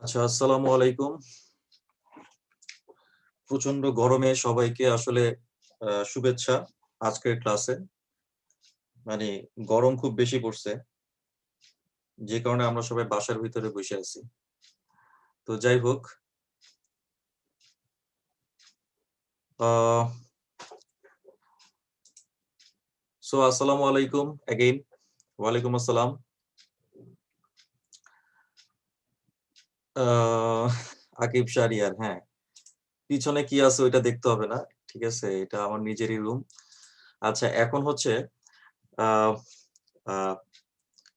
আচ্ছা, আসসালামু আলাইকুম। প্রচন্ড গরমে সবাইকে আসলে শুভেচ্ছা আজকের ক্লাসে। মানে গরম খুব বেশি পড়ছে। যে কারণে আমরা সবাই বাসার ভিতরে বসে আছি। তো যাই হোক, আ আসসালামু আলাইকুম এগেইন। ওয়ালাইকুম আসসালাম। আ আকিব শাহরিয়ার, হ্যাঁ। পিছনে কি আছে ওইটা দেখতে হবে না। ঠিক আছে? এটা আমার নিজেরই রুম। আচ্ছা, এখন হচ্ছে আ আ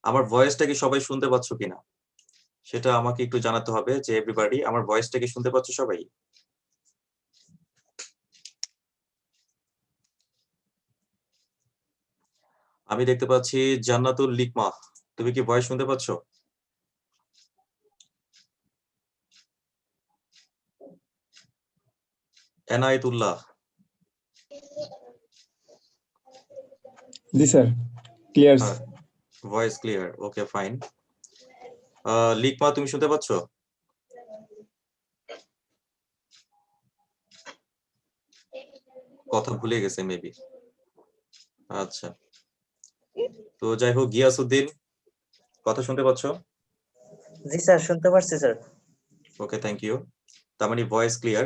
আমার ভয়েসটা কি সবাই শুনতে পাচ্ছ কিনা? সেটা আমাকে একটু জানাতে হবে যে এভরিবডি আমার ভয়েসটা কি শুনতে পাচ্ছ সবাই? আমি দেখতে পাচ্ছি জান্নাতুল লিকমা। তুমি কি ভয়েস শুনতে পাচ্ছ? এনায়েতুল্লাহ। জি sir, clear. Voice clear. Okay, fine. Likma, তুমি শুনতে পাচ্ছ? কথা ভুলে গেছে মেবি। আচ্ছা, তো যাই হোক, গিয়াসউদ্দিন, কথা শুনতে পাচ্ছ? জি স্যার, শুনতে পারছি স্যার। Okay, thank you. তার মানে ভয়েস ক্লিয়ার।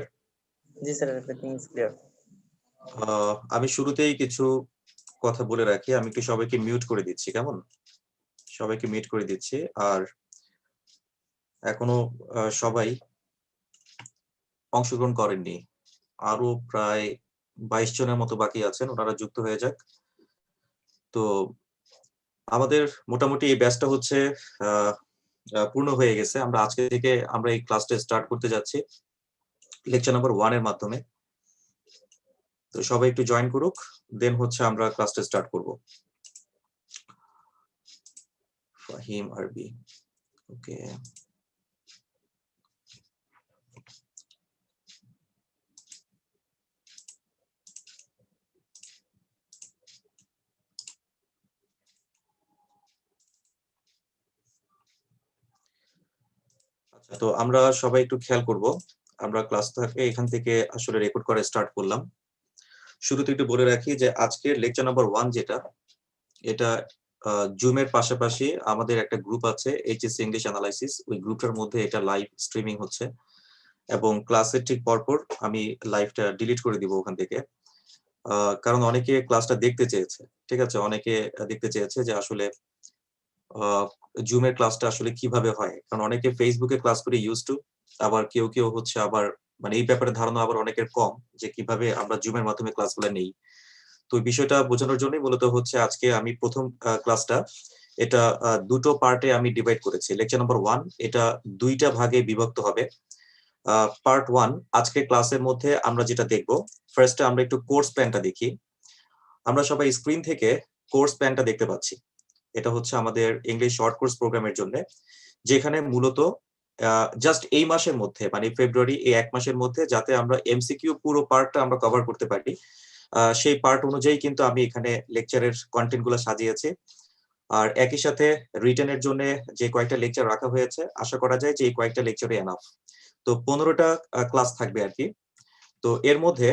জি স্যার, এভরিথিং ইজ ক্লিয়ার। আমি শুরুতেই কিছু কথা বলে রাখি। আমি কি সবাইকে মিউট করে দিচ্ছি, কেমন? সবাইকে মিউট করে দিচ্ছি। আর এখনো সবাই অংশগ্রহণ করেননি। আরো প্রায় ২২ জনের মতো বাকি আছেন, ওনারা যুক্ত হয়ে যাক। তো আমাদের মোটামুটি এই ব্যাচটা হচ্ছে পূর্ণ হয়ে গেছে। আমরা আজকে থেকে আমরা এই ক্লাসটা স্টার্ট করতে যাচ্ছি লেকচার নাম্বার 1 এর মাধ্যমে। তো সবাই একটু জয়েন করুক, দেন হচ্ছে আমরা ক্লাসটা স্টার্ট করব। ফাহিম আরবি, ওকে। আচ্ছা, তো আমরা সবাই একটু খেয়াল করব। আমরা ক্লাসটাকে এখান থেকে আসলে রেকর্ড করা স্টার্ট করলাম। শুরুতে একটু বলে রাখি যে আজকের লেকচার নাম্বার 1 যেটা, এটা জুমের পাশাপাশি আমাদের একটা গ্রুপ আছে, এইচএসসি ইংলিশ অ্যানালাইসিস। ওই গ্রুপটার মধ্যে এটা লাইভ স্ট্রিমিং হচ্ছে এবং ক্লাসের ঠিক পরপর আমি লাইভটা ডিলিট করে দিব ওখান থেকে। কারণ অনেকে ক্লাসটা দেখতে চেয়েছে। ঠিক আছে? অনেকে দেখতে চেয়েছে যে আসলে জুমের ক্লাসটা আসলে কিভাবে হয়। কারণ অনেকে ফেসবুকে ক্লাস করে ইউজড টু, আবার কেউ হচ্ছে আবার মানে এই ব্যাপারে ধারণা আবার অনেকের কম যে কিভাবে আমরা জুমের মাধ্যমে ক্লাসগুলা নেই। তো এই বিষয়টা বোঝানোর জন্যই মূলত হচ্ছে আজকে আমি ১ম ক্লাসটা এটা ২ টো পার্টে আমি ডিভাইড করেছি। লেকচার নাম্বার 1 এটা ২ টা ভাগে বিভক্ত হবে। পার্ট 1 আজকের ক্লাসের মধ্যে আমরা যেটা দেখব, ফার্স্টে আমরা একটু কোর্স প্ল্যানটা দেখি। আমরা সবাই স্ক্রিন থেকে কোর্স প্ল্যানটা দেখতে পাচ্ছি। এটা হচ্ছে আমাদের ইংলিশ শর্ট কোর্স প্রোগ্রামের জন্য, যেখানে মূলত জাস্ট এই মাসের মধ্যে মানে ফেব্রুয়ারি এই ১ মাসের মধ্যে যাতে আমরা এমসিকিউ পুরো পার্টটা আমরা কভার করতে পারি, সেই পার্ট অনুযায়ী কিন্তু আমি এখানে লেকচারের কনটেন্ট গুলো সাজিয়েছি। আর একই সাথে রিটেন এর জন্য যে কয়েকটা লেকচার রাখা হয়েছে, আশা করা যায় যে এই কয়েকটা লেকচারে এনাফ। তো ১৫টা ক্লাস থাকবে আরকি। তো এর মধ্যে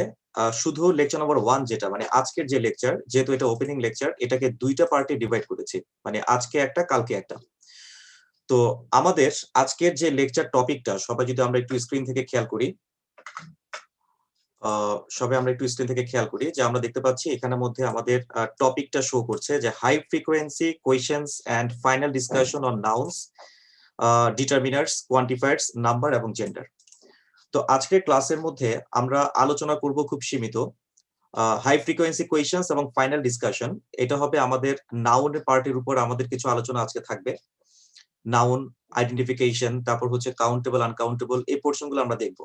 শুধু লেকচার নাম্বার 1 যেটা মানে আজকের যে লেকচার, যেহেতু এটা ওপেনিং লেকচার, এটাকে ২ টা পার্টে ডিভাইড করেছি। মানে আজকে একটা, কালকে একটা। তো আমাদের আজকের যে লেকচার টপিকটা সবাই যদি আমরা একটু স্ক্রিন থেকে খেয়াল করি, সবাই আমরা একটু স্ক্রিন থেকে খেয়াল করি যে আমরা দেখতে পাচ্ছি এখানের মধ্যে আমাদের টপিকটা শো করছে যে high frequency questions and final discussion on nouns, determiners, quantifiers, number এবং জেন্ডার। তো আজকের ক্লাসের মধ্যে আমরা আলোচনা করব খুব সীমিত হাই ফ্রিকোয়েন্সি কোয়েশ্চেনস এবং ফাইনাল ডিসকাশন। এটা হবে আমাদের নাউনের পার্টের উপর আমাদের কিছু আলোচনা আজকে থাকবে। নাউন, আইডেন্টিফিকেশন, তারপর হচ্ছে কাউন্টেবল, আনকাউন্টেবল, এই পোর্শনগুলো আমরা দেখব।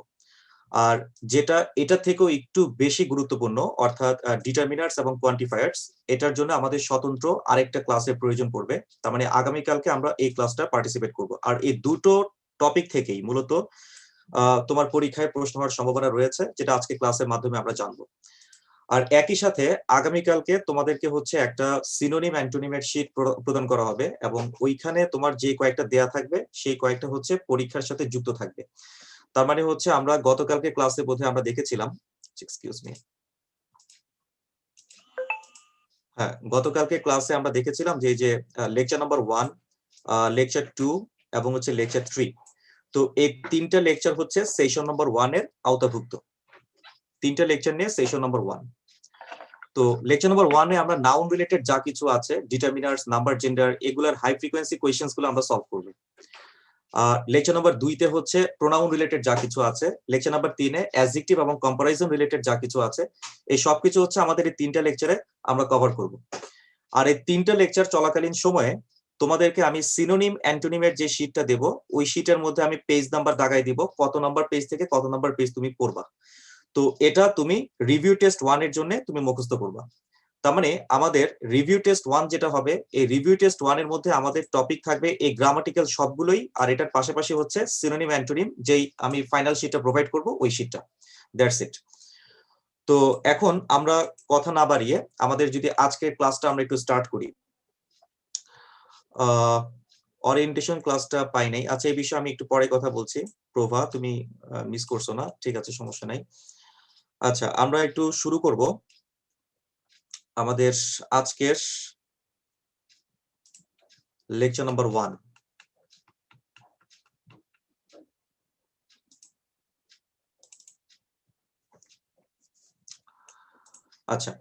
আর যেটা এটা থেকেও একটু বেশি গুরুত্বপূর্ণ, অর্থাৎ ডিটারমিনার্স এবং কোয়ান্টিফায়ার্স, এটার জন্য আমাদের স্বতন্ত্র আরেকটা ক্লাসের প্রয়োজন পড়বে। তার মানে আগামীকালকে আমরা এই ক্লাসটা পার্টিসিপেট করব। আর এই দুটো টপিক থেকেই মূলত তোমার পরীক্ষায় প্রশ্ন হওয়ার সম্ভাবনা রয়েছে, যেটা আজকে ক্লাসের মাধ্যমে আমরা জানবো। আর একই সাথে আগামীকালকে তোমাদেরকে হচ্ছে একটা সিনোনিম অ্যান্টোনিমের শীট প্রদান করা হবে এবং ওইখানে তোমার যে কয়েকটা দেয়া থাকবে সেই কয়েকটা হচ্ছে পরীক্ষার সাথে যুক্ত থাকবে। তার মানে হচ্ছে আমরা গতকালকে ক্লাসে বোধহয় আমরা দেখেছিলাম, এক্সকিউজ মি, হ্যাঁ গতকালকে ক্লাসে আমরা দেখেছিলাম যে এই যে লেকচার নাম্বার 1, লেকচার 2 এবং হচ্ছে লেকচার 3। তো এই তিনটা লেকচার হচ্ছে সেশন নাম্বার 1 এর আওতাভুক্ত। তিনটা লেকচার নিয়ে সেশন নাম্বার 1। তো লেকচার নাম্বার 1 এ আমরা নাউন রিলেটেড যা কিছু আছে, ডিটারমিনার্স, নাম্বার, জেন্ডার, এগুলার হাই ফ্রিকোয়েন্সি কোয়েশ্চেনস গুলো আমরা সলভ করব। লেকচার নাম্বার 2 তে হচ্ছে প্রোনাউন রিলেটেড যা কিছু আছে, লেকচার নাম্বার 3 এ অ্যাডজেক্টিভ এবং কম্পারিজন রিলেটেড যা কিছু আছে, এই সবকিছু হচ্ছে আমাদের এই তিনটা লেকচারে আমরা কভার করব। আর এই তিনটা লেকচার চলাকালীন সময়ে তোমাদেরকে আমি সিনোনিম অ্যান্টোনিমের যে শীটটা দেব, ওই শীটের মধ্যে আমি পেজ নাম্বার দাগাই দিব, কত নাম্বার পেজ থেকে কত নাম্বার পেজ তুমি পড়বা। তো এটা তুমি রিভিউ টেস্ট 1 এর জন্য তুমি মুখস্থ করবা। তার মানে আমাদের রিভিউ টেস্ট 1 যেটা হবে, এই রিভিউ টেস্ট 1 এর মধ্যে আমাদের টপিক থাকবে এই গ্রামাটিক্যাল সবগুলোই, আর এটার পাশাপাশি হচ্ছে সিনোনিম অ্যান্টোনিম যেই আমি ফাইনাল শীটটা প্রোভাইড করব, ওই শীটটা। That's it. তো এখন আমরা কথা না বাড়িয়ে আমাদের যদি আজকের ক্লাসটা আমরা একটু স্টার্ট করি। ওরিয়েন্টেশন ক্লাসটা পাই নাই, আচ্ছা এই বিষয়ে আমি একটু পরে কথা বলছি। প্রভা তুমি মিস করছো না, ঠিক আছে, সমস্যা নাই। আচ্ছা আমরা একটু শুরু করব আমাদের আজকের লেকচার নাম্বার 1। আচ্ছা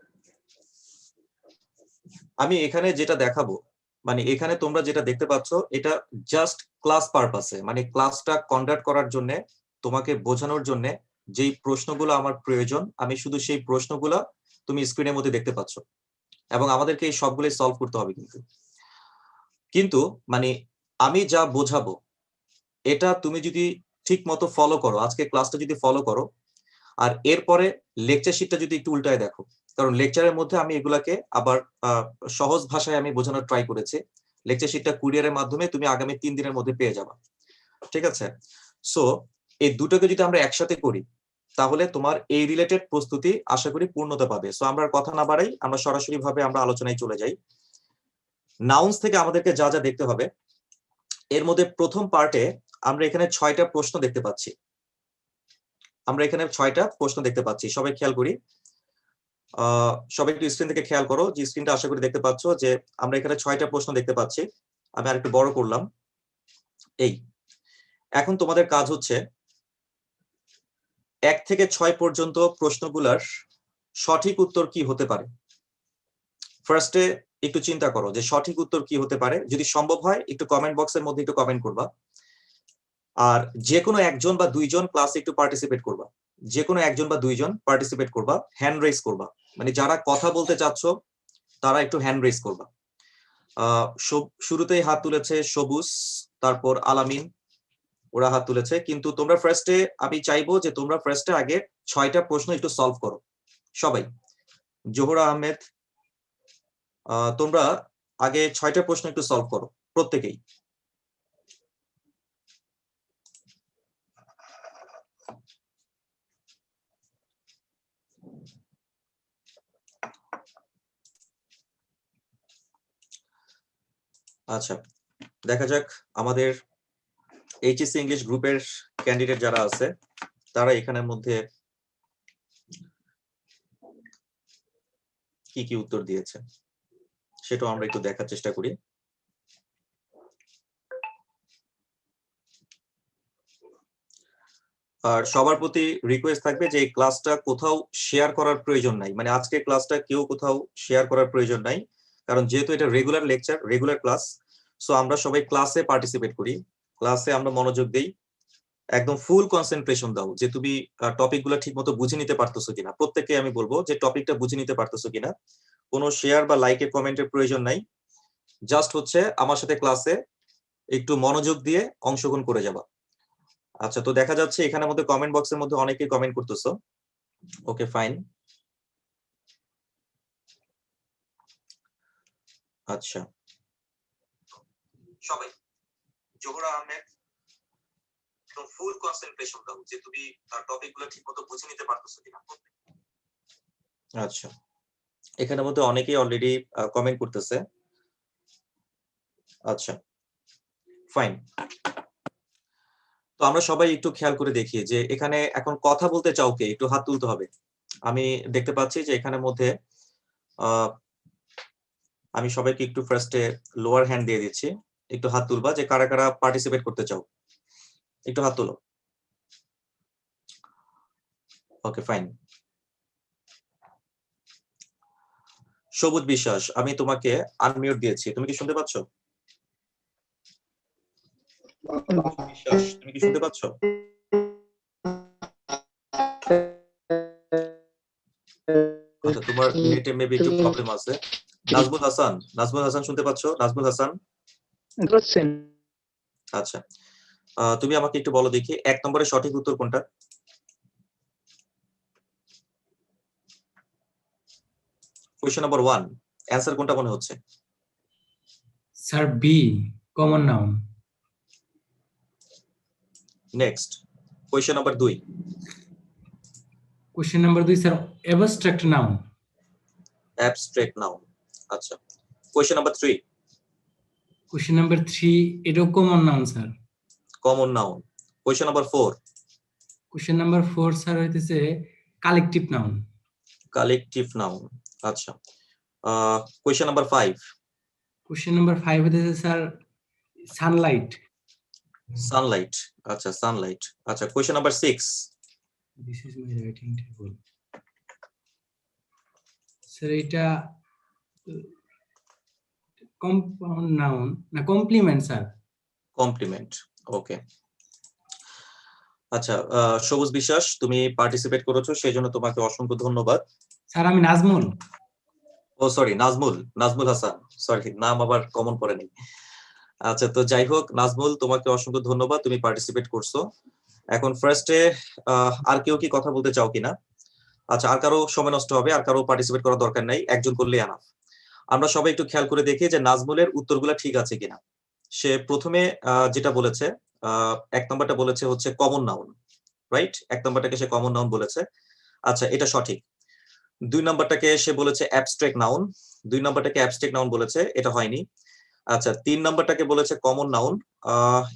আমি এখানে যেটা দেখাবো, মানে এখানে তোমরা যেটা দেখতে পাচ্ছ, এটা জাস্ট ক্লাস পারপাসে, মানে ক্লাসটা কন্ডাক্ট করার জন্য, তোমাকে বোঝানোর জন্য যেই প্রশ্নগুলো আমার প্রয়োজন, আমি শুধু সেই প্রশ্নগুলো তুমি স্ক্রিনের মধ্যে দেখতে পাচ্ছ এবং আমাদেরকে এই সবগুলোই সলভ করতে হবে। কিন্তু মানে আমি যা বোঝাবো এটা তুমি যদি ঠিক মতো ফলো করো, আজকে ক্লাসটা যদি ফলো করো, আর এরপরে লেকচার শিটটা যদি একটু উল্টায় দেখো, কারণ লেকচারের মধ্যে আমি এগুলাকে আবার সহজ ভাষায় আমি বোঝানোর ট্রাই করেছি। লেকচার শিটটা কুরিয়ারের মাধ্যমে তুমি আগামী 3 দিনের মধ্যে পেয়ে যাবা, ঠিক আছে? সো এই দুটোকে যদি আমরা একসাথে করি তাহলে তোমার এই রিলেটেড প্রস্তুতি আশা করি পূর্ণতা পাবে। সো আমরা কথা না বাড়াই, আমরা সরাসরি ভাবে আমরা আলোচনায় চলে যাই। নাউন্স থেকে আমাদেরকে যা যা দেখতে হবে, এর মধ্যে প্রথম পার্টে আমরা এখানে 6টা প্রশ্ন দেখতে পাচ্ছি। আমরা এখানে 6টা প্রশ্ন দেখতে পাচ্ছি, সবাই খেয়াল করি। সবাই একটু স্ক্রিন থেকে খেয়াল করো, যে স্ক্রিনটা আশা করি দেখতে পাচ্ছ, যে আমরা এখানে 6টা প্রশ্ন দেখতে পাচ্ছি। আমি আরেকটু বড় করলাম। এই এখন তোমাদের কাজ হচ্ছে 1 থেকে 6 পর্যন্ত প্রশ্নগুলার সঠিক উত্তর কি হতে পারে। ফার্স্টে একটু চিন্তা করো যে সঠিক উত্তর কি হতে পারে, যদি সম্ভব হয় একটু কমেন্ট বক্সের মধ্যে একটু কমেন্ট করবা। আর যে কোনো একজন বা দুইজন ক্লাসে একটু পার্টিসিপেট করবা, যে কোনো একজন বা দুইজন পার্টিসিপেট করবা, হ্যান্ড রেজ করবা, মানে যারা কথা বলতে চাচ্ছ তারা একটু হ্যান্ড রেজ করবা। শুরুতেই হাত তুলেছে সবুজ, তারপর আলামিন, ওরা হাত তুলেছে। কিন্তু তোমরা ফার্স্টে, আমি চাইবো যে তোমরা ফার্স্টে আগে 6টা প্রশ্ন একটু সলভ করো সবাই। জোহরা আহমেদ, তোমরা আগে 6টা প্রশ্ন একটু সলভ করো প্রত্যেকেই। আচ্ছা দেখা যাক আমাদের এইচএসসি ইংলিশ গ্রুপের ক্যান্ডিডেট যারা আছে তারা এখানের মধ্যে কি কি উত্তর দিয়েছে সেটাও আমরা একটু দেখার চেষ্টা করি। আর সবার প্রতি রিকোয়েস্ট থাকবে যে এই ক্লাসটা কোথাও শেয়ার করার প্রয়োজন নাই, মানে আজকে ক্লাসটা কেউ কোথাও শেয়ার করার প্রয়োজন নাই, কারণ যেহেতু এটা regular lecture, regular class. So আমরা সবাই ক্লাসে পার্টিসিপেট করি, ক্লাসে আমরা মনোযোগ দেই, একদম ফুল কনসেন্ট্রেশন দাও যে তুমি টপিকগুলো ঠিক মতো বুঝে নিতে পারতেছো কিনা। প্রত্যেককে আমি বলবো যে টপিকটা বুঝে নিতে পারতেছো কিনা। কোনো শেয়ার বা লাইকের কমেন্টের প্রয়োজন নাই, জাস্ট হচ্ছে আমার সাথে ক্লাসে একটু মনোযোগ দিয়ে অংশগ্রহণ করে যাবা। আচ্ছা তো দেখা যাচ্ছে এখানের মধ্যে কমেন্ট বক্সের মধ্যে অনেকেই কমেন্ট করতেছো, ওকে ফাইন। আচ্ছা সবাই, জোহরা আহমেদ, একদম ফুল কনসেন্ট্রেশন দাও যে তুমি টপিকগুলো ঠিকমতো বুঝে নিতে পারতেছো কিনা। আচ্ছা, এখানের মধ্যে অনেকেই অলরেডি কমেন্ট করতেছে। আচ্ছা, ফাইন। তো আমরা সবাই একটু খেয়াল করে দেখি যে এখানে এখন কথা বলতে চাও কে? একটু হাত তুলতে হবে। আমি দেখতে পাচ্ছি যে এখানের মধ্যে আমি সবাইকে একটু ফার্স্টে লোয়ার হ্যান্ড দিয়ে দিচ্ছি। একটু হাত তুলবা যে কারা, কারা পার্টিসিপেট করতে চাও। একটু হাত তোলো। ওকে, ফাইন। সবুজ বিশ্বাস, আমি তোমাকে আনমিউট দিয়েছি। তুমি কি শুনতে পাচ্ছ? সবুজ বিশ্বাস, তুমি কি শুনতে পাচ্ছ? আচ্ছা, তোমার নেটে মেবি একটু প্রবলেম আছে। নাজমুল হাসান শুনতে পাচ্ছ? নাজমুল হাসান, আচ্ছা। তুমি আমাকে একটু বলো দেখি 1 নম্বরের সঠিক উত্তর কোনটা? কোয়েশ্চেন নাম্বার 1, অ্যানসার কোনটা মনে হচ্ছে? Sir B, common noun. Next, question number 2। Question number 2 sir abstract noun. Abstract noun, আচ্ছা। Question number 3। কোশ্চেন নাম্বার 3 এটাও common noun sir. Common noun. Question number 4। Question number 4 sir হইতেছে collective noun. Collective noun, আচ্ছা। Question number 5। Question number 5 হইতেছে sir sunlight. Sunlight, আচ্ছা, sunlight, আচ্ছা। Question number 6। This is my writing table. Sir এটা compound noun না complement sir? Complement, ওকে। আচ্ছা, সবুজ বিশ্বাস, তুমি পার্টিসিপেট করেছো, সেই জন্য তোমাকে অসংখ্য ধন্যবাদ। স্যার আমি নাজমুল। ও সরি, নাজমুল হাসান, সরি, নাম আবার কমন পড়েনি। আচ্ছা, তো যাই হোক নাজমুল, তোমাকে অসংখ্য ধন্যবাদ, তুমি পার্টিসিপেট করছো। এখন ফার্স্টে আর কেউ কি কথা বলতে চাও কিনা? আচ্ছা, আর কারো সময় নষ্ট হবে, আর কারো পার্টিসিপেট করার দরকার নাই, একজন করলেই আনাফ। আমরা সবাই একটু খেয়াল করে দেখি যে নাজমুলের উত্তরগুলো ঠিক আছে কিনা। সে প্রথমে যেটা বলেছে, 1 নম্বরটা বলেছে হচ্ছে কমন নাউন, রাইট? 1 নম্বরটাকে সে কমন নাউন বলেছে, আচ্ছা, এটা সঠিক। 2 নম্বরটাকে সে বলেছে অ্যাবস্ট্রাক্ট নাউন, 2 নম্বরটাকে অ্যাবস্ট্রাক্ট নাউন বলেছে, এটা হয়নি। আচ্ছা, 3 নম্বরটাকে বলেছে কমন নাউন,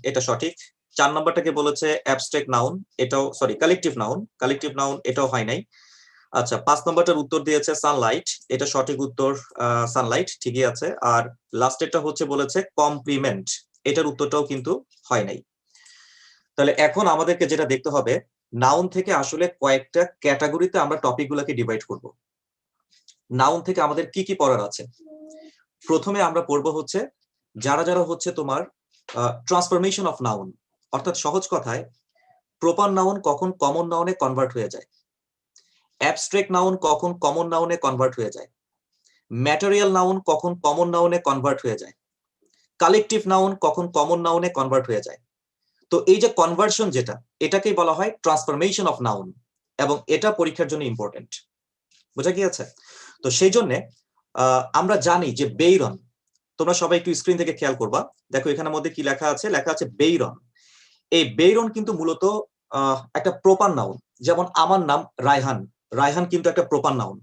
এটা সঠিক। 4 নম্বরটাকে বলেছে অ্যাবস্ট্রাক্ট নাউন, এটাও সরি কালেকটিভ নাউন, এটাও হয় নাই। আচ্ছা, 5 নম্বরটার উত্তর দিয়েছে সানলাইট, এটা সঠিক উত্তর, সানলাইট ঠিকই আছে। আর লাস্টেরটা হচ্ছে বলেছে কমপ্লিমেন্ট, এটার উত্তরটাও কিন্তু হয় নাই। তাহলে এখন আমাদেরকে যেটা দেখতে হবে, নাউন থেকে আসলে কয়েকটা ক্যাটাগরিতে আমরা টপিকগুলোকে ডিভাইড করব। নাউন থেকে আমাদের কি কি পড়ার আছে? প্রথমে আমরা পড়বো হচ্ছে যারা যারা হচ্ছে তোমার ট্রান্সফরমেশন অফ নাউন, অর্থাৎ সহজ কথায় প্রপার নাউন কখন কমন নাউনে কনভার্ট হয়ে যায়, অ্যাবস্ট্রাক্ট নাউন কখন কমন নাউনে কনভার্ট হয়ে যায়, ম্যাটেরিয়াল নাউন কখন কমন নাউনে কনভার্ট হয়ে যায়, কালেকটিভ নাউন কখন কমন নাউনে কনভার্ট হয়ে যায়। তো এই যে কনভার্সন, যেটা এটাকেই বলা হয় ট্রান্সফরমেশন অফ নাউন, এবং এটা পরীক্ষার জন্য ইম্পর্টেন্ট। বোঝা গিয়েছে? তো সেই জন্য আমরা জানি যে বেইরন, তোমরা সবাই একটু স্ক্রিন থেকে খেয়াল করবা, দেখো এখানের মধ্যে কি লেখা আছে, লেখা আছে বেইরন। এই বেইরন কিন্তু মূলত একটা প্রপার নাউন। যেমন আমার নাম রায়হান, রায়হান কিন্তু একটা প্রপার নাউন।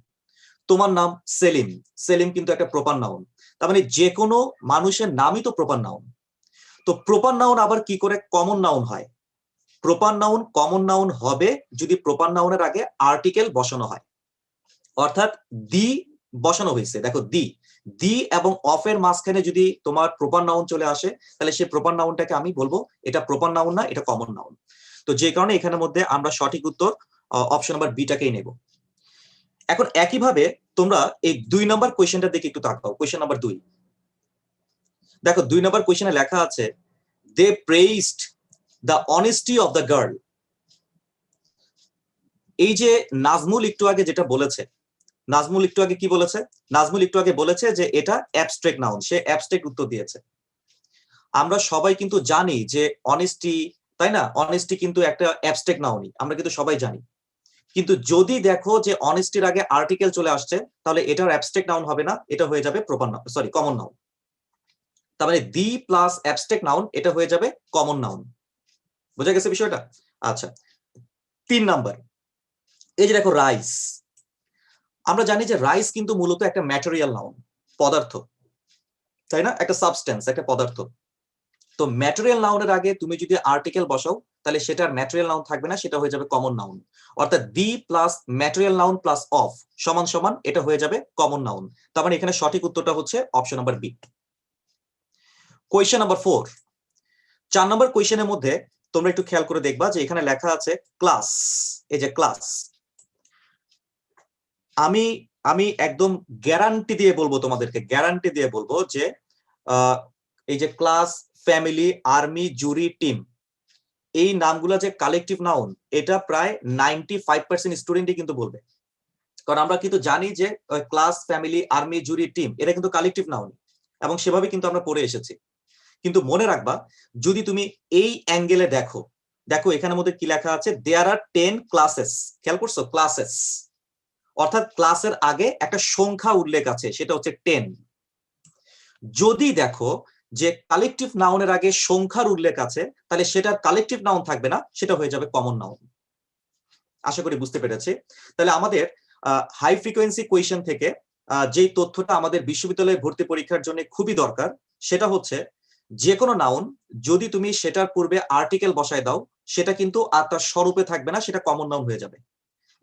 তোমার নাম সেলিম, সেলিম কিন্তু একটা প্রপার নাউন। তার মানে যে কোনো মানুষের নামই তো প্রপার নাউন। তো প্রপার নাউন আবার কি করে কমন নাউন হয়? প্রপার নাউন কমন নাউন হবে যদি প্রপার নাউনের আগে আর্টিকেল বসানো হয়, অর্থাৎ দি বসানো হয়েছে, দেখো দি এবং অফের মাঝখানে যদি তোমার প্রপার নাউন চলে আসে, তাহলে সেই প্রপার নাউনটাকে আমি বলবো এটা প্রপার নাউন না, এটা কমন নাউন। তো যে কারণে এখানের মধ্যে আমরা সঠিক উত্তর অপশন নাম্বার বিটাকেই নেব। এখন একইভাবে তোমরা এই 2 নম্বর কোয়েশ্চেনটা দেখে একটু তাকাও। কোয়েশ্চেন নাম্বার 2, দেখো 2 নম্বর কোয়েশ্চেনে লেখা আছে they praised the honesty of the girl. এই যে নাজমুল একটু আগে যেটা বলেছে, নাজমুল একটু আগে কি বলেছে? নাজমুল একটু আগে বলেছে যে এটা অ্যাবস্ট্রাক্ট নাউন, সে অ্যাবস্ট্রাক্ট উত্তর দিয়েছে। আমরা সবাই কিন্তু জানি যে অনেস্টি, তাই না? অনেস্টি কিন্তু একটা অ্যাবস্ট্রাক্ট নাউনই, আমরা কিন্তু সবাই জানি। কিন্তু যদি দেখো যে অনেস্টির আগে আর্টিকেল চলে আসছে, তাহলে এটার অ্যাবস্ট্রাক্ট নাউন হবে না, এটা হয়ে যাবে proper noun, sorry common noun. তার মানে দি প্লাস অ্যাবস্ট্রাক্ট নাউন, এটা হয়ে যাবে কমন নাউন। বোঝা গেছে বিষয়টা? আচ্ছা, 3 নাম্বার, এই যে দেখো রাইস, আমরা জানি যে রাইস কিন্তু মূলত একটা ম্যাটেরিয়াল নাউন, পদার্থ, তাই না? একটা সাবস্টেন্স, একটা পদার্থ। তো ম্যাটেরিয়াল নাউনের আগে তুমি যদি আর্টিকেল বসাও তাহলে সেটার ম্যাটেরিয়াল নাউন থাকবে না, সেটা হয়ে যাবে কমন নাউন। অর্থাৎ the plus material noun plus of সমান সমান এটা হয়ে যাবে কমন নাউন। তার মানে এখানে সঠিক উত্তরটা হচ্ছে option number B. Question number 4, 4 number কোয়েশ্চেনের মধ্যে তোমরা একটু খেয়াল করে দেখবা যে এখানে লেখা আছে ক্লাস। এই যে ক্লাস, আমি একদম গ্যারান্টি দিয়ে বলবো, তোমাদেরকে গ্যারান্টি দিয়ে বলবো যে এই যে ক্লাস, ফ্যামিলি, আর্মি, জুরি, টিম, এই নামগুলো যে কালেকটিভ নাউন, এটা প্রায় 95% স্টুডেন্টই কিন্তু বলবে। কারণ আমরা কিন্তু জানি যে ক্লাস, ফ্যামিলি, আর্মি, জুরি, টিম এটা কিন্তু কালেকটিভ নাউন, এবং সেভাবে কিন্তু আমরা পড়ে এসেছি। কিন্তু মনে রাখবা, যদি তুমি এই অ্যাঙ্গেলে দেখো, দেখো এখানের মধ্যে কি লেখা আছে, দেয়ার আর 10 ক্লাসেস। খেয়াল করছো? ক্লাসেস, অর্থাৎ ক্লাসের আগে একটা সংখ্যা উল্লেখ আছে, সেটা হচ্ছে 10। যদি দেখো যে কালেকটিভ নাউনের আগে সংখ্যার উল্লেখ আছে, তাহলে সেটার কালেকটিভ নাউন থাকবে না, সেটা হয়ে যাবে কমন নাউন। আশা করি বুঝতে পেরেছি। তাহলে আমাদের হাই ফ্রিকোয়েন্সি কোয়েশ্চেন থেকে যেই তথ্যটা আমাদের বিশ্ববিদ্যালয়ে ভর্তি পরীক্ষার জন্য খুবই দরকার, সেটা হচ্ছে যে কোনো নাউন যদি তুমি সেটার পূর্বে আর্টিকেল বসায় দাও, সেটা কিন্তু আর তার স্বরূপে থাকবে না, সেটা কমন নাউন হয়ে যাবে।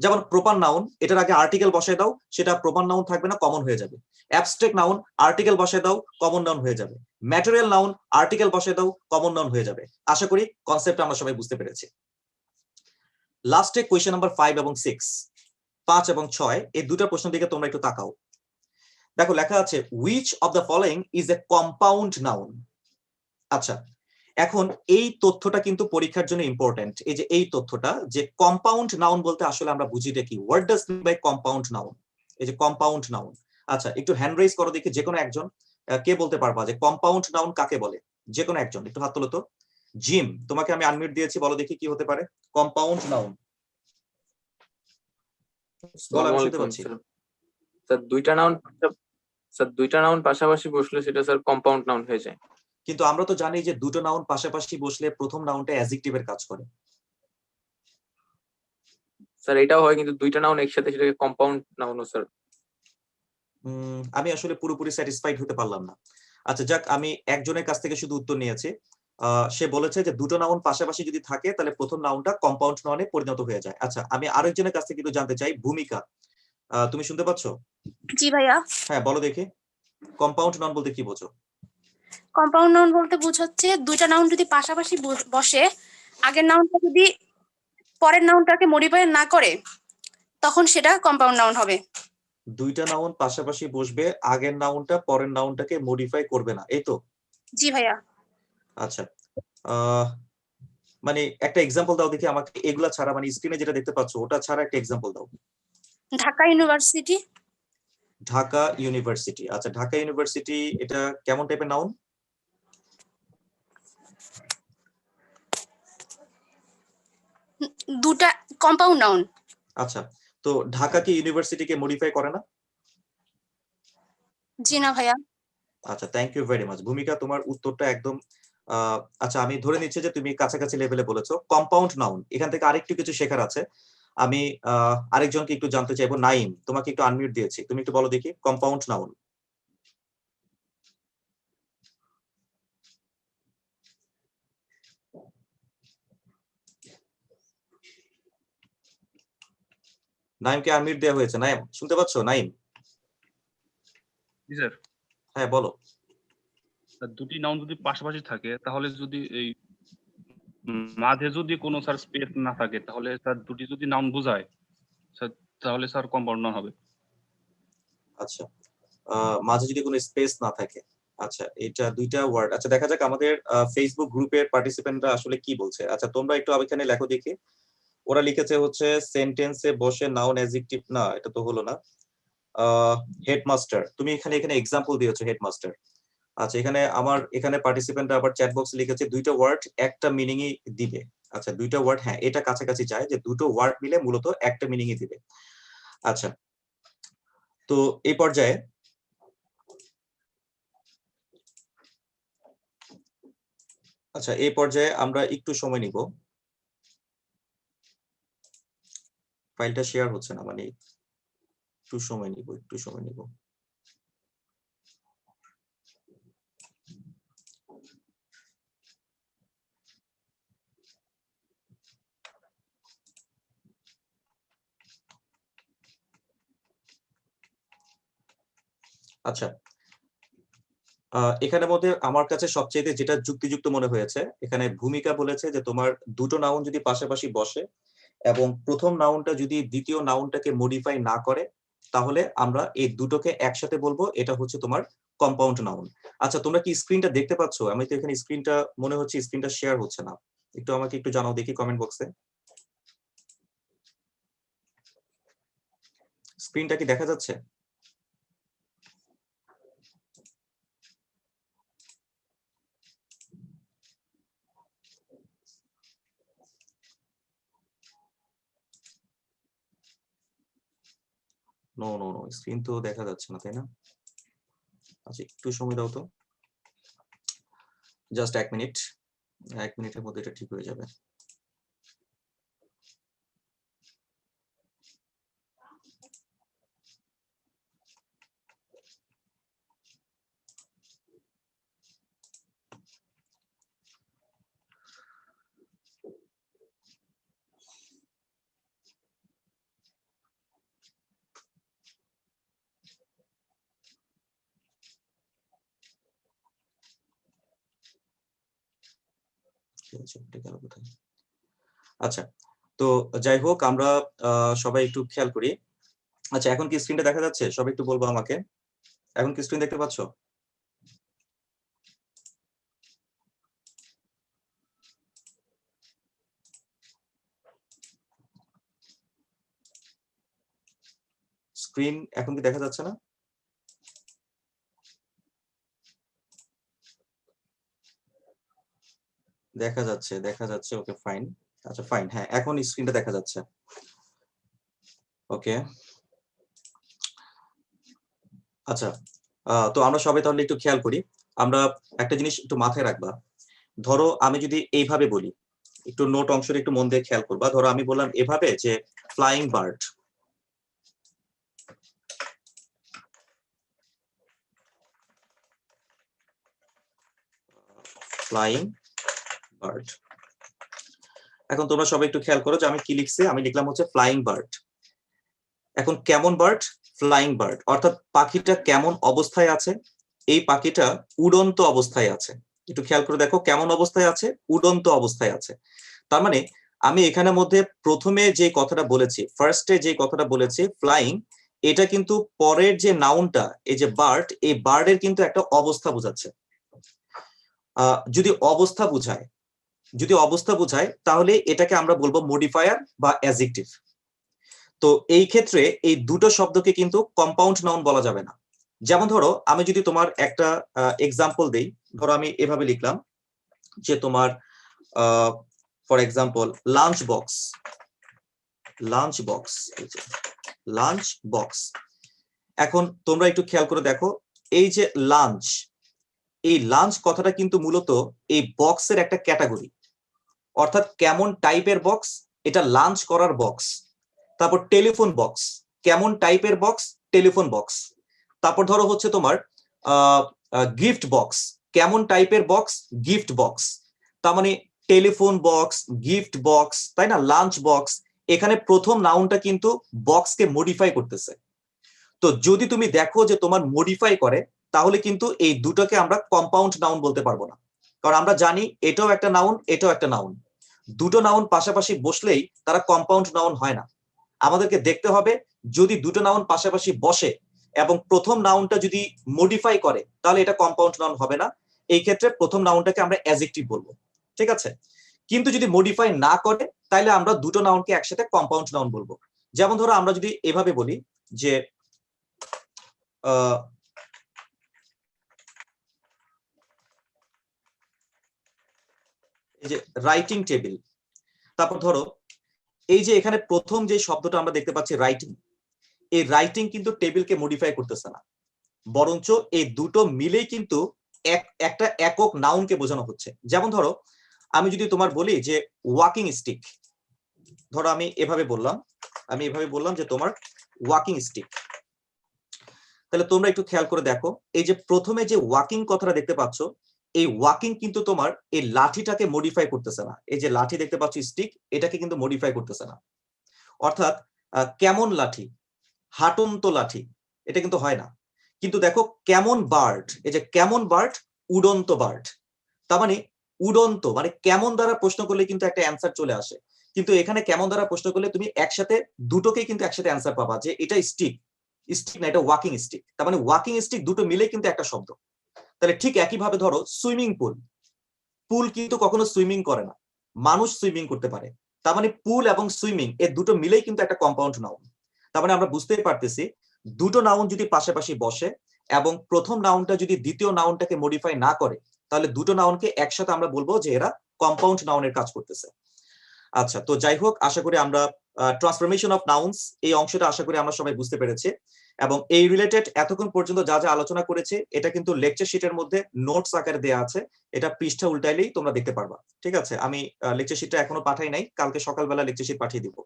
যেমন প্রপার নাউন, এটার আগে আর্টিকেল বসায় দাও, সেটা প্রপার নাউন থাকবে না, কমন হয়ে যাবে। অ্যাবস্ট্রাক্ট নাউন, আর্টিকেল বসায় দাও, কমন নাউন হয়ে যাবে। ম্যাটেরিয়াল নাউন, আর্টিকেল বসায় দাও, কমন নাউন হয়ে যাবে। আশা করি কনসেপ্ট আমরা সবাই বুঝতে পেরেছি। লাস্টে কোয়েশ্চেন নাম্বার 5 এবং 6, 5 এবং 6, এই দুটো প্রশ্ন দিকে তোমরা একটু তাকাও। দেখো লেখা আছে which of the following is a compound noun। আচ্ছা, এখন এই তথ্যটা কিন্তু পরীক্ষার জন্য ইম্পর্টেন্ট। এই যে এই তথ্যটা, যে কম্পাউন্ড নাউন বলতে আসলে আমরা বুঝিটা কি, what does mean by compound noun? এই যে কম্পাউন্ড নাউন, আচ্ছা একটু হ্যান্ড রেজ করো দেখি, যে কোনো একজন কে বলতে পারবা যে কম্পাউন্ড নাউন কাকে বলে? যে কোনো একজন একটু হাত তোলো তো। জিম, তোমাকে আমি আনমিউট দিয়েছি, বলো দেখি কি হতে পারে কম্পাউন্ড নাউন। বলো, আমি শুনতে পাচ্ছি। স্যার দুইটা নাউন পাশাপাশি বসলে সেটা স্যার কম্পাউন্ড নাউন হয়ে যায়। কিন্তু আমরা তো জানি যে দুটো নাউন পাশাপাশি বসলে প্রথম নাউনটা অ্যাডজেক্টিভের কাজ করে। স্যার এটাও হয়, কিন্তু দুইটা নাউন একসাথে সেটাকে কম্পাউন্ড নাউন স্যার। আমি আসলে পুরোপুরি স্যাটিসফাইড হতে পারলাম না। আচ্ছা যাক, আমি একজনের কাছ থেকে শুধু উত্তর নিয়েছি। সে বলেছে যে দুটো নাউন পাশাপাশি যদি থাকে তাহলে প্রথম নাউনটা কম্পাউন্ড নাউনে পরিণত হয়ে যায়। আচ্ছা, আমি আরেকজনের কাছ থেকে একটু জানতে চাই, ভূমিকা, তুমি শুনতে পাচ্ছ? জি ভাইয়া। হ্যাঁ বলো দেখি, কম্পাউন্ড নাউন বলতে কি বোঝো? কম্পাউন্ড নাউন বলতে বোঝাচ্ছে দুইটা নাউন যদি পাশাপাশি বসে, আগের নাউনটা যদি পরের নাউনটাকে মডিফাই না করে, তখন সেটা কম্পাউন্ড নাউন হবে। দুইটা নাউন পাশাপাশি বসবে, আগের নাউনটা পরের নাউনটাকে মডিফাই করবে না, এই তো? জি ভাইয়া। আচ্ছা, মানে একটা এক্সাম্পল দাও দেখি আমাকে, এগুলা ছাড়া, মানে স্ক্রিনে যেটা দেখতে পাচ্ছ ওটা ছাড়া একটা এক্সাম্পল দাও। ঢাকা ইউনিভার্সিটি। ঢাকা ইউনিভার্সিটি, আচ্ছা ঢাকা ইউনিভার্সিটি এটা কেমন টাইপের নাউন? দুটা কম্পাউন্ড নাউন। আচ্ছা, তো ঢাকা কি ইউনিভার্সিটিকে মডিফাই করে না? জি না ভাইয়া। আচ্ছা, থ্যাংক ইউ ভেরি মাচ ভূমিকা, তোমার উত্তরটা একদম আচ্ছা আমি ধরে নিচ্ছি যে তুমি কাছাকাছি লেভেলে বলেছো কম্পাউন্ড নাউন। এখান থেকে আরেকটু কিছু শেখার আছে। আমি আরেকজনকে একটু জানতে চাইবো, নাইম, তোমাকে একটু আনমিউট দিয়েছি, তুমি একটু বলো দেখি কম্পাউন্ড নাউন। নাইমকে আনমিউট দেওয়া হয়েছে। নাইম শুনতে পাচ্ছ? নাইম, জি স্যার। হ্যাঁ বলো। দুটি নাউন যদি পাশাপাশি থাকে, তাহলে যদি এই মাঝে যদি কোনো স্যার স্পেস না থাকে, তাহলে স্যার দুটি যদি নাউন বোঝায় স্যার, তাহলে স্যার কম্পাউন্ড নাউন হবে। আচ্ছা, মাঝে যদি কোনো স্পেস না থাকে, আচ্ছা এটা দুইটা ওয়ার্ড। আচ্ছা দেখা যাক আমাদের ফেসবুক গ্রুপের পার্টিসিপেন্টরা আসলে কি বলছে। আচ্ছা তোমরা একটু এখানে লেখো দেখি। ওরা লিখেছে হচ্ছে সেন্টেন্সে বসে নাউন অ্যাডজেক্টিভ না, এটা তো হলো না। হেডমাস্টার, তুমি এখানে এক্সাম্পল দিয়েছো হেডমাস্টার। আচ্ছা এখানে পার্টিসিপেন্টরা আবার চ্যাট বক্সে লিখেছে দুইটা ওয়ার্ড একটা মিনিংই দিবে। আচ্ছা দুইটা ওয়ার্ড, হ্যাঁ এটা কাছাকাছি যায় যে দুটো ওয়ার্ড মিলে মূলত একটা মিনিংই দিবে। আচ্ছা, তো এই পর্যায়ে আমরা একটু সময় নিব। ফাইলটা শেয়ার হচ্ছে না, মানে একটু সময় নিব আচ্ছা, এখানের মধ্যে আমার কাছে সবচেয়ে যেটা যুক্তিযুক্ত মনে হয়েছে, এখানে ভূমিকা বলেছে যে তোমার দুটো নাউন যদি পাশাপাশি বসে এবং প্রথম নাউনটা যদি দ্বিতীয় নাউনটাকে মডিফাই না করে, তাহলে আমরা এই দুটোকে একসাথে বলবো এটা হচ্ছে তোমার কম্পাউন্ড নাউন। আচ্ছা, তোমরা কি স্ক্রিনটা দেখতে পাচ্ছ? আমি তো এখানে স্ক্রিনটা মনে হচ্ছে স্ক্রিনটা শেয়ার হচ্ছে না, একটু আমাকে একটু জানাও দেখি কমেন্ট বক্সে। স্ক্রিনটা কি দেখা যাচ্ছে? নো নো নো, স্ক্রিন তো দেখা যাচ্ছে না, তাই না? আচ্ছা, একটু সময় দাও তো, জাস্ট 1 মিনিট, 1 মিনিটের মধ্যে এটা ঠিক হয়ে যাবে। আচ্ছা, তো যাই হোক, আমরা সবাই একটু খেয়াল করি। আচ্ছা, এখন কি স্ক্রিনটা দেখা যাচ্ছে? সবাই একটু বলবো আমাকে, এখন কি স্ক্রিন দেখতে পাচ্ছ? স্ক্রিন এখন কি দেখা যাচ্ছে না? দেখা যাচ্ছে, ওকে ফাইন। আচ্ছা ফাইন, হ্যাঁ এখন স্ক্রিনটা দেখা যাচ্ছে। ওকে, আচ্ছা, তো আমরা সবাই তাহলে একটু খেয়াল করি। আমরা একটা জিনিস একটু মাথায় রাখবা, ধরো আমি যদি এইভাবে বলি, একটু নোট অংশটা একটু মন দিয়ে খেয়াল করবা। ধরো আমি বললাম এভাবে যে ফ্লাইং বার্ড, ফ্লাইং বার্ড। এখন তোমরা সবাই একটু খেয়াল করো যে আমি কি লিখছি, আমি লিখলাম হচ্ছে ফ্লাইং বার্ড। এখন কেমন বার্ড? ফ্লাইং বার্ড, অর্থাৎ পাখিটা কেমন অবস্থায় আছে? এই পাখিটা উড়ন্ত অবস্থায় আছে। একটু খেয়াল করে দেখো কেমন অবস্থায় আছে, উড়ন্ত অবস্থায় আছে। তার মানে আমি এখানের মধ্যে প্রথমে যে কথাটা বলেছি, ফার্স্টে যে কথাটা বলেছি ফ্লাইং, এটা কিন্তু পরের যে নাউনটা এই যে বার্ড, এই বার্ডের কিন্তু একটা অবস্থা বোঝাচ্ছে। যদি অবস্থা বোঝায় তাহলে এটাকে আমরা বলবো মডিফায়ার বা অ্যাডজেক্টিভ। তো এই ক্ষেত্রে এই দুটো শব্দকে কিন্তু কম্পাউন্ড নাউন বলা যাবে না। যেমন ধরো আমি যদি তোমার একটা এক্সাম্পল দেই, ধরো আমি এভাবে লিখলাম যে তোমার ফর এক্সাম্পল লাঞ্চ বক্স। এখন তোমরা একটু খেয়াল করে দেখো, এই যে লাঞ্চ, এই লাঞ্চ কথাটা কিন্তু মূলত এই বক্সের একটা ক্যাটাগরি, অর্থাৎ কেমন টাইপের বক্স, এটা লাঞ্চ করার বক্স। তারপর টেলিফোন বক্স, কেমন টাইপের বক্স, টেলিফোন বক্স। তারপর ধরো হচ্ছে তোমার গিফট বক্স, কেমন টাইপের বক্স, গিফট বক্স। তার মানে টেলিফোন বক্স, গিফট বক্স, তাই না, লাঞ্চ বক্স। এখানে প্রথম নাউনটা কিন্তু বক্সকে মডিফাই করতেছে। তো যদি তুমি দেখো যে তোমার মডিফাই করে, তাহলে কিন্তু এই দুটোকে আমরা কম্পাউন্ড নাউন বলতে পারবো না, কারণ আমরা জানি এটাও একটা নাউন, এটাও একটা নাউন। দুটো নাউন পাশাপাশি বসলেই তারা কম্পাউন্ড নাউন হয় না। আমাদেরকে দেখতে হবে যদি দুটো নাউন পাশাপাশি বসে এবং প্রথম নাউনটা যদি মডিফাই করে, তাহলে এটা কম্পাউন্ড নাউন হবে না। এই ক্ষেত্রে প্রথম নাউনটাকে আমরা অ্যাডজেক্টিভ বলবো, ঠিক আছে? কিন্তু যদি মডিফাই না করে, তাহলে আমরা দুটো নাউনকে একসাথে কম্পাউন্ড নাউন বলবো। যেমন ধরো আমরা যদি এভাবে বলি যে এই যে রাইটিং টেবিল, তারপর ধরো এই যে এখানে প্রথম যে শব্দটা আমরা দেখতে পাচ্ছি রাইটিং, এই রাইটিং কিন্তু টেবিলকে মডিফাই করতেছে না, বরঞ্চ এই দুটো মিলেই কিন্তু একটা একক নাউনকে বোঝানো হচ্ছে। যেমন ধরো আমি যদি তোমার বলি যে ওয়াকিং স্টিক, ধরো আমি এভাবে বললাম যে তোমার ওয়াকিং স্টিক, তাহলে তোমরা একটু খেয়াল করে দেখো, এই যে প্রথমে যে ওয়াকিং কথাটা দেখতে পাচ্ছ, এই ওয়াকিং কিন্তু তোমার এই লাঠিটাকে মডিফাই করতেছে না। এই যে লাঠি দেখতে পাচ্ছ স্টিক, এটাকে কিন্তু মডিফাই করতেছে না। অর্থাৎ কেমন লাঠি, হাঁটন্ত লাঠি, এটা কিন্তু হয় না। কিন্তু দেখো কেমন বার্ড, এই যে কেমন বার্ড, উড়ন্ত বার্ড। তার মানে উড়ন্ত মানে কেমন দ্বারা প্রশ্ন করলে কিন্তু একটা অ্যান্সার চলে আসে। কিন্তু এখানে কেমন দ্বারা প্রশ্ন করলে তুমি একসাথে দুটোকেই কিন্তু একসাথে অ্যান্সার পাবা, যে এটা স্টিক, স্টিক না এটা ওয়াকিং স্টিক। তার মানে ওয়াকিং স্টিক দুটো মিলে কিন্তু একটা শব্দ। তাহলে ঠিক একইভাবে ধরো সুইমিং পুল, পুল কিন্তু কখনো সুইমিং করে না, মানুষ সুইমিং করতে পারে। তার মানে পুল এবং সুইমিং এর দুটো মিলেই কিন্তু একটা কম্পাউন্ড নাউন। তার মানে আমরা বুঝতেই পারতেছি দুটো নাউন যদি পাশাপাশি বসে এবং প্রথম নাউনটা যদি দ্বিতীয় নাউনটাকে মডিফাই না করে, তাহলে দুটো নাউনকে একসাথে আমরা বলবো যে এরা কম্পাউন্ড নাউনের কাজ করতেছে। আচ্ছা, তো যাই হোক, আশা করি আমরা ট্রান্সফরমেশন অফ নাউন্স এই অংশটা আশা করি আমরা সবাই বুঝতে পেরেছি। এবং এই রিলেটেড এতক্ষণ পর্যন্ত যা যা আলোচনা করেছে এটা কিন্তু লেকচার শিটের মধ্যে নোটস আকারে দেওয়া আছে, এটা পৃষ্ঠা উল্টাইলেই তোমরা দেখতে পারবা। ঠিক আছে, আমি লেকচার শিটটা এখনো পাঠাই নাই, কালকে সকালবেলা লেকচার শিট পাঠিয়ে দিব।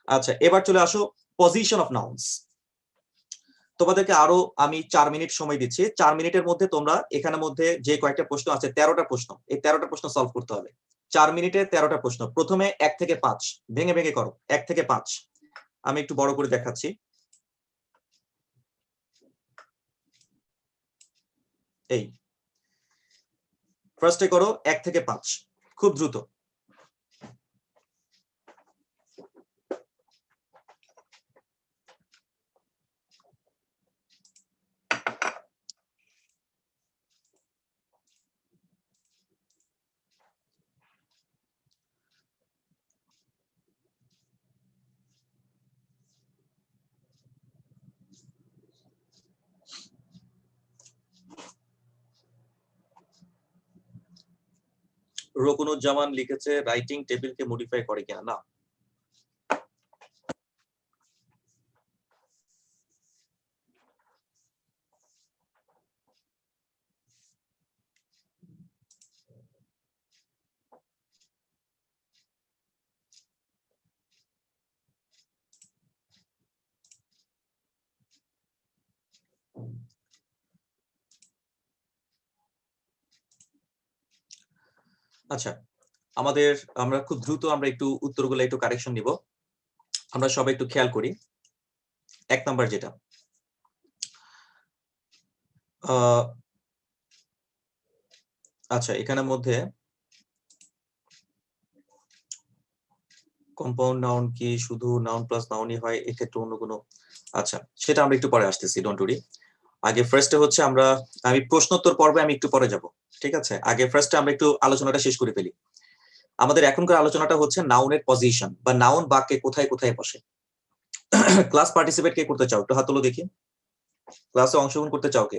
আচ্ছা, এবার চলে আসো পজিশন অফ নাউন্স। তোমাদেরকে আরো আমি 4 মিনিট সময় দিচ্ছি। 4 মিনিটের মধ্যে তোমরা এখানের মধ্যে যে কয়েকটা প্রশ্ন আছে, 13টা প্রশ্ন, এই 13টা প্রশ্ন সলভ করতে হবে। 4 মিনিটে 13টা প্রশ্ন। প্রথমে 1 থেকে 5 ভেঙে ভেঙে করো, 1 থেকে 5। আমি একটু বড় করে দেখাচ্ছি। এই ফার্স্টে করো 1 থেকে 5, খুব দ্রুত। রকুনুজ্জামান লিখেছে রাইটিং টেবিলকে মডিফাই করে কিনা। না, আচ্ছা আমরা খুব দ্রুত আমরা একটু উত্তরগুলো একটু কারেকশন নিব। আমরা সবাই একটু খেয়াল করি। 1 নাম্বার যেটা, আচ্ছা এখানের মধ্যে কম্পাউন্ড নাউন কি শুধু নাউন প্লাস নাউনই হয়, এক্ষেত্রে অন্য কোনো, আচ্ছা সেটা আমরা একটু পরে আসতেছি, ডোন্ট ওয়ারি। আগে ফার্স্টে হচ্ছে আমি প্রশ্নোত্তর পর্বে আমি একটু পরে যাব, ঠিক আছে? আগে ফার্স্টে আমরা একটু আলোচনাটা শেষ করে ফেলি। আমাদের এখনকার আলোচনাটা হচ্ছে নাউনের পজিশন বা নাউন বাক্যে কোথায় কোথায় বসে। ক্লাস পার্টিসিপেট কে করতে চাও? একটু হাত তোলো দেখি। ক্লাসে অংশগ্রহণ করতে চাও কে?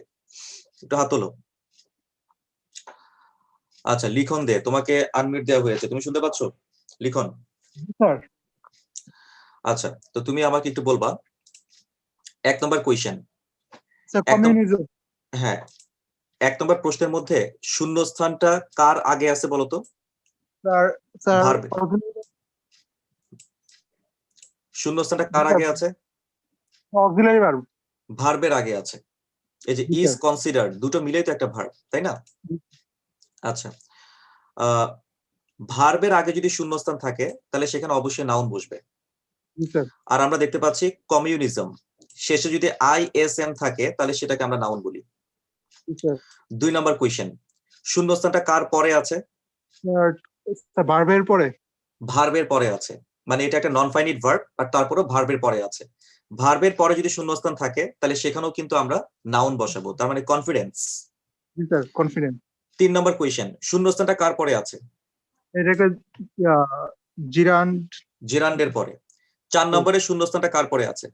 একটু হাত তোলো। আচ্ছা, লিখন দে, তোমাকে আনমিউট দেওয়া হয়েছে, তুমি শুনতে পাচ্ছ? লিখন, স্যার। আচ্ছা, তো তুমি আমাকে একটু বলবা 1 নম্বর কোয়েশ্চেন। Sir communism. হ্যাঁ, 1 নম্বর প্রশ্নের মধ্যে শূন্যস্থানটা কার আগে আছে বলো তো? Sir sir ভার্বে। শূন্যস্থানটা কার আগে আছে? Auxiliary verb. ভার্বের আগে আছে। এই যে ইজ কনসিডার্ড, দুটো মিলেই তো একটা ভার্ব, তাই না? আচ্ছা, ভার্বের আগে যদি শূন্যস্থান থাকে তাহলে সেখানে অবশ্যই নাউন বসবে। আর আমরা দেখতে পাচ্ছি কমিউনিজম, শেষে যদি ISM থাকে তাহলে সেটাকে আমরা নাউন বলি। 2 নম্বর কোয়েশ্চেন, শূন্যস্থানটা কার পরে আছে? ভার্বের পরে। ভার্বের পরে আছে, মানে এটা একটা নন ফাইনিট ভার্ব আর তারপরে ভার্বের পরে আছে। ভার্বের পরে যদি শূন্যস্থান থাকে তাহলে সেখানেও কিন্তু আমরা নাউন বসাবো, তার মানে কনফিডেন্স। কনফিডেন্স। 3 নম্বর কোয়েশ্চেন, শূন্যস্থানটা কার পরে আছে? এটা একটা জিরান্ড। জিরান্ডের পরে। 4 নম্বরে শূন্যস্থানটা কার পরে আছে?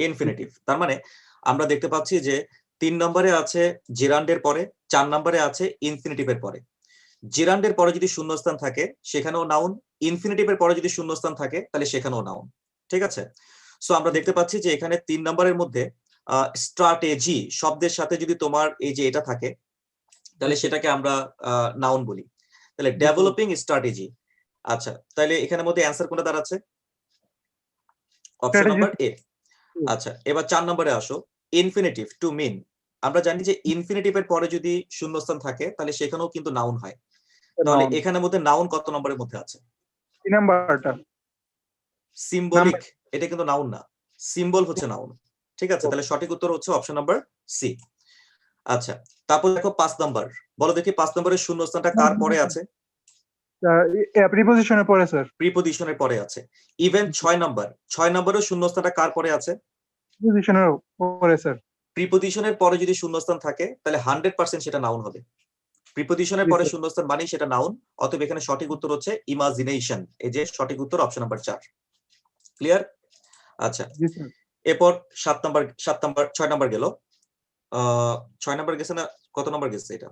ইনফিনিটিভ। তার মানে আমরা দেখতে পাচ্ছি যে 3 নম্বরে আছে জিরান্ডের পরে, 4 নম্বরে আছে ইনফিনিটিভের পরে। জিরান্ডের পরে যদি শূন্যস্থান থাকে সেখানেও নাউন, ইনফিনিটিভের পরে যদি শূন্যস্থান থাকে তাহলে সেখানেও নাউন, ঠিক আছে? সো আমরা দেখতে পাচ্ছি যে এখানে 3 নম্বরের মধ্যে স্ট্র্যাটেজি শব্দের সাথে যদি তোমার এই যে এটা থাকে তাহলে সেটাকে আমরা নাউন বলি। তাহলে ডেভেলপিং স্ট্র্যাটেজি। আচ্ছা, তাহলে এখানের মধ্যে অ্যান্সার কোনটা দাঁড়াচ্ছে? Option Strategy- number A. আচ্ছা, এবার 4 নম্বরে আসো, ইনফিনিটিভ টু মিন। আমরা জানি যে ইনফিনিটিভের পরে যদি শূন্যস্থান থাকে তাহলে সেখানেও কিন্তু নাউন হয়। তাহলে noun। এখানের মধ্যে নাউন কত নম্বরের মধ্যে আছে? 3 নাম্বারটা। সিম্বলিক, এটা কিন্তু নাউন না, সিম্বল হচ্ছে নাউন। ঠিক আছে, তাহলে সঠিক উত্তর হচ্ছে অপশন নাম্বার সি। আচ্ছা, তারপর দেখো 5 নাম্বার, বলো দেখি 5 নম্বরের শূন্যস্থানটা কার পরে আছে? প্রিপোজিশনের পরে স্যার। প্রিপোজিশনের পরে আছে। ইভেন 6 নাম্বার, 6 নম্বরের শূন্যস্থানটা কার পরে আছে? প্রিপোজিশনের পরে স্যার। প্রিপোজিশনের পরে যদি শূন্যস্থান থাকে তাহলে 100% সেটা নাউন হবে। প্রিপোজিশনের জি, পরে স্যার। শূন্যস্থান মানেই সেটা নাউন। অতএব এখানে সঠিক উত্তর হচ্ছে ইমাজিনেশন। এই যে সঠিক উত্তর অপশন নাম্বার 4। ক্লিয়ার? আচ্ছা, জি স্যার। এরপর 6 নাম্বার গেল। 6 নাম্বার গেছে না, কত নাম্বার গেছে এটা?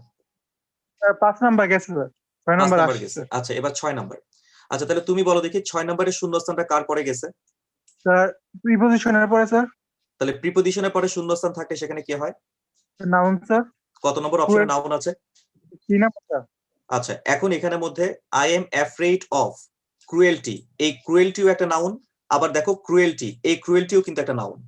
5 নাম্বার গেছে স্যার। 6 5 নাম্বার নাম্বার আসছে গেছে। আচ্ছা, এবার 6 নাম্বার। আচ্ছা, তাহলে তুমি বলো দেখি 6 নাম্বারের শূন্যস্থানটা কার পরে গেছে? স্যার। প্রিপোজিশনের পরে স্যার। তাহলে প্রিপোজিশনের পরে শূন্যস্থান থাকলে সেখানে কি হয়? Noun sir. কত নম্বর অপশনে নাউন আছে? 3 নাম্বার স্যার। আচ্ছা, এখন এখানের মধ্যে I am afraid of cruelty, এই ক্রুয়েলটিও একটা নাউন। আবার দেখো ক্রুয়েলটি, এই ক্রুয়েলটিও কিন্তু একটা নাউন।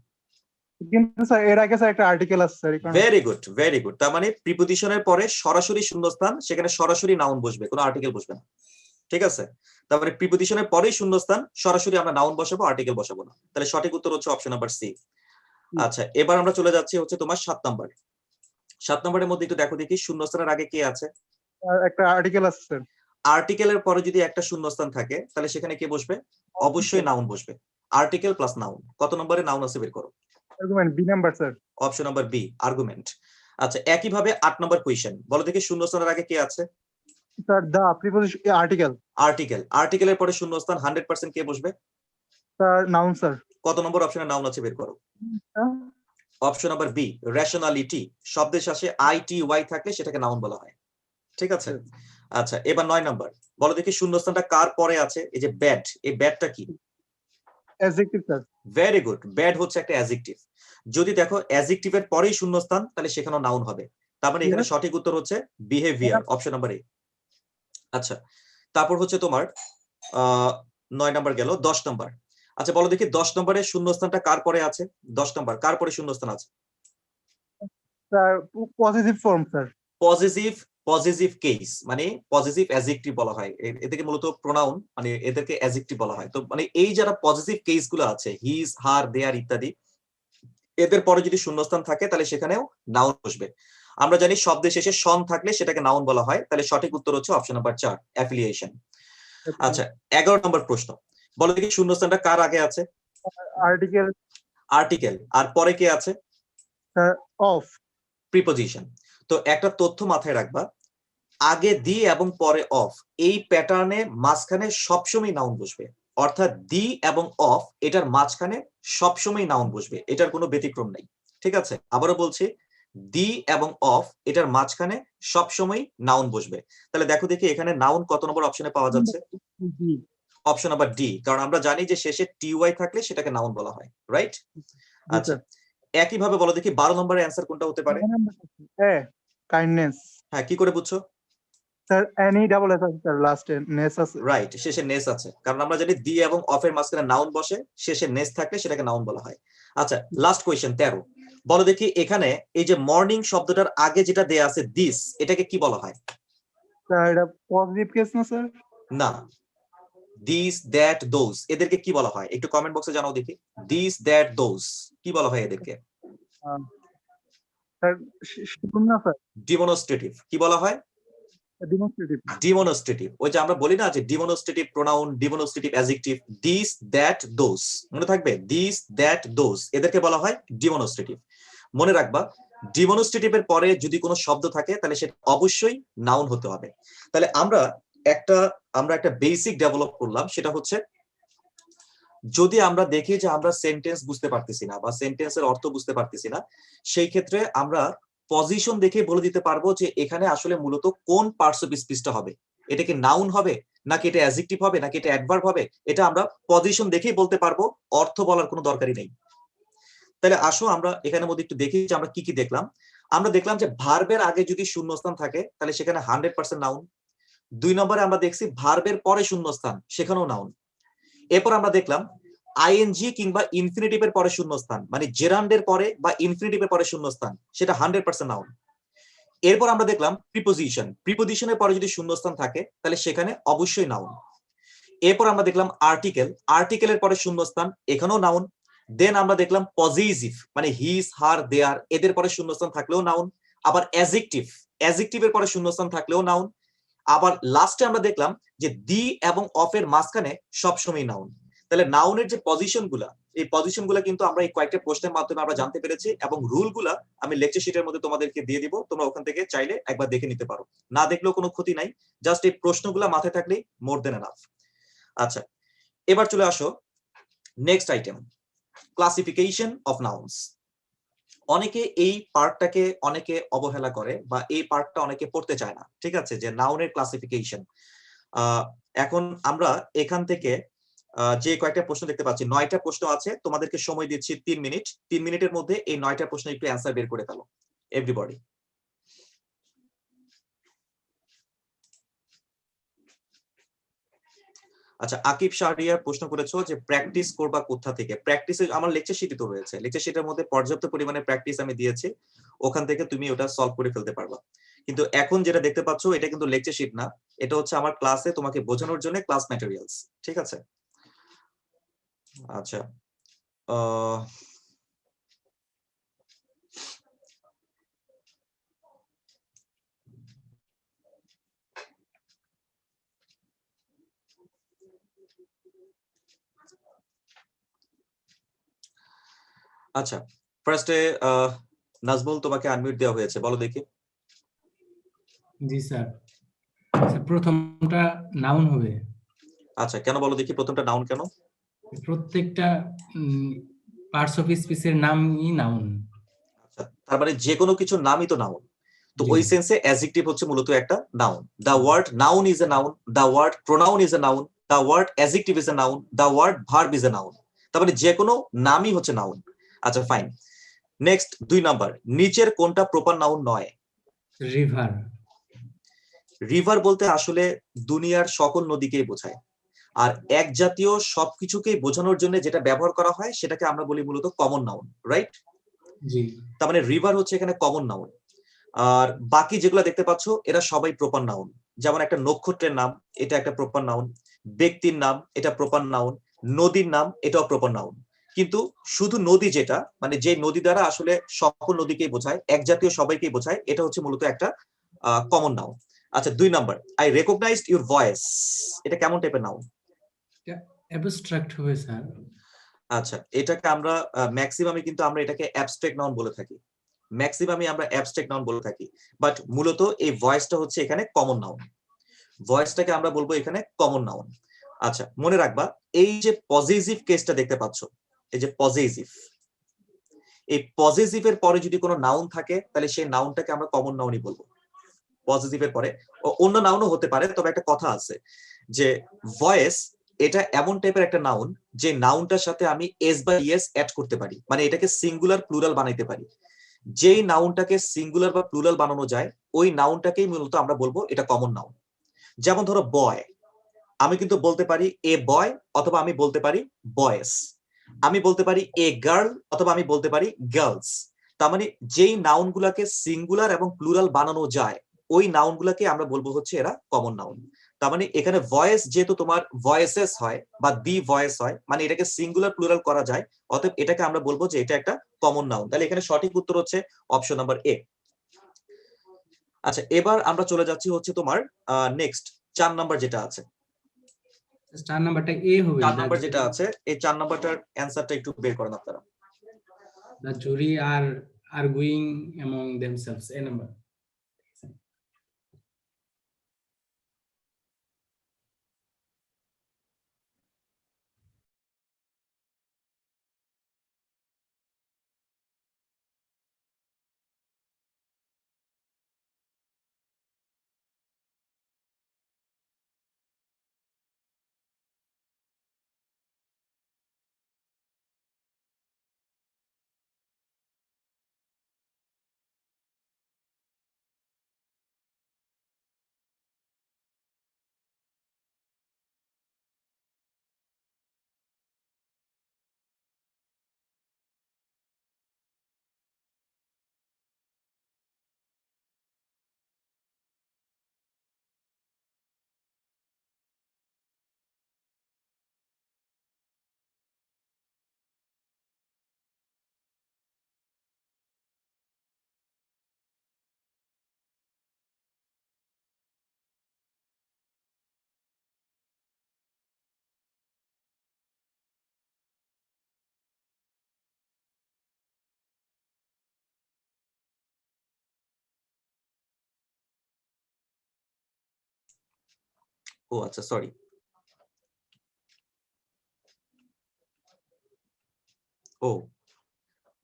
কিন্তু স্যার এর আগে স্যার একটা আর্টিকেল আছে sir. Very good, very good. তার মানে প্রিপোজিশনের পরে সরাসরি শূন্যস্থান, সেখানে সরাসরি নাউন বসবে, কোনো আর্টিকেল বসবে না। ঠিক আছে, তার মানে প্রিপোজিশনের পরেই শূন্যস্থান, সরাসরি আমরা নাউন বসাবো, আর্টিকেল বসাবো না। তাহলে সঠিক উত্তর হচ্ছে অপশন নাম্বার সি। আচ্ছা, এবার আমরা চলে যাচ্ছি হচ্ছে তোমার 7 নাম্বার। 7 নম্বরের মধ্যে একটু দেখো দেখি শূন্যস্থানের আগে কে আছে? একটা আর্টিকেল আছে স্যার। আর্টিকেলের পরে যদি একটা শূন্যস্থান থাকে তাহলে সেখানে কে বসবে? অবশ্যই নাউন বসবে। আর্টিকেল প্লাস নাউন, কত নম্বরে নাউন আছে বের করো। Argument B number sir. Option number B, argument. আচ্ছা, একইভাবে 8 নম্বর কোয়েশ্চেন, বলো দেখি শূন্যস্থানের আগে কে আছে? Sir the preposition article. Article, আর্টিকেলের পরে শূন্যস্থান 100% কে বসবে? Sir noun sir. কত নম্বর অপশনে নাউন আছে বের করো। Option number B, rationality. শব্দের শেষে ITY থাকলে সেটাকে নাউন বলা হয়। ঠিক আছে, আচ্ছা এবার 9 নাম্বার, বলো দেখি শূন্যস্থানটা কার পরে আছে? এই যে ব্যাড, এই ব্যাডটা কি? Adjective sir. Very good, bad হচ্ছে একটা অ্যাডজেক্টিভ। যদি দেখো অ্যাডজেক্টিভের পরেই শূন্যস্থান তাহলে সেখানেও নাউন হবে। তার মানে এখানে সঠিক উত্তর হচ্ছে বিহেভিয়ার, অপশন নাম্বার এ। আচ্ছা, তারপর হচ্ছে তোমার 9 নাম্বার গেল, 10 নাম্বার। আচ্ছা, বলো দেখি 10 নম্বরের শূন্যস্থানটা কার পরে আছে? 10 নাম্বার কার পরে শূন্যস্থান আছে? Sir positive form sir. Positive case, মানে পজিটিভ অ্যাডজেক্টিভ বলা হয় এদেরকে, মূলত প্রোনাউন, মানে এদেরকে অ্যাডজেক্টিভ বলা হয়। তো মানে এই যারা পজিটিভ কেস গুলো আছে, হিজ, হার, দেয়ার ইত্যাদি, এদের পরে যদি শূন্যস্থান থাকে তাহলে সেখানেও নাউন বসবে। আমরা জানি শব্দের শেষে সন থাকলে সেটাকে নাউন বলা হয়। তাহলে সঠিক উত্তর হচ্ছে অপশন নাম্বার 4, অ্যাফিলিয়েশন। আচ্ছা, 11 নম্বর প্রশ্ন, বলো দেখি শূন্যস্থানটা কার আগে আছে? আর্টিকেল। আর্টিকেল, আর পরে কে আছে? অফ। প্রিপোজিশন। তো একটা তথ্য মাথায় রাখবা, আগে দি এবং পরে অফ, এই প্যাটার্নে মাঝখানে সবসময় নাউন বসবে। অর্থাৎ দি এবং অফ এটার মাঝখানে সবসময় নাউন বসবে, এটার কোনো ব্যতিক্রম নেই। ঠিক আছে, আবারও বলছি, দি এবং অফ এটার মাঝখানে সবসময় নাউন বসবে। তাহলে দেখো দেখি এখানে নাউন কত নম্বর অপশনে পাওয়া যাচ্ছে? অপশন নাম্বার ডি, কারণ আমরা জানি যে শেষে TY থাকলে সেটাকে নাউন বলা হয়, রাইট? আচ্ছা, একইভাবে বলো দেখি 12 নম্বরের অ্যান্সার কোনটা হতে পারে? কাইন্ডনেস। হ্যাঁ, কি করে বুঝছো? স্যার এনি ডাবল এস আছে স্যার, লাস্টে নেস আছে। রাইট, শেষে নেস আছে, কারণ আমরা জানি দি এবং অফের মাঝখানে নাউন বসে, শেষে নেস থাকলে সেটাকে নাউন বলা হয়। আচ্ছা, লাস্ট কোয়েশ্চেন 13, বলো দেখি এখানে এই যে মর্নিং শব্দটার আগে যেটা দেয়া আছে দিস, এটাকে কি বলা হয়? স্যার এটা পজিটিভ কেস না স্যার? না, দিস, দ্যাট, দোজ, এদেরকে কি বলা হয়? একটু কমেন্ট বক্সে জানাও দেখি, দিস, দ্যাট, দোজ কি বলা হয় এদেরকে? স্যার শুনুন না স্যার। ডিমনস্ট্রেটিভ। কি বলা হয়? ডেমনস্ট্রেটিভ। ডিমনস্ট্রেটিভ। ওই যে আমরা বলি না যে demonstrative pronoun, demonstrative adjective, this, that, those, মনে থাকবে, দিস, দ্যাট, দোজ, এদেরকে বলা হয় ডিমনস্ট্রেটিভ। মনে রাখবা, ডিমনস্ট্রেটিভের পরে যদি কোনো শব্দ থাকে তাহলে সেটা অবশ্যই নাউন হতে হবে। তাহলে আমরা একটা বেসিক ডেভেলপ করলাম, সেটা হচ্ছে যদি আমরা দেখি যে আমরা সেন্টেন্স বুঝতে পারতেছি না বা সেন্টেন্সের অর্থ বুঝতে পারতেছি না, সেই ক্ষেত্রে আমরা পজিশন দেখে বলে দিতে পারবো যে এখানে আসলে মূলত কোন পার্টস অফ স্পিচটা হবে। এটা কি নাউন হবে, নাকি এটা অ্যাডজেক্টিভ হবে, নাকি এটা অ্যাডভার্ব হবে, এটা আমরা পজিশন দেখেই বলতে পারবো, অর্থ বলার কোনো দরকারই নেই। তাহলে আসো আমরা এখানের মধ্যে একটু দেখি যে আমরা কি কি দেখলাম। আমরা দেখলাম যে ভার্বের আগে যদি শূন্যস্থান থাকে তাহলে সেখানে 100% নাউন। 2 নম্বরে আমরা দেখছি ভার্বের পরে শূন্যস্থান, সেখানেও নাউন। এরপর আমরা দেখলাম আইএনজি কিংবা ইনফিনিটিভের পরে শূন্যস্থান, মানে জেরান্ডের পরে বা ইনফিনিটিভের পরে শূন্যস্থান, সেটা 100% নাউন। এরপর আমরা দেখলাম প্রিপোজিশন, প্রিপোজিশনের পরে যদি শূন্যস্থান থাকে তাহলে সেখানে অবশ্যই নাউন। এরপর আমরা দেখলাম আর্টিকেল, আর্টিকেলের পরে শূন্যস্থান, এখানেও নাউন। দেন আমরা দেখলাম পজিটিভ, মানে হিজ, হার, দেয়ার, এদের পরে শূন্যস্থান থাকলেও নাউন। আবার অ্যাজেক্টিভ, অ্যাজেক্টিভের পরে শূন্যস্থান থাকলেও নাউন। আবার লাস্টে আমরা দেখলাম যে দি এবং অফ এর মাঝখানে সবসময় নাউন। তাহলে নাউনের যে পজিশন গুলা, এই পজিশন গুলা কিন্তু আমরা এই কয়েকটা প্রশ্নের মাধ্যমে আমরা জানতে পেরেছি, এবং রুল গুলা আমি লেকচার শিটের মধ্যে তোমাদেরকে দিয়ে দিব, তোমরা ওখান থেকে চাইলে একবার দেখে নিতে পারো, না দেখলেও কোনো ক্ষতি নাই, জাস্ট এই প্রশ্নগুলা মাথায় থাকলেই মোর দেন এনাফ। আচ্ছা, এবার চলে আসো next item, classification of nouns. অনেকে এই পার্টটাকে অনেকে অবহেলা করে বা এই পার্টটা অনেকে পড়তে চায় না, ঠিক আছে, যে নাউনের ক্লাসিফিকেশন। এখন আমরা এখান থেকে যে কয়েকটা প্রশ্ন দেখতে পাচ্ছি, 9টা প্রশ্ন আছে, তোমাদেরকে সময় দিচ্ছি 3 মিনিট। 3 মিনিটের মধ্যে এই 9টা প্রশ্ন একটু অ্যান্সার বের করে ফেলো এভরিবডি। আচ্ছা, আকিব শাহরিয়ার প্রশ্ন করেছো যে প্র্যাকটিস করবা কোথা থেকে। প্র্যাকটিস আমার লেকচার শিটই তো রয়েছে, লেকচার শিটের মধ্যে পর্যাপ্ত পরিমাণে প্র্যাকটিস আমি দিয়েছি, ওখান থেকে তুমি ওটা সলভ করে ফেলতে পারবা। কিন্তু এখন যেটা দেখতে পাচ্ছ এটা কিন্তু লেকচার শিট না, এটা হচ্ছে আমার ক্লাসে তোমাকে বোঝানোর জন্য ক্লাস ম্যাটেরিয়ালস, ঠিক আছে। আচ্ছা, আচ্ছা, ফার্স্টে নাজমুল তোমাকে আনমিউট দেওয়া হয়েছে, বলো দেখি। জি স্যার, প্রথমটা নাউন হবে। আচ্ছা, কেন বলো দেখি, প্রথমটা নাউন কেন? প্রত্যেকটা পার্টস অফ স্পিচের নামই নাউন। আচ্ছা, তার মানে যে কোনো কিছু নামই তো নাউন, তো ওই সেন্সে অ্যাডজেক্টিভ হচ্ছে মূলত একটা noun. The word noun is a noun, the word pronoun is a noun, the word adjective is a noun, the word verb is a noun. তার মানে যে কোনো নামই হচ্ছে নাউন। আচ্ছা ফাইন, নেক্সট 2 নাম্বার, নিচের কোনটা প্রপার নাউন নয়? রিভার। রিভার বলতে আসলে দুনিয়ার সকল নদীকেই বোঝায়, আর এক জাতীয় সবকিছুকেই বোঝানোর জন্য যেটা ব্যবহার করা হয় সেটাকে আমরা বলি মূলত কমন নাউন, রাইট? জি। তার মানে রিভার হচ্ছে এখানে কমন নাউন। আর বাকি যেগুলো দেখতে পাচ্ছ এরা সবাই প্রপার নাউন। যেমন একটা নক্ষত্রের নাম, এটা একটা প্রপার নাউন। ব্যক্তির নাম, এটা প্রপার নাউন। নদীর নাম, এটাও প্রপার নাউন। কিন্তু শুধু নদী, যেটা মানে যে নদী দ্বারা আসলে সকল নদীকেই বোঝায়, এক জাতীয় সবাইকেই বোঝায়, এটা হচ্ছে মূলত একটা কমন নাউন। আচ্ছা, 2 number, I recognized your voice, এটা কেমন টাইপের নাউন? অ্যাবস্ট্রাক্ট হবে স্যার। আচ্ছা, এটাকে আমরা ম্যাক্সিমামে কিন্তু আমরা এটাকে অ্যাবস্ট্রাক্ট নাউন বলে থাকি, ম্যাক্সিমামে আমরা অ্যাবস্ট্রাক্ট নাউন বলে থাকি, বাট মূলত এই ভয়েসটা হচ্ছে এখানে কমন নাউন, ভয়েসটাকে আমরা বলবো এখানে কমন নাউন। আচ্ছা, মনে রাখবা এই যে পজিটিভ কেসটা দেখতে পাচ্ছ, এই যে পজিটিভ, এই পজিটিভের পরে যদি কোনো নাউন থাকে তাহলে সেই নাউনটাকে আমরা কমন নাউনই বলবো। পজিটিভের পরে অন্য নাউনও হতে পারে, তবে একটা কথা আছে যে ভয়েস এটা এমন টাইপের একটা নাউন যে নাউনটার সাথে আমি এস বা ইএস অ্যাড করতে পারি, মানে এটাকে সিঙ্গুলার প্লুরাল বানাইতে পারি। যেই নাউনটাকে সিঙ্গুলার বা প্লুরাল বানানো যায় ওই নাউনটাকেই মূলত আমরা বলবো এটা কমন নাউন। যেমন ধরো বয়, আমি কিন্তু বলতে পারি এ বয়, অথবা আমি বলতে পারি বয়েস। আমি বলতে পারি এ গার্ল, অথবা আমি বলতে পারি গার্লস। তার মানে যেই নাউনগুলোকে সিঙ্গুলার এবং প্লুরাল বানানো যায় ওই নাউনগুলোকে আমরা বলবো হচ্ছে এরা কমন নাউন। তার মানে এখানে ভয়েস যেহেতু তোমার ভয়েসেস হয় বা দি ভয়েস হয়, মানে এটাকে সিঙ্গুলার প্লুরাল করা যায়, অতএব এটাকে আমরা বলবো যে এটা একটা কমন নাউন। তাহলে এখানে সঠিক উত্তর হচ্ছে অপশন নাম্বার এ। আচ্ছা, এবার আমরা চলে যাচ্ছি হচ্ছে তোমার নেক্সট 4 নাম্বার যেটা আছে। 4 নাম্বারটা এ হবে। 4 নাম্বার যেটা আছে, এই 4 নাম্বারটার অ্যানসারটা একটু বের করেন আপনারা। The jury are arguing among themselves. A number. ও আচ্ছা, সরি। ও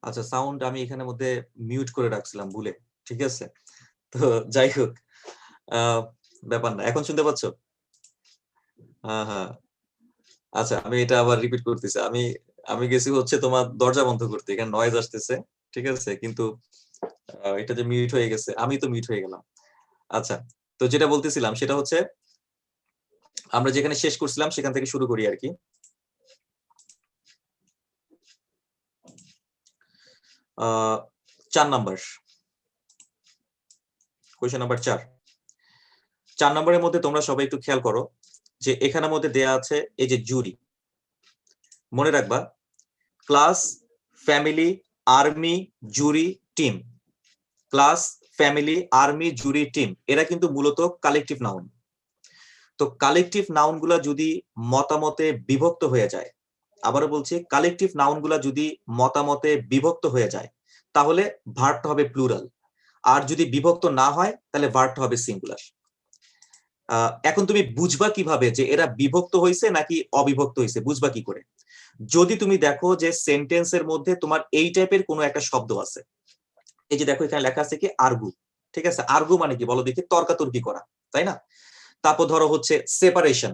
আচ্ছা, সাউন্ড আমি এখানে মধ্যে মিউট করে রাখছিলাম ভুলে, ঠিক আছে। তো যাই হোক, ব্যাপার না। এখন শুনতে পাচ্ছ? হ্যাঁ হ্যাঁ, আচ্ছা আমি এটা আবার রিপিট করতেছি। আমি গেছি হচ্ছে তোমার দরজা বন্ধ করতে, এখানে নয়েজ আসতেছে, ঠিক আছে, কিন্তু এটা যে মিউট হয়ে গেছে, আমি তো মিউট হয়ে গেলাম। আচ্ছা, তো যেটা বলতেছিলাম সেটা হচ্ছে আমরা যেখানে শেষ করছিলাম সেখান থেকে শুরু করি আর কি। 4 নাম্বার, কোয়েশ্চেন নাম্বার 4 নম্বরের মধ্যে তোমরা সবাই একটু খেয়াল করো যে এখানের মধ্যে দেয়া আছে এই যে জুরি। মনে রাখবা, ক্লাস, ফ্যামিলি, আর্মি, জুরি, টিম। ক্লাস, ফ্যামিলি, আর্মি, জুরি, টিম, এরা কিন্তু মূলত কালেকটিভ নাউন। তো কালেকটিভ নাউন গুলা যদি মতামতে বিভক্ত হয়ে যায়, আবারও বলছি, কালেকটিভ নাউন গুলা যদি মতামতে বিভক্ত হয়ে যায় তাহলে ভার্বটা হবে প্লুরাল, আর যদি বিভক্ত না হয় তাহলে ভার্বটা হবে সিঙ্গুলার। এখন তুমি বুঝবা কিভাবে যে এরা বিভক্ত হয়েছে নাকি অবিভক্ত হয়েছে, বুঝবা কি করে? যদি তুমি দেখো যে সেন্টেন্সের মধ্যে তোমার এই টাইপের কোনো একটা শব্দ আছে, এই যে দেখো এখানে লেখা আছে কি আর্গু, ঠিক আছে। আর্গু মানে কি বলো দেখি? তর্কাতর্কি করা, তাই না? তারপর ধরো হচ্ছে সেপারেশন,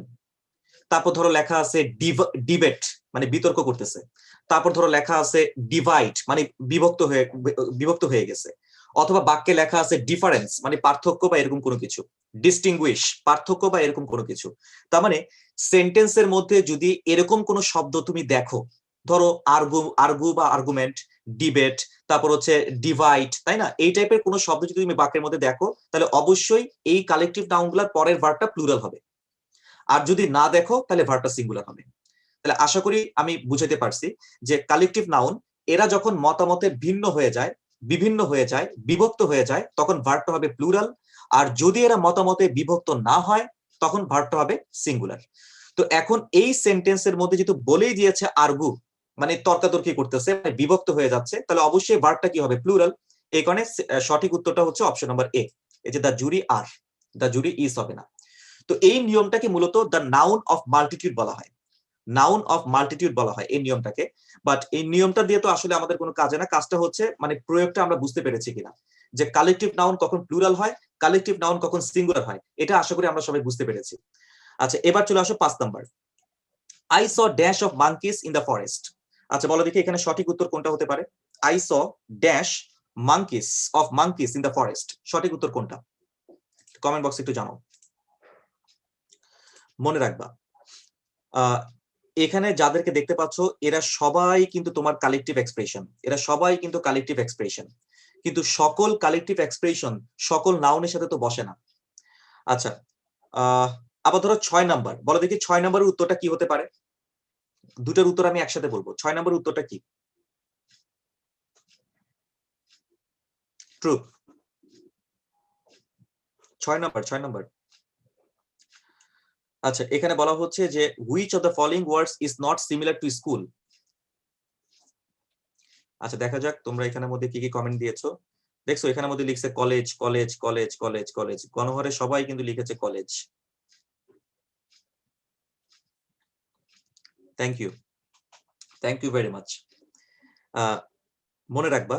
তারপর ধরো লেখা আছে ডিবেট মানে বিতর্ক করতেছে, তারপর ধরো লেখা আছে ডিভাইড মানে বিভক্ত হয়ে গেছে, অথবা বাক্যে লেখা আছে ডিফারেন্স মানে পার্থক্য বা এরকম কোনো কিছু, ডিস্টিংগুইশ পার্থক্য বা এরকম কোনো কিছু। তার মানে সেন্টেন্সের মধ্যে যদি এরকম কোনো শব্দ তুমি দেখো, ধরো আর্গু বা আর্গুমেন্ট, ডিবেট, তারপর হচ্ছে ডিভাইড, তাই না, এই টাইপের কোনো শব্দ যদি তুমি বাক্যের মধ্যে দেখো তাহলে অবশ্যই এই কালেকটিভ নাউনগুলোর পরের ভার্বটা প্লুরাল হবে। আর যদি না দেখো তাহলে ভার্বটা সিঙ্গুলার হবে। তাহলে আশা করি আমি বুঝাতে পারছি যে কালেকটিভ নাউন এরা যখন মতামতে ভিন্ন হয়ে যায়, বিভিন্ন হয়ে যায়, বিভক্ত হয়ে যায়, তখন ভার্বটা হবে প্লুরাল। আর যদি এরা মতামতে বিভক্ত না হয় তখন ভার্বটা হবে সিঙ্গুলার। তো এখন এই সেন্টেন্সের মধ্যে যেহেতু বলেই দিয়েছে আর্গু মানে তর্কাতর্কি করতেছে, মানে বিভক্ত হয়ে যাচ্ছে, তাহলে অবশ্যই ভার্বটা কি হবে? প্লুরাল। এই কারণে সঠিক উত্তরটা হচ্ছে অপশন নাম্বার এ, এই যে the jury are, the jury is হবে না। তো এই নিয়মটাকে মূলত দ্য নাউন অফ মাল্টিটিউড বলা হয়, নাউন অফ মাল্টিটিউড বলা হয় এই নিয়মটাকে। বাট এই নিয়মটা দিয়ে তো আসলে আমাদের কোনো কাজে না, কাজটা হচ্ছে মানে প্রয়োগটা আমরা বুঝতে পেরেছি কিনা, যে কালেকটিভ নাউন কখন প্লুরাল হয়, কালেকটিভ নাউন কখন সিঙ্গুলার হয়, এটা আশা করি আমরা সবাই বুঝতে পেরেছি। আচ্ছা, এবার চলে আসো 5 number, I saw dash of monkeys in the forest. আচ্ছা বলো দেখি এখানে সঠিক উত্তর কোনটা হতে পারে? I saw dash monkeys in the forest, সঠিক উত্তর কোনটা? কমেন্ট বক্সে একটু জানাও। মনে রাখবা, এখানে যাদেরকে দেখতে পাচ্ছ এরা সবাই কিন্তু তোমার কালেকটিভ এক্সপ্রেশন, এরা সবাই কিন্তু কালেকটিভ এক্সপ্রেশন, কিন্তু সকল কালেকটিভ এক্সপ্রেশন সকল নাউনের সাথে তো বসে না। আচ্ছা, আবার ধরো 6 নাম্বার, বলো দেখি 6 নাম্বারের উত্তরটা কি হতে পারে? দুটার উত্তর আমি একসাথে বলবো। 6 নাম্বারের উত্তরটা কি? ট্রু। 6 নাম্বার। আচ্ছা, এখানে বলা হচ্ছে যে which of the following words is not similar to school. আচ্ছা দেখা যাক তোমরা এখানের মধ্যে কি কি কমেন্ট দিয়েছো। দেখছো এখানের মধ্যে লিখছে college college college college college, গণহারে সবাই কিন্তু লিখেছে college. Thank you very much. মনে রাখবা,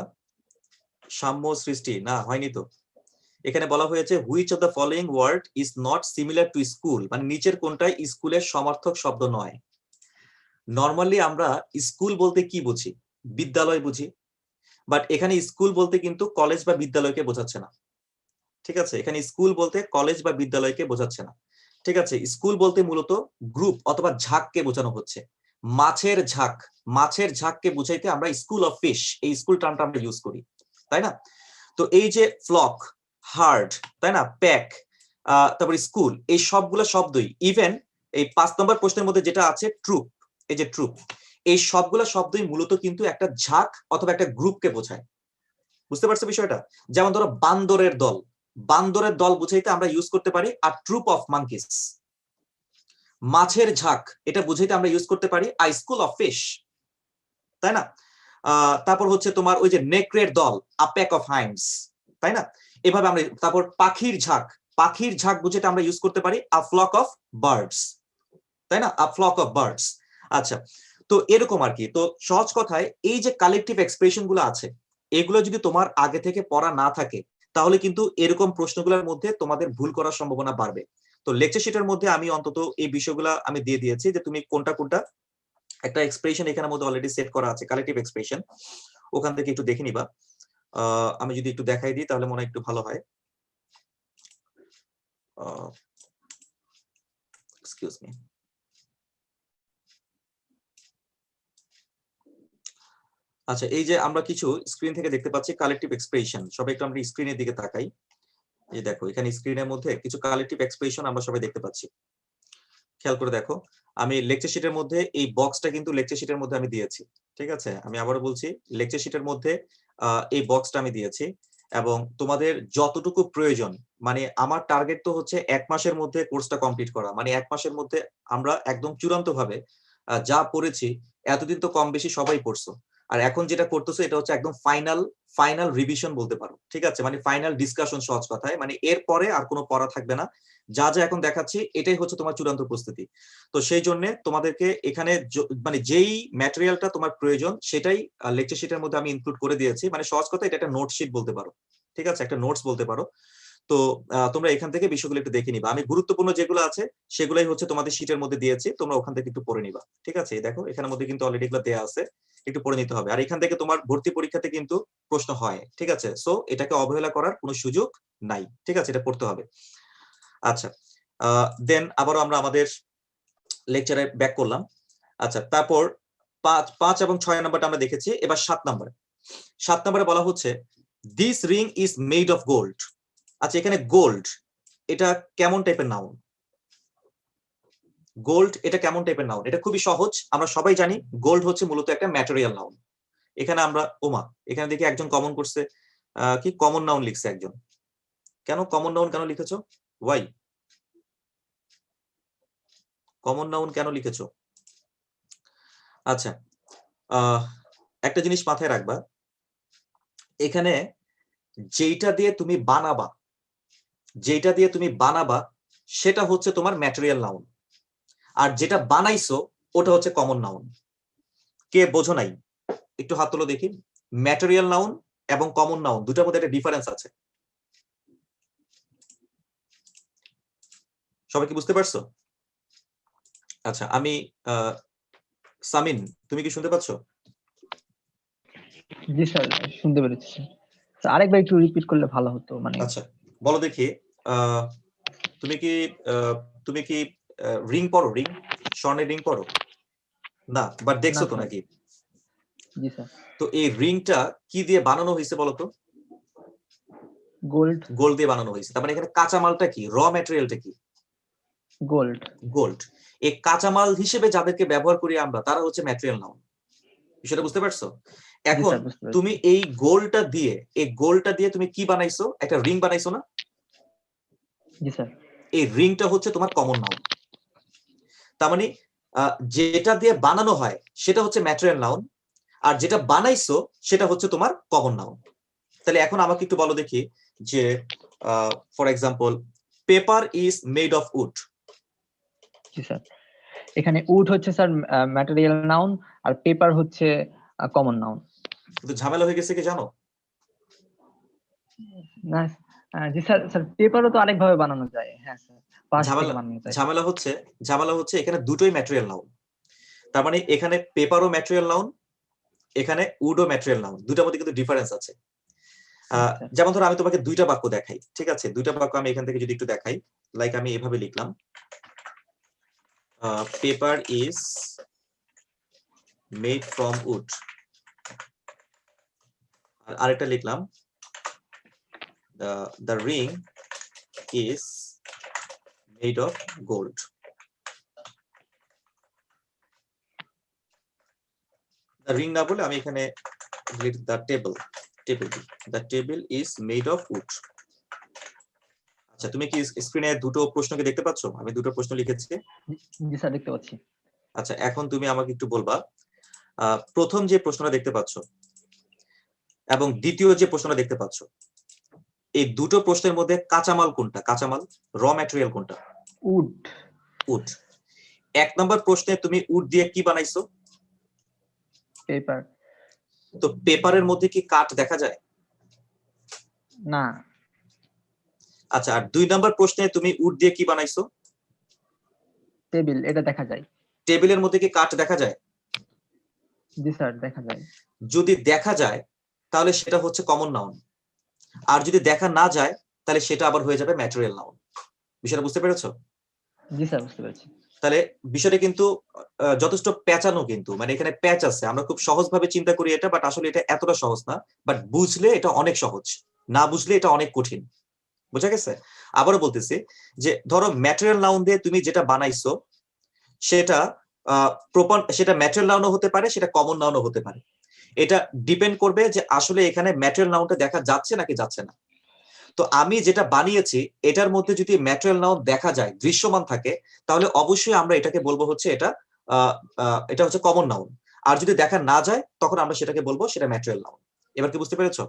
সাম্য সৃষ্টি না হয়নি তো। এখানে বলা হয়েছে which of the following word is not similar to school, মানে নিচের কোনটাই স্কুলের সমার্থক শব্দ নয়। নর্মালি আমরা স্কুল বলতে কি বুঝি? বিদ্যালয় বুঝি, বাট এখানে স্কুল বলতে কিন্তু কলেজ বা বিদ্যালয়কে বোঝাচ্ছে না, ঠিক আছে। এখানে স্কুল বলতে কলেজ বা বিদ্যালয়কে বোঝাচ্ছে না, ঠিক আছে। স্কুল বলতে মূলত গ্রুপ অথবা ঝাঁককে বোঝানো হচ্ছে। মাছের ঝাঁককে বুঝাইতে আমরা স্কুল অফ ফিশ, এই স্কুল টার্মটা আমরা ইউজ করি, তাই না? তো এই যে ফ্লক, হার্ড, তাই না, প্যাক, তারপর স্কুল, এই সবগুলো শব্দই, ইভেন এই 5 নম্বর প্রশ্নের মধ্যে যেটা আছে ট্রুপ, এই যে ট্রুপ, এই সবগুলো শব্দই মূলত কিন্তু একটা ঝাঁক অথবা একটা গ্রুপকে বোঝায়। বুঝতে পারছো বিষয়টা? যেমন ধরো বান্দরের দল বুঝাইতে আমরা ইউজ করতে পারি আর ট্রুপ অফ মাঙ্কিস। মাছের ঝাঁক এটা বুঝাইতে আমরা ইউজ করতে পারি আই স্কুল অফ ফিশ, তাই না? তারপর হচ্ছে তোমার ওই যে নেকড়ের দল, আ প্যাক অফ হাইন্ডস, তাই না? এভাবে আমরা, তারপর পাখির ঝাঁক, পাখির ঝাঁক বুঝে আমরা ইউজ করতে পারি আ ফ্লক অফ বার্ডস, তাই না? আ ফ্লক অফ বার্ডস। আচ্ছা, তো এরকম আর কি। তো সহজ কথায় এই যে কালেকটিভ এক্সপ্রেশন গুলো আছে, এগুলো যদি তোমার আগে থেকে পড়া না থাকে তাহলে কিন্তু এরকম প্রশ্নগুলোর মধ্যে তোমাদের ভুল করার সম্ভাবনা বাড়বে। তো লেকচার শিটের মধ্যে আমি অন্তত এই বিষয়গুলো আমি দিয়ে দিয়েছি যে তুমি কোনটা কোনটা, একটা এক্সপ্রেশন এখানের মধ্যে অলরেডি সেট করা আছে কালেকটিভ এক্সপ্রেশন, ওখান থেকে একটু দেখে নিবা। আমি যদি একটু দেখাই দিই তাহলে মনে হয় একটু ভালো হয়। Excuse me. আচ্ছা, এই যে আমরা কিছু স্ক্রিন থেকে দেখতে পাচ্ছি কালেকটিভ এক্সপ্রেশন, সবাই একটু আমরা স্ক্রিনের দিকে তাকাই। এই দেখো এখানে স্ক্রিনের মধ্যে কিছু কালেকটিভ এক্সপ্রেশন আমরা সবাই দেখতে পাচ্ছি, খেয়াল করে দেখো। আমি লেকচার শিটের মধ্যে এই বক্সটা কিন্তু লেকচার শিটের মধ্যে আমি দিয়েছি, ঠিক আছে? আমি আবারও বলছি, লেকচার শিটের মধ্যে এই বক্সটা আমি দিয়েছি, এবং তোমাদের যতটুকু প্রয়োজন, মানে আমার টার্গেট তো হচ্ছে 1 মাসের মধ্যে কোর্সটা কমপ্লিট করা, মানে 1 মাসের মধ্যে আমরা একদম চূড়ান্ত ভাবে যা পড়েছি এতদিন তো কম বেশি সবাই পড়ছো, আর এখন যেটা করতেছো এটা হচ্ছে একদম ফাইনাল রিভিশন বলতে পারো, ঠিক আছে? মানে ফাইনাল ডিসকাশন, সহজ কথায়, মানে এরপরে আর কোনো পড়া থাকবে না। যা যা এখন দেখাচ্ছি এটাই হচ্ছে তোমার চূড়ান্ত প্রস্তুতি। তো সেই জন্য তোমাদেরকে এখানে মানে যেই ম্যাটেরিয়ালটা তোমার প্রয়োজন সেটাই লেকচার শিটের মধ্যে আমি ইনক্লুড করে দিয়েছি। মানে সহজ কথা এটা একটা নোট শিট বলতে পারো, ঠিক আছে? একটা নোটস বলতে পারো। তো তোমরা এখান থেকে বিষয়গুলো একটু দেখে নিবা। আমি গুরুত্বপূর্ণ যেগুলো আছে সেগুলাই হচ্ছে তোমাদের শিটের মধ্যে দিয়েছি, তোমরা ওখান থেকে একটু পড়ে নিবা, ঠিক আছে? দেখো এখানের মধ্যে কিন্তু অলরেডি এগুলো দেয়া আছে, একটু পড়ে নিতে হবে। আর এখান থেকে তোমার ভর্তি পরীক্ষাতে কিন্তু প্রশ্ন হয়, ঠিক আছে? সো এটাকে অবহেলা করার কোনো সুযোগ নাই, ঠিক আছে? এটা পড়তে হবে। আচ্ছা, দেন আবারও আমরা আমাদের লেকচারে ব্যাক করলাম। আচ্ছা, তারপর 5 এবং 6 নাম্বারটা আমরা দেখেছি। এবার 7 নম্বরে বলা হচ্ছে this ring is made of gold. আচ্ছা, এখানে গোল্ড এটা কেমন টাইপের নাউন? গোল্ড এটা কেমন টাইপের নাউন? এটা খুবই সহজ, আমরা সবাই জানি গোল্ড হচ্ছে মূলত একটা ম্যাটেরিয়াল নাউন। এখানে আমরা এখানে দেখি একজন কমন করছে, কি কমন নাউন লিখছে একজন। কেন কমন নাউন কেন লিখেছো? ওয়াই কমন নাউন কেন লিখেছো? আচ্ছা, একটা জিনিস মাথায় রাখবা, এখানে যেটা দিয়ে তুমি বানাবা সেটা হচ্ছে তোমার ম্যাটেরিয়াল নাউন, আর যেটা বানাইছো ওটা হচ্ছে কমন নাউন। কে বোঝো নাই? একটু হাত তোলো দেখি। ম্যাটেরিয়াল নাউন এবং কমন নাউন দুটার মধ্যে একটা ডিফারেন্স আছে, সবাই কি বুঝতে পারছো? আচ্ছা, আমি সামিন, তুমি কি শুনতে পাচ্ছ? জি স্যার, শুনতে পেরেছি। স্যার আরেকবার একটু রিপিট করলে ভালো হতো। মানে আচ্ছা, বলো দেখি, তুমি কি রিং পড়ো? রিং, স্বর্ণের রিং পড়ো না? বাট দেখছো তো নাকি? জি স্যার। তো এই রিংটা কি দিয়ে বানানো হয়েছে বলো তো? গোল্ড দিয়ে বানানো হয়েছে। তার মানে এখানে কাঁচামালটা কি, র ম্যাটেরিয়ালটা কি? গোল্ড। এই কাঁচামাল হিসেবে যাদেরকে ব্যবহার করি আমরা তারা হচ্ছে ম্যাটেরিয়াল নাউন। বিষয়টা বুঝতে পারছো? এখন তুমি এই গোল্ডটা দিয়ে তুমি কি বানাইছো? একটা রিং বানাইছো না? জি স্যার। এই রিংটা হচ্ছে তোমার কমন নাউন। তার মানে যেটা দিয়ে বানানো হয় সেটা হচ্ছে ম্যাটেরিয়াল নাউন, আর যেটা বানাইছো সেটা হচ্ছে তোমার কমন নাউন। তাহলে এখন আমাকে একটু বলো দেখি যে for example paper is made of wood. G sir, এখানে উড হচ্ছে স্যার ম্যাটেরিয়াল নাউন আর পেপার হচ্ছে কমন নাউন। কিন্তু ঝামেলা হয়ে গেছে কি জানো? না জি স্যার, পেপারও তো আরেকভাবে বানানো যায়। হ্যাঁ স্যার, ঝামেলা হচ্ছে এখানে দুটোই ম্যাটেরিয়াল নাউন। তার মানে এখানে পেপারও ম্যাটেরিয়াল নাউন, এখানে উডও ম্যাটেরিয়াল নাউন, দুটার মধ্যে কিন্তু ডিফারেন্স আছে। যেমন ধরো আমি তোমাকে দুইটা বাক্য দেখাই, ঠিক আছে? দুইটা বাক্য আমি এখান থেকে যদি একটু দেখাই, লাইক আমি এভাবে লিখলাম, paper is made from wood, আর আরেকটা লিখলাম the ring is made of gold. The ring না বলে আমি এখানে the table is made of wood. আচ্ছা, তুমি কি স্ক্রিনে দুটো প্রশ্নকে দেখতে পাচ্ছ? আমি দুটো প্রশ্ন লিখেছি। জি স্যার, দেখতে পাচ্ছি। আচ্ছা, এখন তুমি আমাকে একটু বলবা প্রথম যে প্রশ্নটা দেখতে পাচ্ছ এবং দ্বিতীয় যে প্রশ্নটা দেখতে পাচ্ছ এই দুটো প্রশ্নের মধ্যে কাঁচামাল কোনটা? কাঁচামাল, র ম্যাটেরিয়াল কোনটা? উড। উড। 1 নম্বর প্রশ্নে তুমি উড দিয়ে কি বানাইছো? পেপার। তো পেপারের মধ্যে কি কাঠ দেখা যায়? না। আচ্ছা, আর 2 নম্বর প্রশ্নে তুমি উড দিয়ে কি বানাইছো? টেবিল, এটা দেখা যায়। টেবিলের মধ্যে কি কাঠ দেখা যায়? জি স্যার, দেখা যায়। যদি দেখা যায় তাহলে সেটা হচ্ছে কমন নাউন, আর যদি দেখা না যায় তাহলে সেটা আবার হয়ে যাবে ম্যাটেরিয়াল নাউন। বিষয়টা বুঝতে পেরেছো? জি স্যার, বুঝতে পেরেছি। তাহলে বিষয়টা কিন্তু যথেষ্ট প্যাঁচানো, কিন্তু মানে এখানে প্যাচ আছে। আমরা খুব সহজভাবে চিন্তা করি এটা, বাট আসলে এটা এতটা সহজ না। বাট বুঝলে এটা অনেক সহজ, না বুঝলে এটা অনেক কঠিন। বুঝা গেছে? আবারও বলতেছি যে ধরো ম্যাটেরিয়াল নাউন দিয়ে তুমি যেটা বানাইছো সেটা সেটা ম্যাটেরিয়াল নাউনও হতে পারে, সেটা কমন নাউনও হতে পারে। এটা ডিপেন্ড করবে যে আসলে এখানে ম্যাটেরিয়াল নাউনটা দেখা যাচ্ছে নাকি যাচ্ছে না। তো আমি যেটা বানিয়েছি এটার মধ্যে যদি ম্যাটেরিয়াল নাউন দেখা যায়, দৃশ্যমান থাকে, তাহলে অবশ্যই আমরা এটাকে বলবো হচ্ছে এটা হচ্ছে কমন নাউন। আর যদি দেখা না যায় তখন আমরা সেটাকে বলবো সেটা ম্যাটেরিয়াল নাউন। এবার কি বুঝতে পেরেছো?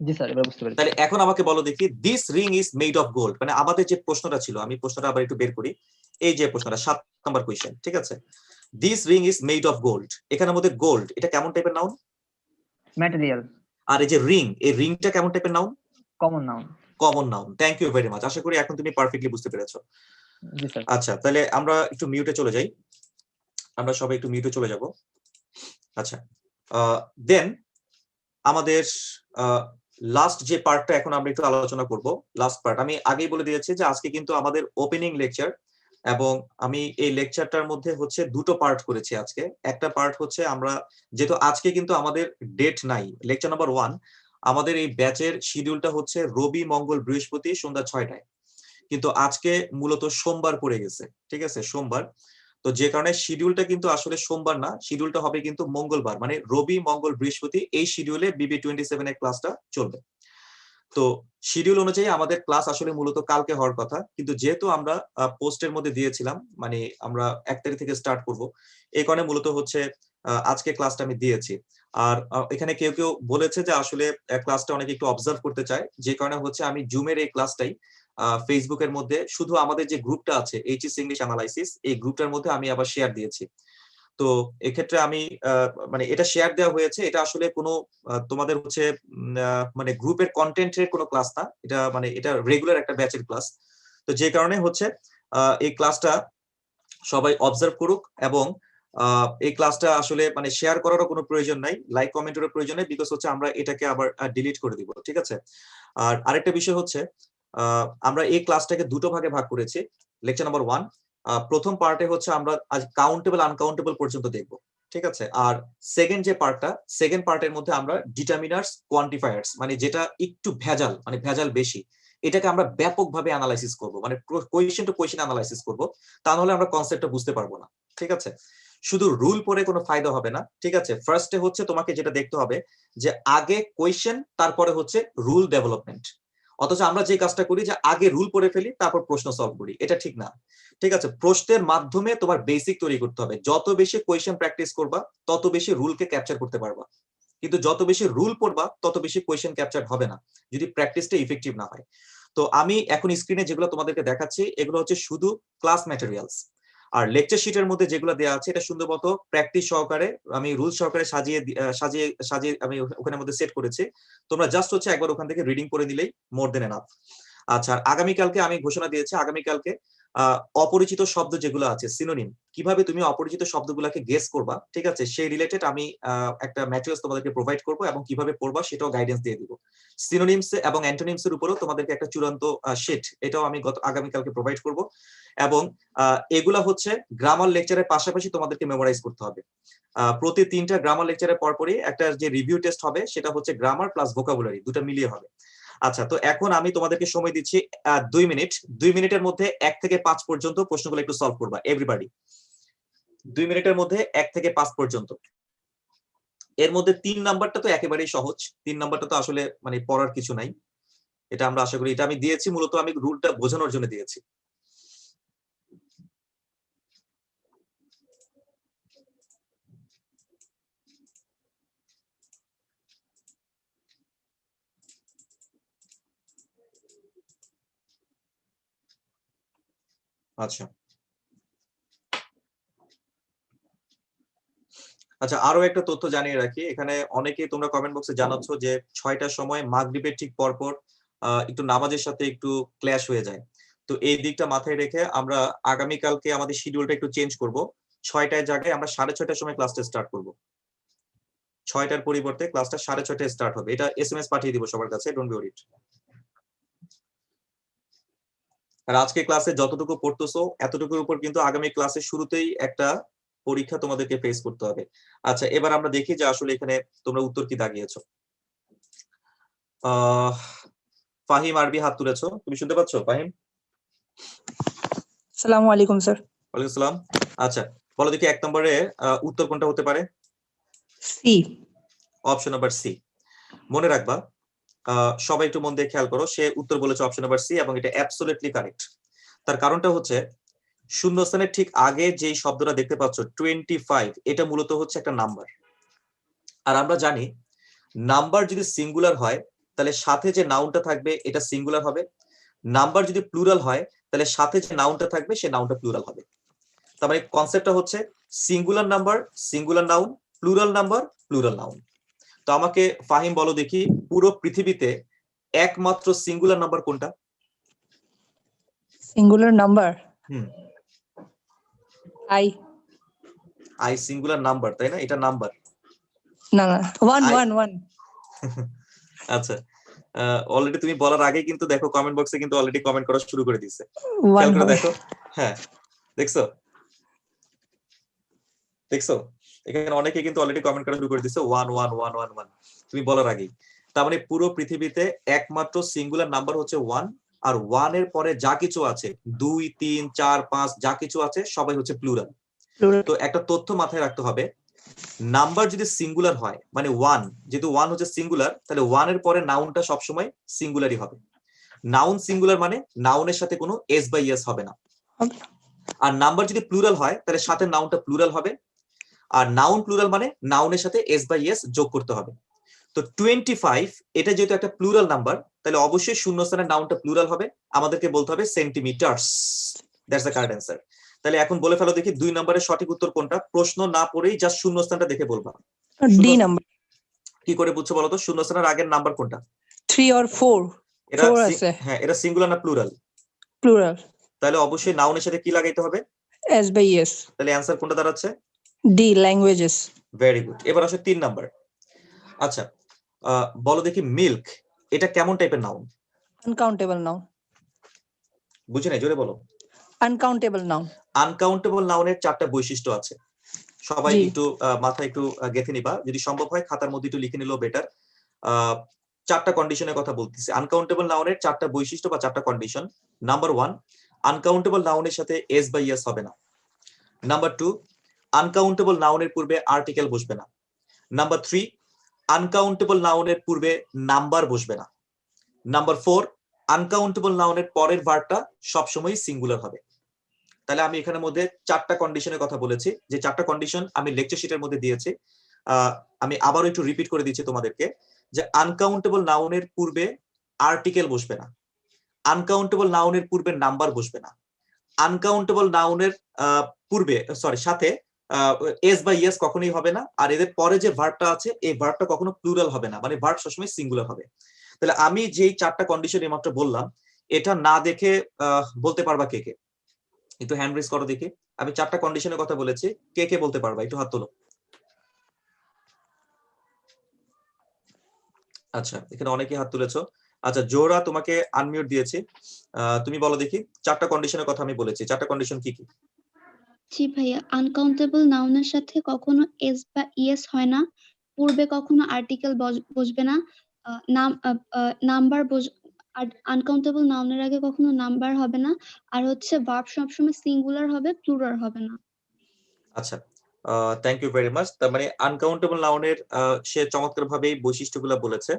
জি স্যার, এবার বুঝতে পেরেছি। তাহলে এখন আমাকে বলো দেখি, this ring is made of gold, মানে আমাদের যে প্রশ্নটা ছিল, আমি প্রশ্নটা আবার একটু বের করি। এই যে প্রশ্নটা 7 নম্বর কোয়েশ্চেন, ঠিক আছে? This ring is made of gold, এখানের মধ্যে গোল্ড এটা কেমন টাইপের নাউন? ম্যাটেরিয়াল। আর এই যে রিং, এই রিংটা কেমন টাইপের noun? Common noun. Common noun. Thank you very much. আশা করি এখন তুমি পারফেক্টলি বুঝতে পেরেছো। জি স্যার। আচ্ছা, তাহলে আমরা একটু মিউটে চলে যাই। আমরা সবাই একটু মিউটে চলে যাব। আচ্ছা, দেন আমাদের লাস্ট যে পার্টটা এখন আমরা একটু আলোচনা করব। লাস্ট পার্ট আমি আগেই বলে দিয়েছি যে আজকে কিন্তু আমাদের ওপেনিং লেকচার, এবং আমি এই লেকচারটার মধ্যে হচ্ছে দুটো পার্ট করেছি আজকে। একটা পার্ট হচ্ছে আমরা, যেহেতু আজকে কিন্তু আমাদের ডেট নাই, লেকচার নাম্বার 1, আমাদের এই ব্যাচের শিডিউলটা হচ্ছে রবি, মঙ্গল, বৃহস্পতি সন্ধ্যা 6টায়। কিন্তু আজকে মূলত সোমবার পড়ে গেছে, ঠিক আছে? সোমবার। তো যে কারণে শিডিউলটা কিন্তু আসলে সোমবার না, শিডিউলটা হবে কিন্তু মঙ্গলবার, মানে রবি, মঙ্গল, বৃহস্পতি এই শিডিউলে BB27 এর ক্লাসটা চলবে। তো শিডিউল অনুযায়ী আমাদের ক্লাস আসলে মূলত কালকে হওয়ার কথা, কিন্তু যেহেতু আমরা পোস্টের মধ্যে দিয়েছিলাম, মানে আমরা 1 তারিখ থেকে স্টার্ট করব, এই কারণে মূলত হচ্ছে আজকে ক্লাসটা আমি দিয়েছি। আর এখানে কেউ কেউ বলেছে যে আসলে ক্লাসটা অনেকে একটু অবজার্ভ করতে চায়, যে কারণে হচ্ছে আমি জুমের এই ক্লাসটাই ফেসবুকের মধ্যে শুধু আমাদের যে গ্রুপটা আছে এইচএস ইংলিশ অ্যানালাইসিস, এই গ্রুপটার মধ্যে আমি আবার শেয়ার দিয়েছি। তো এক্ষেত্রে আমি মানে এটা শেয়ার দেওয়া হয়েছে, এটা আসলে কোনো তোমাদের হচ্ছে মানে গ্রুপের কন্টেন্টের কোনো ক্লাস না, এটা মানে এটা রেগুলার একটা ব্যাচের ক্লাস। তো যে কারণে হচ্ছে এই ক্লাসটা সবাই অবজার্ভ করুক, এবং এই ক্লাসটা আসলে মানে শেয়ার করারও কোনো প্রয়োজন নাই, লাইক কমেন্টেরও প্রয়োজন নেই, বিকজ হচ্ছে আমরা এটাকে আবার ডিলিট করে দিব, ঠিক আছে? আর আরেকটা বিষয় হচ্ছে আমরা এই ক্লাসটাকে দুটো ভাগে ভাগ করেছি। লেকচার নাম্বার 1 প্রথম পার্টে হচ্ছে আমরা আজ কাউন্টেবল আনকাউন্টেবল পর্যন্ত দেখব, ঠিক আছে? আর সেকেন্ড যে পার্টটা, সেকেন্ড পার্টের মধ্যে আমরা ডিটারমিনার্স, কোয়ান্টিফায়ার্স, মানে যেটা একটু ভেজাল, মানে ভেজাল বেশি, এটাকে আমরা ব্যাপকভাবে অ্যানালাইসিস করব, মানে কোয়েশ্চেন টু কোয়েশ্চেন অ্যানালাইসিস করব। তা নাহলে আমরা কনসেপ্টটা বুঝতে পারবো না, ঠিক আছে? শুধু রুল পড়ে কোনো ফায়দা হবে না, ঠিক আছে? ফার্স্টে হচ্ছে তোমাকে যেটা দেখতে হবে যে আগে কোয়েশ্চেন, তারপরে হচ্ছে রুল ডেভেলপমেন্ট। অথচ আমরা যে কাজটা করি যে আগে রুল পড়ে ফেলি, তারপর প্রশ্ন সলভ করি, এটা ঠিক না, ঠিক আছে? প্রশ্নের মাধ্যমে তোমার বেসিক তৈরি করতে হবে। যত বেশি কোয়েশ্চেন প্র্যাকটিস করবা তত বেশি রুলকে ক্যাপচার করতে পারবা, কিন্তু যত বেশি রুল পড়বা তত বেশি কোয়েশ্চেন ক্যাপচার হবে না যদি প্র্যাকটিসটা ইফেক্টিভ না হয়। তো আমি এখন স্ক্রিনে যেগুলো তোমাদেরকে দেখাচ্ছি এগুলো হচ্ছে শুধু ক্লাস ম্যাটেরিয়ালস, আর লেকচার শিটের মধ্যে যেগুলো দেওয়া আছে এটা সুন্দর মতো প্র্যাকটিস সহকারে আমি রুল সহকারে সাজিয়ে সাজিয়ে সাজিয়ে আমি ওখানের মধ্যে সেট করেছি। তোমরা জাস্ট হচ্ছে একবার ওখান থেকে রিডিং করে নিলেই মোর দেন এনাফ। আচ্ছা, আগামীকালকে আমি ঘোষণা দিয়েছি, আগামীকালকে অপরিচিত শব্দ যেগুলো আছে, সিনোনিম, কিভাবে তুমি অপরিচিত শব্দগুলোকে গেস করবা, ঠিক আছে, সেই রিলেটেড আমি একটা ম্যাটেরিয়ালস তোমাদেরকে প্রোভাইড করব, এবং কিভাবে পড়বা সেটাও গাইডেন্স দিয়ে দিব। সিনোনিমস এবং অ্যান্টোনিমস এর উপরেও তোমাদেরকে একটা চূড়ান্ত শিট, এটাও আমি আগামীকালকে প্রোভাইড করব। এবং এগুলা হচ্ছে গ্রামার লেকচারের পাশাপাশি তোমাদেরকে মেমোরাইজ করতে হবে। প্রতি 3টা গ্রামার লেকচারের পরপরই একটা যে রিভিউ টেস্ট হবে, সেটা হচ্ছে গ্রামার প্লাস ভোকাবুলারি, দুটো মিলিয়ে হবে। আচ্ছা, তো এখন আমি তোমাদেরকে সময় দিচ্ছি 2 মিনিট। 2 মিনিটের মধ্যে 1 থেকে 5 পর্যন্ত প্রশ্নগুলো একটু সলভ করবা এভরিবডি। 2 মিনিটের মধ্যে 1 থেকে 5 পর্যন্ত। এর মধ্যে 3 নাম্বারটা তো একেবারেই সহজ, 3 নাম্বারটা তো আসলে মানে পড়ার কিছু নাই, এটা আমরা আশা করি। এটা আমি দিয়েছি মূলত আমি রুলটা বোঝানোর জন্য দিয়েছি। আচ্ছা আচ্ছা, আরো একটা তথ্য জানিয়ে রাখি, এখানে অনেকেই তোমরা কমেন্ট বক্সে জানাচ্ছ যে 6টার সময় মাগরিবের ঠিক পরপর একটু নামাজের সাথে একটু ক্ল্যাশ হয়ে যায়। তো এই দিকটা মাথায় রেখে আমরা আগামীকালকে আমাদের শিডিউলটা একটু চেঞ্জ করব। 6টায় জায়গায় আমরা 6:30টার সময় ক্লাসটা স্টার্ট করব। 6টার পরিবর্তে ক্লাসটা 6:30টায় স্টার্ট হবে। এটা SMS পাঠিয়ে দিব সবার কাছে, ডোন্ট বি ওরিড। আর আজকে ক্লাসে যতটুকু পড়তেছো এতটুকুর উপর কিন্তু আগামী ক্লাসের শুরুতেই একটা পরীক্ষা তোমাদেরকে ফেস করতে হবে। আচ্ছা, এবার আমরা দেখি যে আসলে এখানে তোমরা উত্তর কি দাগিয়েছো। ফাহিম আরবি হাত তুলেছো, তুমি শুনতে পাচ্ছ ফাহিম? আসসালামু আলাইকুম স্যার। ওয়ালাইকুম আসসালাম। আচ্ছা বলো দেখি 1 নম্বরে উত্তর কোনটা হতে পারে? সি। Option number C. মনে রাখবা, সবাই একটু মন দিয়ে খেয়াল করো, সে উত্তর বলেছে অপশন নাম্বার সি এবং এটা অ্যাবসলিউটলি কারেক্ট। তার কারণটা হচ্ছে শূন্যস্থানের ঠিক আগে যেই শব্দটা দেখতে পাচ্ছ 25, এটা মূলত হচ্ছে একটা নাম্বার। আর আমরা জানি নাম্বার যদি সিঙ্গুলার হয় তাহলে সাথে যে নাউনটা থাকবে এটা সিঙ্গুলার হবে, নাম্বার যদি প্লুরাল হয় তাহলে সাথে যে নাউনটা থাকবে সে নাউনটা প্লুরাল হবে। তার মানে কনসেপ্টটা হচ্ছে singular number singular noun, plural number plural noun. তো আমাকে ফাহিম বলো দেখি পুরো পৃথিবীতে একমাত্র সিঙ্গুলার নাম্বার কোনটা? Singular number I. I singular number, তাই না? এটা নাম্বার না না, ওয়ান। আচ্ছা, অলরেডি তুমি বলার আগে কিন্তু দেখো কমেন্ট বক্সে কিন্তু অলরেডি কমেন্ট করা শুরু করে দিয়েছে। ওয়ান খেয়াল করে দেখো, হ্যাঁ দেখছো দেখছো এখানে অনেকে কিন্তু অলরেডি কমেন্ট করা শুরু করে দিয়েছে 1 1 1 1 1 তুমি বলার আগেই। তার মানে পুরো পৃথিবীতে একমাত্র সিঙ্গুলার নাম্বার হচ্ছে 1, আর 1 এর পরে যা কিছু আছে 2 3 4 5 যা কিছু আছে সবাই হচ্ছে প্লুরাল। তো একটা তথ্য মাথায় রাখতে হবে, নাম্বার যদি সিঙ্গুলার হয় মানে 1, যেহেতু 1 হচ্ছে সিঙ্গুলার তাহলে 1 এর পরে নাউনটা সবসময় সিঙ্গুলারই হবে। নাউন সিঙ্গুলার মানে নাউনের সাথে কোনো এস বাই এস হবে না। আর নাম্বার যদি প্লুরাল হয় তাহলে সাথে নাউনটা প্লুরাল হবে, আর নাউন প্লুরাল মানে নাউনের সাথে এস বাই এস যোগ করতে হবে। তো 25 এটা যেহেতু একটা প্লুরাল নাম্বার তাহলে অবশ্যই শূন্যস্থানের নাউনটা প্লুরাল হবে, আমাদেরকে বলতে হবে centimetres. That's the correct answer. তাহলে এখন বলে ফেলো দেখি 2 নম্বরের সঠিক উত্তর কোনটা? প্রশ্ন না পড়েই জাস্ট শূন্যস্থানটা দেখে বলবা। D number. কি করে বুঝছো বলো তো শূন্যস্থানের আগের নাম্বার কোনটা? 3 or 4। এটা হ্যাঁ, এটা সিঙ্গুলার না প্লুরাল? প্লুরাল। তাহলে অবশ্যই নাউনের সাথে কি লাগাইতে হবে? S by S. তাহলে অ্যান্সার কোনটা দাঁড়াচ্ছে? D, languages. Very good. এবার আসো 3 নাম্বার। আচ্ছা বলো দেখি মিল্ক এটা কেমন টাইপের নাউন? Uncountable noun. বুঝি নাই, জোরে বলো। Uncountable noun. আনকাউন্টেবল নাউনের 4টা বৈশিষ্ট্য আছে, সবাই একটু মাথায় একটু গেঁথে নিবা, যদি সম্ভব হয় খাতার মধ্যে একটু লিখে নিলেও বেটার। 4টা কন্ডিশনের কথা বলতেছি। আনকাউন্টেবল নাউনের 4টা বৈশিষ্ট্য বা 4টা কন্ডিশন। নাম্বার 1, আনকাউন্টেবল নাউনের সাথে এস বাই এস হবে না। নাম্বার 2, আনকাউন্টেবল নাউনের পূর্বে আর্টিকেল বসবে না। নাম্বার 3, আনকাউন্টেবল নাউনের পূর্বে নাম্বার বসবে না। নাম্বার 4, আনকাউন্টেবল নাউনের পরের ভার্বটা সবসময় সিঙ্গুলার হবে। তাহলে আমি এখানের মধ্যে 4টা কন্ডিশনের কথা বলেছি, যে 4টা কন্ডিশন আমি লেকচার শিটের মধ্যে দিয়েছি। আমি আবারও একটু রিপিট করে দিচ্ছি তোমাদেরকে, যে আনকাউন্টেবল নাউনের পূর্বে আর্টিকেল বসবে না, আনকাউন্টেবল নাউনের পূর্বে নাম্বার বসবে না, আনকাউন্টেবল নাউনের সাথে এস বাই এস কখনোই হবে না, আর এদের পরে যে ভার্বটা আছে এই ভার্বটা কখনো প্লুরাল হবে না, মানে ভার্ব সবসময় সিঙ্গুলার হবে। তাহলে আমি যেই 4টা কন্ডিশন এইমাত্র বললাম এটা না দেখে বলতে পারবা কে কে? একটু হ্যান্ড রেজ করো দেখি। আমি 4টা কন্ডিশনের কথা বলেছি, কে কে বলতে পারবা? একটু হাত তোলো। আচ্ছা, এখানে অনেকে হাত তুলেছো। আচ্ছা জোহরা, তোমাকে আনমিউট দিয়েছি, তুমি বলো দেখি 4টা কন্ডিশনের কথা আমি বলেছি, 4টা কন্ডিশন কি কি? জি ভাইয়া, আনকাউন্টেবল নাউনের সাথে কখনো এস বা ইএস হয় না, পূর্বে কখনো আর্টিকেল বসবে না, নাম্বার আনকাউন্টেবল নাউনের আগে কখনো নাম্বার হবে না, আর হচ্ছে ভার্ব সবসময় সিঙ্গুলার হবে, প্লুরাল হবে না। আচ্ছা, থ্যাংক ইউ ভেরি মাচ। তার মানে আনকাউন্টেবল নাউনের সে চমৎকারভাবেই বৈশিষ্ট্যগুলো বলেছে।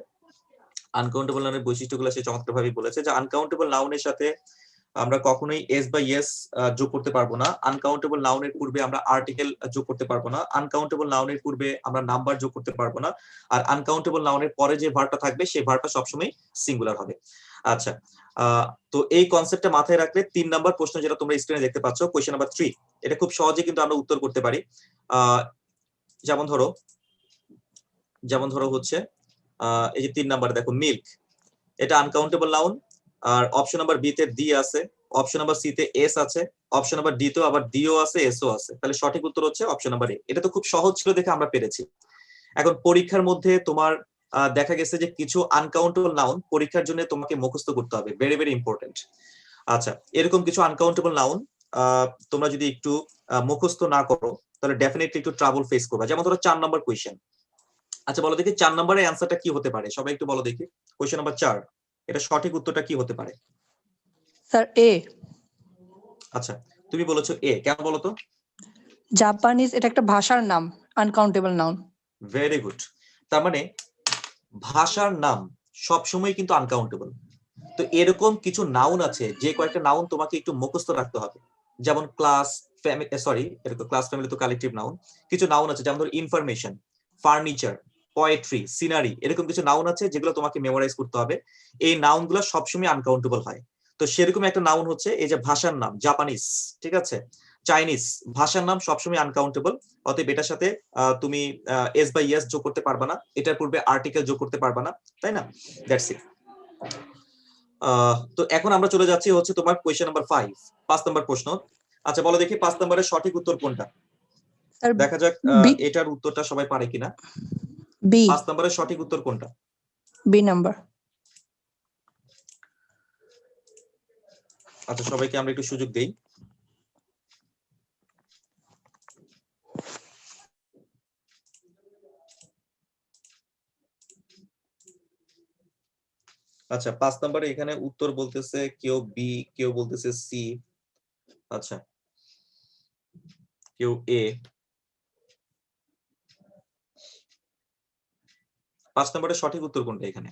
আনকাউন্টেবল নাউনের বৈশিষ্ট্যগুলো সে চমৎকারভাবেই বলেছে যে আনকাউন্টেবল নাউনের সাথে আমরা কখনোই এস বা ইয়েস যোগ করতে পারবো না। আনকাউন্টেবল নাউনের পূর্বে আমরা আর্টিকেল যোগ করতে পারবো না। আনকাউন্টেবল নাউনের পূর্বে আমরা নাম্বার যোগ করতে পারবো না। আর আনকাউন্টেবল নাউনের পরে যে ভার্বটা থাকবে সেই ভার্বটা সবসময় সিঙ্গুলার হবে। আচ্ছা, তো এই কনসেপ্টটা মাথায় রাখলে 3 নাম্বার প্রশ্ন যেটা তোমরা স্ক্রিনে দেখতে পাচ্ছ, কোয়েশ্চেন নাম্বার 3, এটা খুব সহজে কিন্তু আমরা উত্তর করতে পারি। যেমন ধরো হচ্ছে এই যে 3 নাম্বার দেখো মিল্ক, এটা আনকাউন্টেবল নাউন। আর অপশন নাম্বার বি তে ডি আছে, অপশন নাম্বার সি তে এস আছে, অপশন নাম্বার ডি তে আবার ডিও আছে, এসও আছে। তাহলে সঠিক উত্তর হচ্ছে অপশন নাম্বার এ। এটা তো খুব সহজ ছিল দেখে আমরা পেরেছি। এখন পরীক্ষার মধ্যে তোমার দেখা গেছে যে কিছু আনকাউন্টেবল নাউন পরীক্ষার জন্য তোমাকে মুখস্থ করতে হবে, ভেরি ভেরি ইম্পর্টেন্ট। আচ্ছা, এরকম কিছু আনকাউন্টেবল নাউন তোমরা যদি একটু মুখস্থ না করো তাহলে ডেফিনেটলি একটু ট্রাবল ফেস করবে। যেমন ধরো 4 নাম্বার কোয়েশ্চেন। আচ্ছা বলো দেখি 4 নাম্বারের অ্যান্সারটা কি হতে পারে, সবাই একটু বলো দেখি। কোয়েশ্চেন নাম্বার 4, এটা সঠিক উত্তরটা কি হতে পারে? স্যার এ। আচ্ছা, তুমি বলেছো এ, কেন বলো তো? জাপানিজ এটা একটা ভাষার নাম, আনকাউন্টেবল নাউন। Very good. তার মানে ভাষার নাম সবসময় কিন্তু আনকাউন্টেবল। তো এরকম কিছু নাউন আছে যে কয়েকটা নাউন তোমাকে একটু মুখস্থ রাখতে হবে। যেমন ক্লাস, ক্লাস ফ্যামিলি তো কালেকটিভ নাউন। কিছু নাউন আছে যেমন ধরো ইনফরমেশন, ফার্নিচার, পোয়েট্রি, সিনারি, এরকম কিছু নাউন আছে যেগুলো তোমাকে মেমোরাইজ করতে হবে। এই নাউনগুলো সবসময় আনকাউন্টেবল হয়। তো সেরকম একটা নাউন হচ্ছে এই যে ভাষার নাম, জাপানিজ, ঠিক আছে, চাইনিজ, ভাষার নাম সবসময় আনকাউন্টেবল। অতএব এটার সাথে তুমি এস বা ইয়েস যোগ করতে পারবা না, এটার পূর্বে আর্টিকেল যোগ করতে পারবা না, তাই না? That's it. তো এখন আমরা চলে যাচ্ছি হচ্ছে তোমার কোয়েশ্চেন নাম্বার 5, 5 নাম্বার প্রশ্ন। আচ্ছা বলো দেখি 5 নাম্বারের সঠিক উত্তর কোনটা? দেখা যাক এটার উত্তরটা সবাই পারে কিনা। বি। 5 নাম্বারের সঠিক উত্তর কোনটা? B number. আচ্ছা, সবাইকে আমরা একটু সুযোগ দেই। আচ্ছা, 5 নম্বরে এখানে উত্তর বলতেছে কেউ বি, কেউ বলতেছে সি, আচ্ছা কেউ এ। 5 নম্বরের সঠিক উত্তর কোনটা এখানে?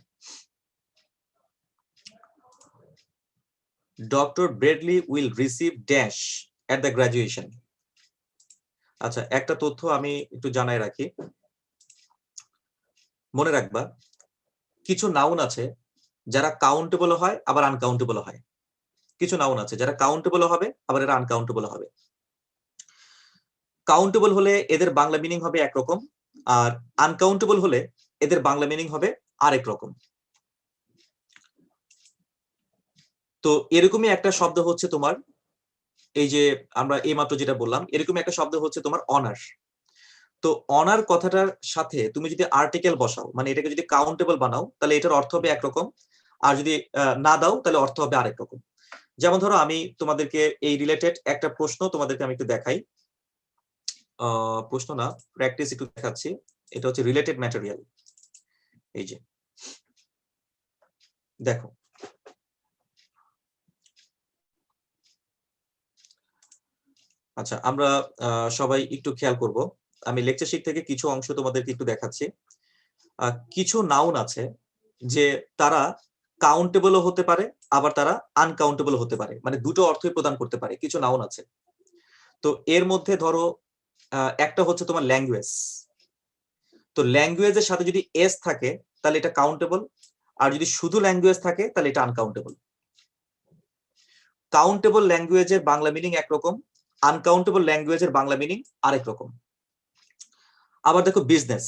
Doctor Bradley will receive dash at the graduation. আচ্ছা, একটা তথ্য আমি একটু জানাই রাখি, মনে রাখবা কিছু নাউন আছে যারা কাউন্টেবল হয় আবার আনকাউন্টেবল হয়। কিছু নাউন আছে যারা কাউন্টেবল হবে আবার এরা আনকাউন্টেবল হবে। কাউন্টেবল হলে এদের বাংলা মিনিং হবে একরকম, আর আনকাউন্টেবল হলে এদের বাংলা মিনিং হবে আরেক রকম। তো এরকমই একটা শব্দ হচ্ছে তোমার, এই যে আমরা এইমাত্র যেটা বললাম, এরকম একটা শব্দ হচ্ছে তোমার অনার। তো অনার কথাটার সাথে তুমি যদি আর্টিকেল বসাও, মানে এটাকে যদি কাউন্টেবল বানাও, তাহলে এটার অর্থ হবে একরকম, আর যদি না দাও তাহলে অর্থ হবে আরেক রকম। যেমন ধরো আমি তোমাদেরকে এই রিলেটেড একটা প্রশ্ন তোমাদেরকে আমি একটু দেখাই, প্রশ্ন না প্র্যাকটিস একটু দেখাচ্ছি। এটা হচ্ছে রিলেটেড ম্যাটেরিয়াল। এই যে দেখো, আচ্ছা আমরা সবাই একটু খেয়াল করব। আমি লেকচার শিট থেকে কিছু অংশ তোমাদেরকে একটু দেখাচ্ছি। কিছু নাউন আছে যে তারা কাউন্টেবলও হতে পারে আবার তারা আনকাউন্টেবল হতে পারে, মানে দুটো অর্থই প্রদান করতে পারে কিছু নাউন আছে। তো এর মধ্যে ধরো একটা হচ্ছে তোমার ল্যাঙ্গুয়েজ। তো ল্যাঙ্গুয়েজের সাথে যদি এস থাকে তাহলে এটা কাউন্টেবল, আর যদি শুধু ল্যাঙ্গুয়েজ থাকে তাহলে এটা আনকাউন্টেবল। কাউন্টেবল ল্যাঙ্গুয়েজের বাংলা মিনিং একরকম, আনকাউন্টেবল ল্যাঙ্গুয়েজের বাংলা মিনিং আরেক রকম। আবার দেখো বিজনেস,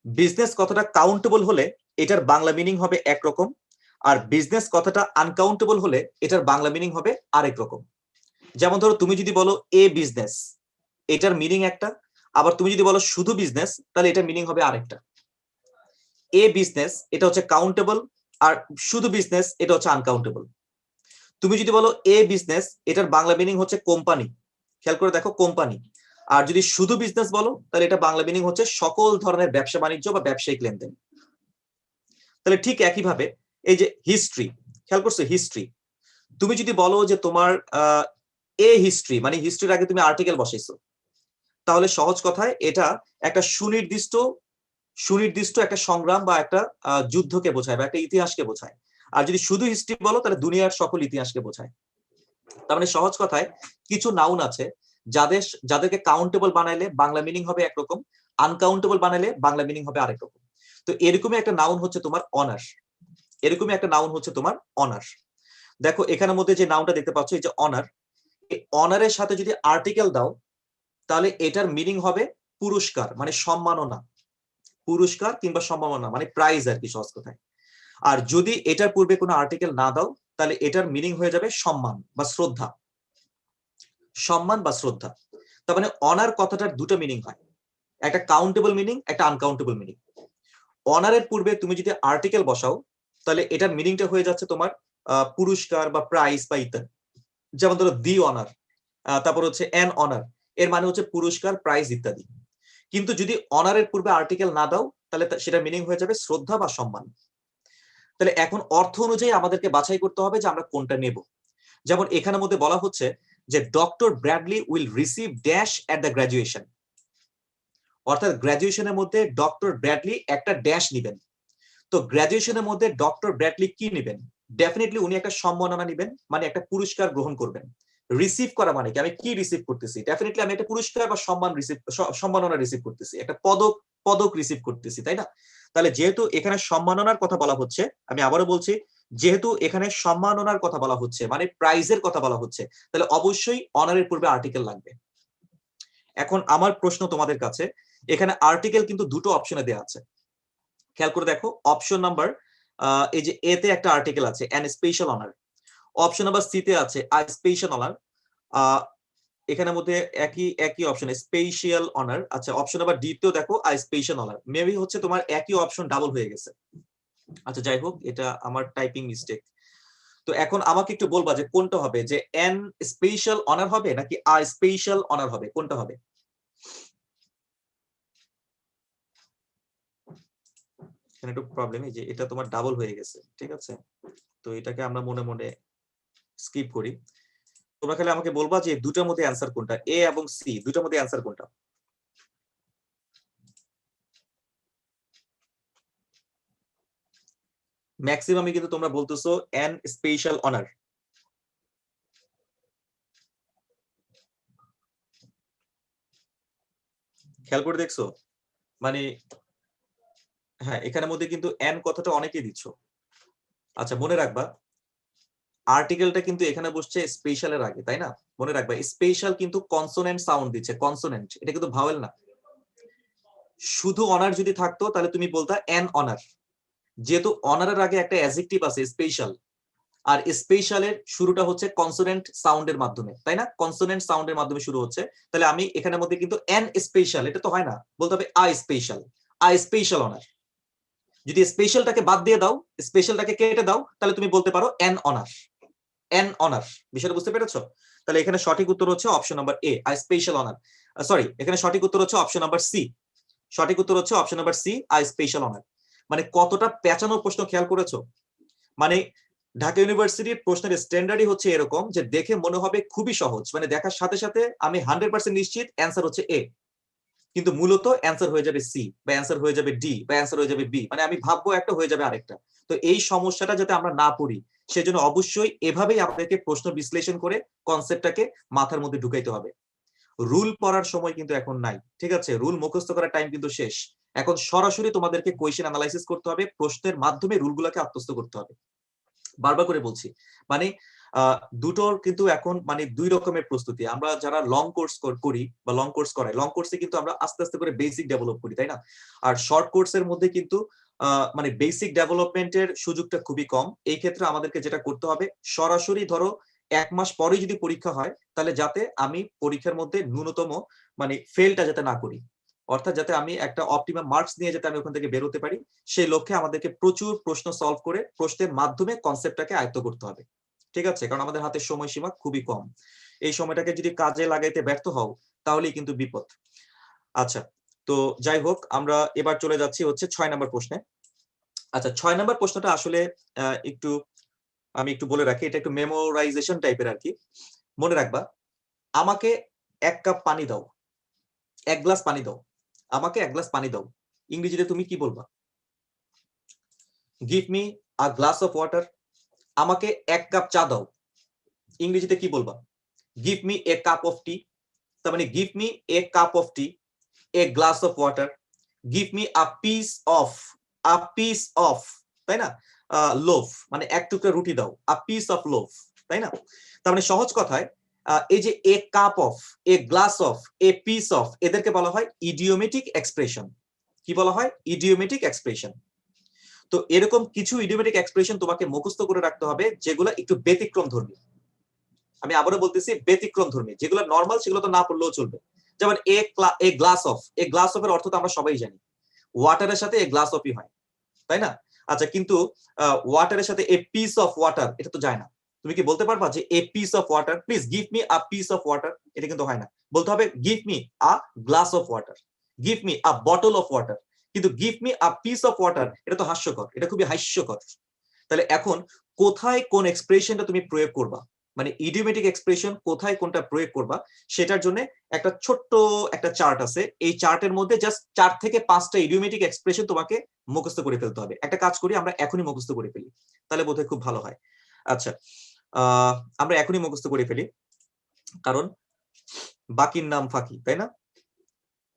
বিজনেস কথাটা কাউন্টেবল হলে এটার বাংলা মিনিং হবে একরকম, আর বিজনেস কথাটা আনকাউন্টেবল হলে এটার বাংলা মিনিং হবে আরেক রকম। যেমন ধরো তুমি যদি বলো এ বিজনেস, এটার মিনিং একটা, আবার তুমি যদি বলো শুধু বিজনেস তাহলে এটার মিনিং হবে আরেকটা। এ বিজনেস এটা হচ্ছে কাউন্টেবল, আর শুধু বিজনেস এটা হচ্ছে আনকাউন্টেবল। তুমি যদি বলো এ বিজনেস, এটার বাংলা মিনিং হচ্ছে কোম্পানি, খেয়াল করে দেখো কোম্পানি। আর যদি শুধু বিজনেস বলো তাহলে এটা বাংলা মিনিং হচ্ছে সকল ধরনের ব্যবসা বাণিজ্য বা ব্যবসায়িক লেনদেন। তাহলে ঠিক একইভাবে এই যে হিস্ট্রি, খেয়াল করছো হিস্ট্রি, তুমি যদি বলো যে তোমার এ হিস্ট্রি, মানে হিস্ট্রির আগে তুমি আর্টিকেল বসাইছো, তাহলে সহজ কথায় এটা একটা সুনির্দিষ্ট একটা সংগ্রাম বা একটা যুদ্ধকে বোঝায় বা একটা ইতিহাসকে বোঝায়। আর যদি শুধু হিস্ট্রি বলো তাহলে দুনিয়ার সকল ইতিহাসকে বোঝায়। তার মানে সহজ কথায় কিছু নাউন আছে যাদেরকে কাউন্টেবল বানাইলে বাংলা মিনিং হবে একরকম, আনকাউন্টেবল বানাইলে বাংলা মিনিং হবে আরেক রকম। তো এরকমই একটা নাউন হচ্ছে তোমার অনার, এরকমই একটা নাউন হচ্ছে তোমার অনার। দেখো এখানের মধ্যে যে নাউনটা দেখতে পাচ্ছ এই যে অনার, এই অনারের সাথে যদি আর্টিকেল দাও তাহলে এটার মিনিং হবে পুরস্কার মানে সম্মাননা, পুরস্কার কিংবা সম্মাননা মানে প্রাইজ আর কি সহজ কথায়। আর যদি এটার পূর্বে কোনো আর্টিকেল না দাও তাহলে এটার মিনিং হয়ে যাবে সম্মান বা শ্রদ্ধা, সম্মান বা শ্রদ্ধা। তার মানে অনার কথাটার দুটো মিনিং হয়, একটা কাউন্টেবল মিনিং, একটা আনকাউন্টেবল মিনিং। অনারের পূর্বে তুমি যদি আর্টিকেল বসাও তাহলে এটার মিনিংটা হয়ে যাচ্ছে তোমার পুরস্কার বা প্রাইজ বা ইত্যাদি। যেমন ধরো দি অনার, তারপর হচ্ছে এন অনার, এর মানে হচ্ছে পুরস্কার, প্রাইজ ইত্যাদি। কিন্তু যদি অনারের পূর্বে আর্টিকেল না দাও তাহলে সেটা মিনিং হয়ে যাবে শ্রদ্ধা বা সম্মান। তাহলে এখন অর্থ অনুযায়ী আমাদেরকে বাছাই করতে হবে যে আমরা কোনটা নেব। যেমন এখানের মধ্যে বলা হচ্ছে যে doctor Bradley will receive dash at the graduation, অর্থাৎ গ্র্যাজুয়েশনের মধ্যে ডক্টর ব্র্যাডলি একটা ড্যাশ নিবেন। তো গ্র্যাজুয়েশনের মধ্যে ডক্টর ব্র্যাডলি কি নিবেন? ডেফিনেটলি উনি একটা সম্মাননা নিবেন, মানে একটা পুরস্কার গ্রহণ করবেন। রিসিভ করা মানে কি, আমি কি রিসিভ করতেছি? ডেফিনেটলি আমি একটা পুরস্কার বা সম্মাননা রিসিভ করতেছি, একটা পদক রিসিভ করতেছি, তাই না? তাহলে যেহেতু এখানে সম্মাননার কথা বলা হচ্ছে, আমি আবারও বলছি, যেহেতু এখানে সম্মাননার কথা বলা হচ্ছে মানে প্রাইজের কথা বলা হচ্ছে, তাহলে অবশ্যই অনারের পূর্বে আর্টিকেল লাগবে। এখন আমার প্রশ্ন তোমাদের কাছে, এখানে আর্টিকেল কিন্তু দুটো অপশনে দেওয়া আছে, খেয়াল করে দেখো। অপশন নাম্বার এই যে এ তে একটা আর্টিকেল আছে an special honour, option number C তে আছে আ স্পেশাল অনার, এখানের মধ্যে একই অপশন স্পেশাল অনার। আচ্ছা অপশন নাম্বার ডি তেও দেখো আ স্পেশাল অনার, মেবি হচ্ছে তোমার একই অপশন ডাবল হয়ে গেছে। আচ্ছা যাই হোক, এটা আমার টাইপিং মিস্টেক। তো এখন আমাকে একটু বলবা যে কোনটা হবে, যে এন স্পেশাল অনার হবে নাকি আ স্পেশাল অনার হবে, কোনটা হবে? এখানে একটু প্রবলেম, এই যে এটা তোমার ডাবল হয়ে গেছে, ঠিক আছে? তো এটাকে আমরা মনে মনে স্কিপ করি। তোমরা খালি আমাকে বলবা যে দুটার মধ্যে অ্যান্সার কোনটা, এ এবং সি দুটার মধ্যে অ্যান্সার কোনটা? ম্যাক্সিমামই কিন্তু তোমরা বলতেছো এন স্পেশাল অনার। খেয়াল করে দেখছো মানে, হ্যাঁ এখানের মধ্যে কিন্তু এন কথাটা অনেকেই দিচ্ছ। আচ্ছা মনে রাখবা আর্টিকেলটা কিন্তু এখানে বসছে স্পেশালের আগে, তাই না? মনে রাখবা স্পেশাল কিন্তু কনসোনেন্ট সাউন্ড দিচ্ছে, কনসোনেন্ট, এটা কিন্তু ভাওয়েল না। শুধু অনার যদি থাকতো তাহলে তুমি বলতা এন অনার, যেহেতু অনারের আগে একটা অ্যাডজেক্টিভ আছে স্পেশাল, আর স্পেশালের শুরুটা হচ্ছে কনসোনেন্ট সাউন্ডের মাধ্যমে, তাই না? কনসোনেন্ট সাউন্ডের মাধ্যমে শুরু হচ্ছে, তাহলে আমি এখানের মধ্যে কিন্তু এন স্পেশাল, এটা তো হয় না, বলতে হবে I special, I special honour. যদি স্পেশালটাকে বাদ দিয়ে দাও, স্পেশালটাকে কেটে দাও, তাহলে তুমি বলতে পারো এন অনার, এন অনার। বিষয়টা বুঝতে পেরেছো? তাহলে এখানে সঠিক উত্তর হচ্ছে option number A, I special honour. Sorry, এখানে সঠিক উত্তর হচ্ছে অপশন নাম্বার সি, সঠিক উত্তর হচ্ছে option number C, I special honour. মানে কতটা পেঁচানো প্রশ্ন, খেয়াল করেছো? মানে ঢাকা ইউনিভার্সিটির প্রশ্নের স্ট্যান্ডার্ডই হচ্ছে এরকম যে দেখে মনে হবে খুবই সহজ, মানে দেখার সাথে সাথে আমি 100% নিশ্চিত অ্যান্সার হচ্ছে এ, কিন্তু মূলত অ্যান্সার হয়ে যাবে সি বা অ্যান্সার হয়ে যাবে ডি বা অ্যান্সার হয়ে যাবে বি, মানে আমি ভাববো একটা হয়ে যাবে আরেকটা। তো এই সমস্যাটা যাতে আমরা না পড়ি সেজন্য অবশ্যই এভাবেই আপনাদেরকে প্রশ্ন বিশ্লেষণ করে কনসেপ্টটাকে মাথার মধ্যে ঢুকাইতে হবে। রুল পড়ার সময় কিন্তু এখন নাই, ঠিক আছে? রুল মুখস্থ করার টাইম কিন্তু শেষ। এখন সরাসরি তোমাদেরকে কোয়েশ্চেন অ্যানালাইসিস করতে হবে, প্রশ্নের মাধ্যমে রুলগুলোকে আত্মস্থ করতে হবে। বারবার করে বলছি, মানে দুটোর কিন্তু এখন মানে দুই রকমের প্রস্তুতি। আমরা যারা লং কোর্স করি বা লং কোর্স করাই, লং কোর্সে কিন্তু আমরা আস্তে আস্তে করে বেসিক ডেভেলপ করি, তাই না? আর শর্ট কোর্সের মধ্যে কিন্তু মানে বেসিক ডেভেলপমেন্টের সুযোগটা খুবই কম। এই ক্ষেত্রে আমাদেরকে যেটা করতে হবে, সরাসরি ধরো 1 মাস পরে যদি পরীক্ষা হয় তাহলে যাতে আমি পরীক্ষার মধ্যে ন্যূনতম মানে ফেলটা যাতে না করি, অর্থাৎ যাতে আমি একটা অপটিমাম মার্কস নিয়ে যাতে আমি ওখান থেকে বেরোতে পারি, সেই লক্ষ্যে আমাদেরকে প্রচুর প্রশ্ন সলভ করে প্রশ্নের মাধ্যমে কনসেপ্টটাকে আয়ত্ত করতে হবে, ঠিক আছে? কারণ আমাদের হাতে সময়সীমা খুবই কম। এই সময়টাকে যদি কাজে লাগাইতে ব্যর্থ হও তাহলেই কিন্তু বিপদ। আচ্ছা তো যাই হোক, আমরা এবার চলে যাচ্ছি হচ্ছে 6 নম্বর প্রশ্নে। আচ্ছা 6 নম্বর প্রশ্নটা আসলে আমি একটু বলে রাখি, এটা একটু মেমোরাইজেশন টাইপের আর কি। মনে রাখবা, আমাকে 1 কাপ পানি দাও, 1 গ্লাস পানি দাও, আমাকে 1 গ্লাস পানি দাও, ইংরেজিতে তুমি কি বলবা? Give me a glass of water, আমাকে 1 কাপ চা দাও, ইংরেজিতে কি বলবা? Give me a cup of tea. তার মানে give me a cup of tea, a glass of water, give me a piece of, তাই না, লোফ, মানে এক টুকরা রুটি দাও, আ পিস অফ লোফ, তাই না? তার মানে সহজ কথায় এই যে a cup of, a glass of, a piece of, এদেরকে বলা হয় ইডিওমেটিক এক্সপ্রেশন। কি বলা হয়? Idiomatic expression. তো এরকম কিছু ইডিওমেটিক এক্সপ্রেশন তোমাকে মুখস্থ করে রাখতে হবে যেগুলো একটু ব্যতিক্রম ধর্মী। আমি আবারও বলতেছি ব্যতিক্রম ধর্মী, যেগুলো নরমাল সেগুলো তো না পড়লেও চলবে। যেমন এ glass of, a glass of এর অর্থ তো আমরা সবাই জানি, ওয়াটারের সাথে এ গ্লাস অফই হয়, তাই না? আচ্ছা, কিন্তু ওয়াটারের সাথে এ পিস অফ ওয়াটার এটা তো যায় না। তুমি কি বলতে পারবা যে a piece of water, please give me a piece of water? এটা কিন্তু হয় না। বলতে হবে give me a glass of water, give me a bottle of water. কিন্তু give me a piece of water এটা তো হাস্যকর, এটা খুবই হাস্যকর। তাহলে এখন কোথায় কোন এক্সপ্রেশনটা তুমি প্রয়োগ করবা, মানে ইডিওমেটিক এক্সপ্রেশন কোথায় কোনটা প্রয়োগ করবা, সেটার জন্য একটা ছোট্ট একটা চার্ট আছে। এই চার্টের মধ্যে জাস্ট 4 থেকে 5টা ইডিওমেটিক এক্সপ্রেশন তোমাকে মুখস্থ করে ফেলতে হবে। একটা কাজ করি, আমরা এখনই মুখস্থ করে ফেলি, তাহলে বোধহয় খুব ভালো হয়। আচ্ছা, আমরা এখনই মুখস্থ করে ফেলি, কারণ বাকির নাম ফাঁকি, তাই না?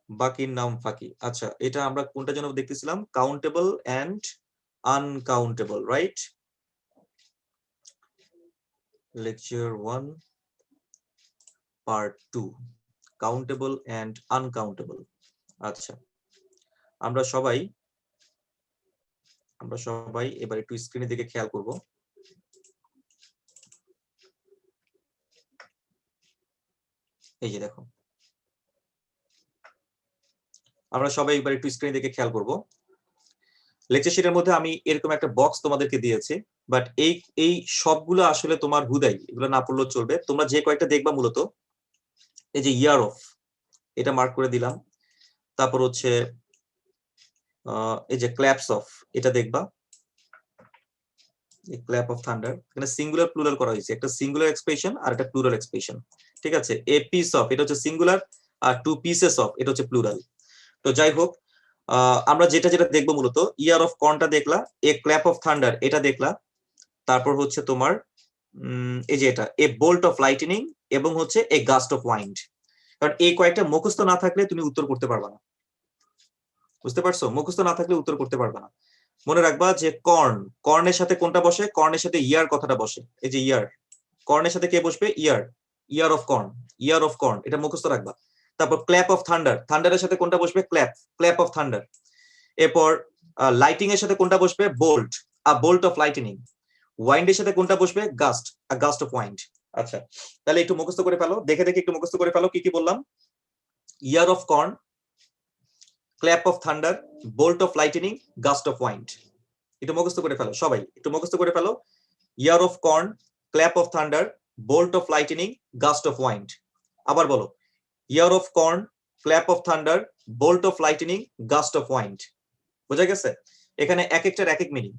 বাকির নাম ফাঁকি। আচ্ছা, এটা আমরা কোনটা যেন দেখতেছিলাম? Countable and uncountable, right? Lecture 1 part 2, countable and uncountable. আচ্ছা, আমরা সবাই এবার একটু স্ক্রিনের দিকে খেয়াল করব। এই যে দেখো, আমরা সবাই এবার একটু স্ক্রিনের দিকে খেয়াল করব। লেকচার শিটের মধ্যে আমি এরকম একটা বক্স তোমাদেরকে দিয়েছি, বাট এই সবগুলো আসলে তোমার হুদাই, এগুলো না পড়লেও চলবে। তোমরা যে কয়েকটা দেখবা মূলত এই যে ইয়ার অফ, এটা মার্ক করে দিলাম। তারপর হচ্ছে এই যে ক্ল্যাপস অফ, এটা দেখবা, ক্ল্যাপ অফ থান্ডার। এখানে সিঙ্গুলার প্লুরাল করা হয়েছে, একটা সিঙ্গুলার এক্সপ্রেশন আর একটা প্লুরাল এক্সপ্রেশন, ঠিক আছে? এ পিস অফ এটা হচ্ছে সিঙ্গুলার, আর 2 পিসেস অফ এটা হচ্ছে প্লুরাল। তো যাই হোক, আমরা যেটা দেখবো মূলত ইয়ার অফ কর্নটা দেখলা, এ ক্ল্যাপ অফ থান্ডার এটা দেখলা, তারপর হচ্ছে তোমার এই যে এটা এ বোল্ট অফ লাইটনিং, এবং হচ্ছে এ গাস্ট অফ ওয়াইন্ড। কারণ এই কয়েকটা মুখস্থ না থাকলে তুমি উত্তর করতে পারবা না, বুঝতে পারছো? মুখস্থ না থাকলে উত্তর করতে পারবা না। মনে রাখবা যে কর্নের সাথে কোনটা বসে? কর্নের সাথে ইয়ার কথাটা বসে। এই যে ইয়ার, কর্নের সাথে কে বসবে? ইয়ার, ইয়ার অফ কর্ন, এটা মুখস্থ রাখবা। তারপর ক্ল্যাপ অফ থান্ডার, থান্ডারের সাথে কোনটা বসবে? Clap of thunder. এরপর লাইটিং এর সাথে কোনটা বসবে? Bolt, a bolt of lightning. ওয়াইন্ডের সাথে কোনটা বসবে? Gust, a gust of wind. আচ্ছা, তাহলে একটু মুখস্থ করে ফেলো, দেখে একটু মুখস্থ করে ফেলো কি কি বললাম। Ear of corn, clap of thunder, bolt of lightning, gust of wind. একটু মুখস্থ করে ফেলো, সবাই একটু মুখস্থ করে ফেলো। Ear of corn, clap of thunder, bolt of lightning, gust of wind. আবার বলো, ear of corn, clap of thunder, bolt of lightning, gust of wind. বোঝা গেছে? এখানে এক একটার এক এক মিনিং।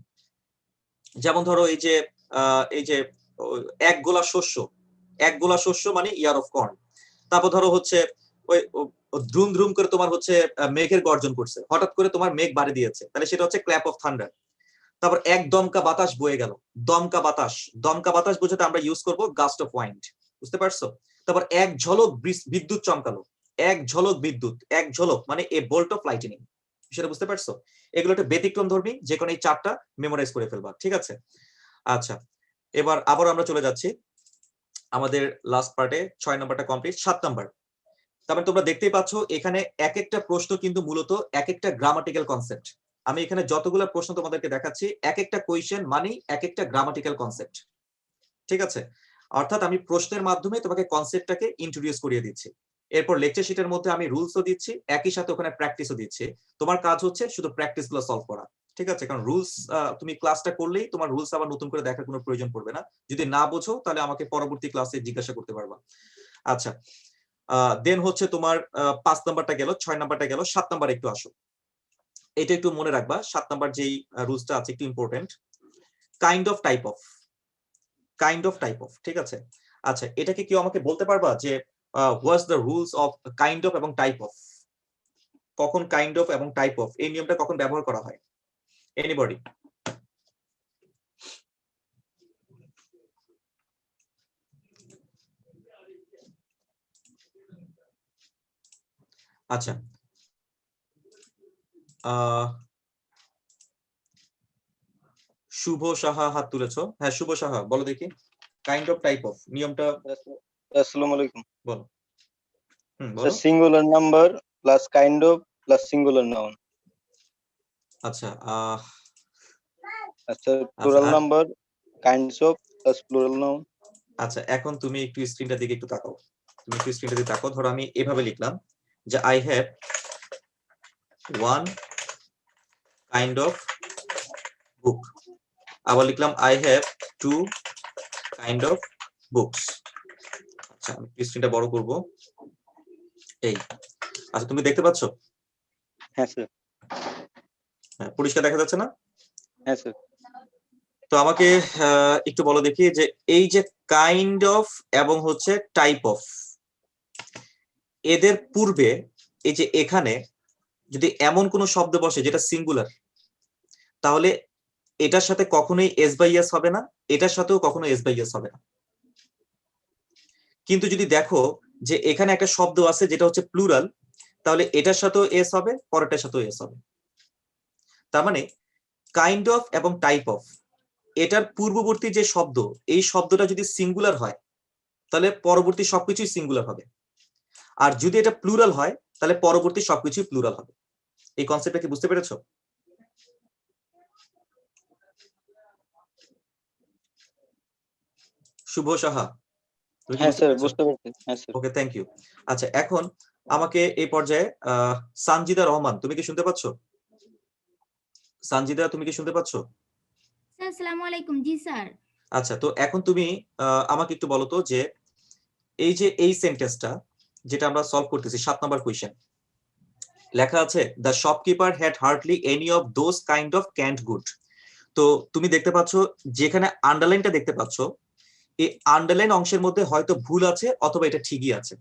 যেমন ধরো এই যে এক গোলা শস্য মানে ইয়ার অফ কর্ন। তারপর ধরো হচ্ছে ওই দ্রুম দ্রুম করে তোমার হচ্ছে মেঘের গর্জন করছে, হঠাৎ করে তোমার মেঘ বাড়ি দিয়েছে, তাহলে সেটা হচ্ছে ক্ল্যাপ অফ থান্ডার। তারপর এক দমকা বাতাস বয়ে গেল, দমকা বাতাস বোঝাতে আমরা ইউজ করব গাস্ট অফ ওয়াইন্ড। বুঝতে পারছো? তারপর এক ঝলক বিদ্যুৎ চমকালো, এক ঝলক মানে এ বোল্ট অফ লাইটনিং। সেটা বুঝতে পারছো? এগুলো একটা ব্যতিক্রম ধর্মী, যে কোনো এই 4টা মেমোরাইজ করে ফেলবা, ঠিক আছে? আচ্ছা, এবার আবার আমরা চলে যাচ্ছি আমাদের লাস্ট পার্টে। 6 নাম্বারটা কমপ্লিট, 7 নাম্বার। তারপরে তোমরা দেখতেই পাচ্ছ এখানে এক একটা প্রশ্ন কিন্তু মূলত এক একটা গ্রামাটিক্যাল কনসেপ্ট। আমি এখানে যতগুলো প্রশ্ন তোমাদেরকে দেখাচ্ছি, এক একটা কোয়েশ্চেন মানেই এক একটা গ্রামাটিক্যাল কনসেপ্ট, ঠিক আছে? অর্থাৎ আমি প্রশ্নের মাধ্যমে তোমাকে কনসেপ্টটাকে ইন্ট্রোডিউস করিয়ে দিচ্ছি। এরপর লেকচার শিটের মধ্যে আমি রুলসও দিচ্ছি, একই সাথে ওখানে প্র্যাকটিসও দিচ্ছি। তোমার কাজ হচ্ছে শুধু প্র্যাকটিসগুলো সলভ করা, ঠিক আছে? কারণ রুলস তুমি ক্লাসটা করলেই তোমার রুলস আবার নতুন করে দেখার কোনো প্রয়োজন পড়বে না। যদি না বোঝো তাহলে আমাকে পরবর্তী ক্লাসে জিজ্ঞাসা করতে পারবা। আচ্ছা, দেন হচ্ছে তোমার 5 নাম্বারটা গেল, 6 নাম্বারটা গেল, 7 নাম্বার একটু আসো। এটা একটু মনে রাখবা, 7 নাম্বার যেই রুলসটা আছে একটু important. Kind of type of, ঠিক আছে? আচ্ছা, এটাকে কেউ আমাকে বলতে পারবা যে what's the rules of kind of এবং টাইপ অফ? কখন কাইন্ড অফ এবং টাইপ অফ এই নিয়মটা কখন ব্যবহার করা হয়? এনিবডি? আচ্ছা, আহ শুভ সাহা হাত তুলেছো। হ্যাঁ, শুভ সাহা বলো দেখি, কাইন্ড অফ টাইপ অফ নিয়মটা আসসালামু আলাইকুম বলো। স্যার, বলো। Singular number plus kind of plus singular noun. আচ্ছা, আচ্ছা, প্লুরাল আর- number kinds of plus plural noun. আচ্ছা, এখন তুমি একটু স্ক্রিনটার দিকে একটু তাকাও। তুমি একটু স্ক্রিনটার দিকে তাকাও। ধরো আমি এভাবে লিখলাম যে I have one kind of book. আবার লিখলাম I have to kind of books. আচ্ছা, আমি স্ক্রিনটা বড় করব। এই, আচ্ছা তুমি দেখতে পাচ্ছ? হ্যাঁ স্যার। হ্যাঁ, পরিষ্কার দেখা যাচ্ছে না? হ্যাঁ স্যার। তো আমাকে একটু বলো দেখি যে এই যে কাইন্ড অফ এবং হচ্ছে টাইপ অফ, এদের পূর্বে এই যে এখানে যদি এমন কোন শব্দ বসে যেটা সিঙ্গুলার, তাহলে এটার সাথে কখনোই এস বাই এস হবে না, এটার সাথেও কখনো এস বাই এস হবে না। কিন্তু যদি দেখো যে এখানে একটা শব্দ আছে যেটা হচ্ছে প্লুরাল, তাহলে এটার সাথেও এস হবে, পরেরটার সাথেও এস হবে। তার মানে কাইন্ড অফ এবং টাইপ অফ, এটার পূর্ববর্তী যে শব্দ, এই শব্দটা যদি সিঙ্গুলার হয় তাহলে পরবর্তী সবকিছুই সিঙ্গুলার হবে, আর যদি এটা প্লুরাল হয় তাহলে পরবর্তী সবকিছুই প্লুরাল হবে। এই কনসেপ্টটা কি বুঝতে পেরেছো? শুভ সাহা, হ্যাঁ স্যার, বুঝতে পারছি। হ্যাঁ স্যার। Okay, thank you. আচ্ছা, এখন আমাকে এই পর্যায়ে সানজিদা রহমান, তুমি কি শুনতে পাচ্ছ? সানজিদা, তুমি কি শুনতে পাচ্ছ? স্যার আসসালামু আলাইকুম। জি স্যার। আচ্ছা, তো এখন তুমি আমাকে একটু বলো তো যে এই যে এই সেন্টেন্সটা যেটা আমরা সলভ করতেছি, 7 নম্বর কোয়েশ্চেন, লেখা আছে the shopkeeper had hardly any of those kind of ক্যান্ড good. তো তুমি দেখতে পাচ্ছ যেখানে আন্ডারলাইনটা দেখতে পাচ্ছ, এই আন্ডারলাইন অংশের মধ্যে হয়তো ভুল আছে অথবা এটা ঠিকই আছে।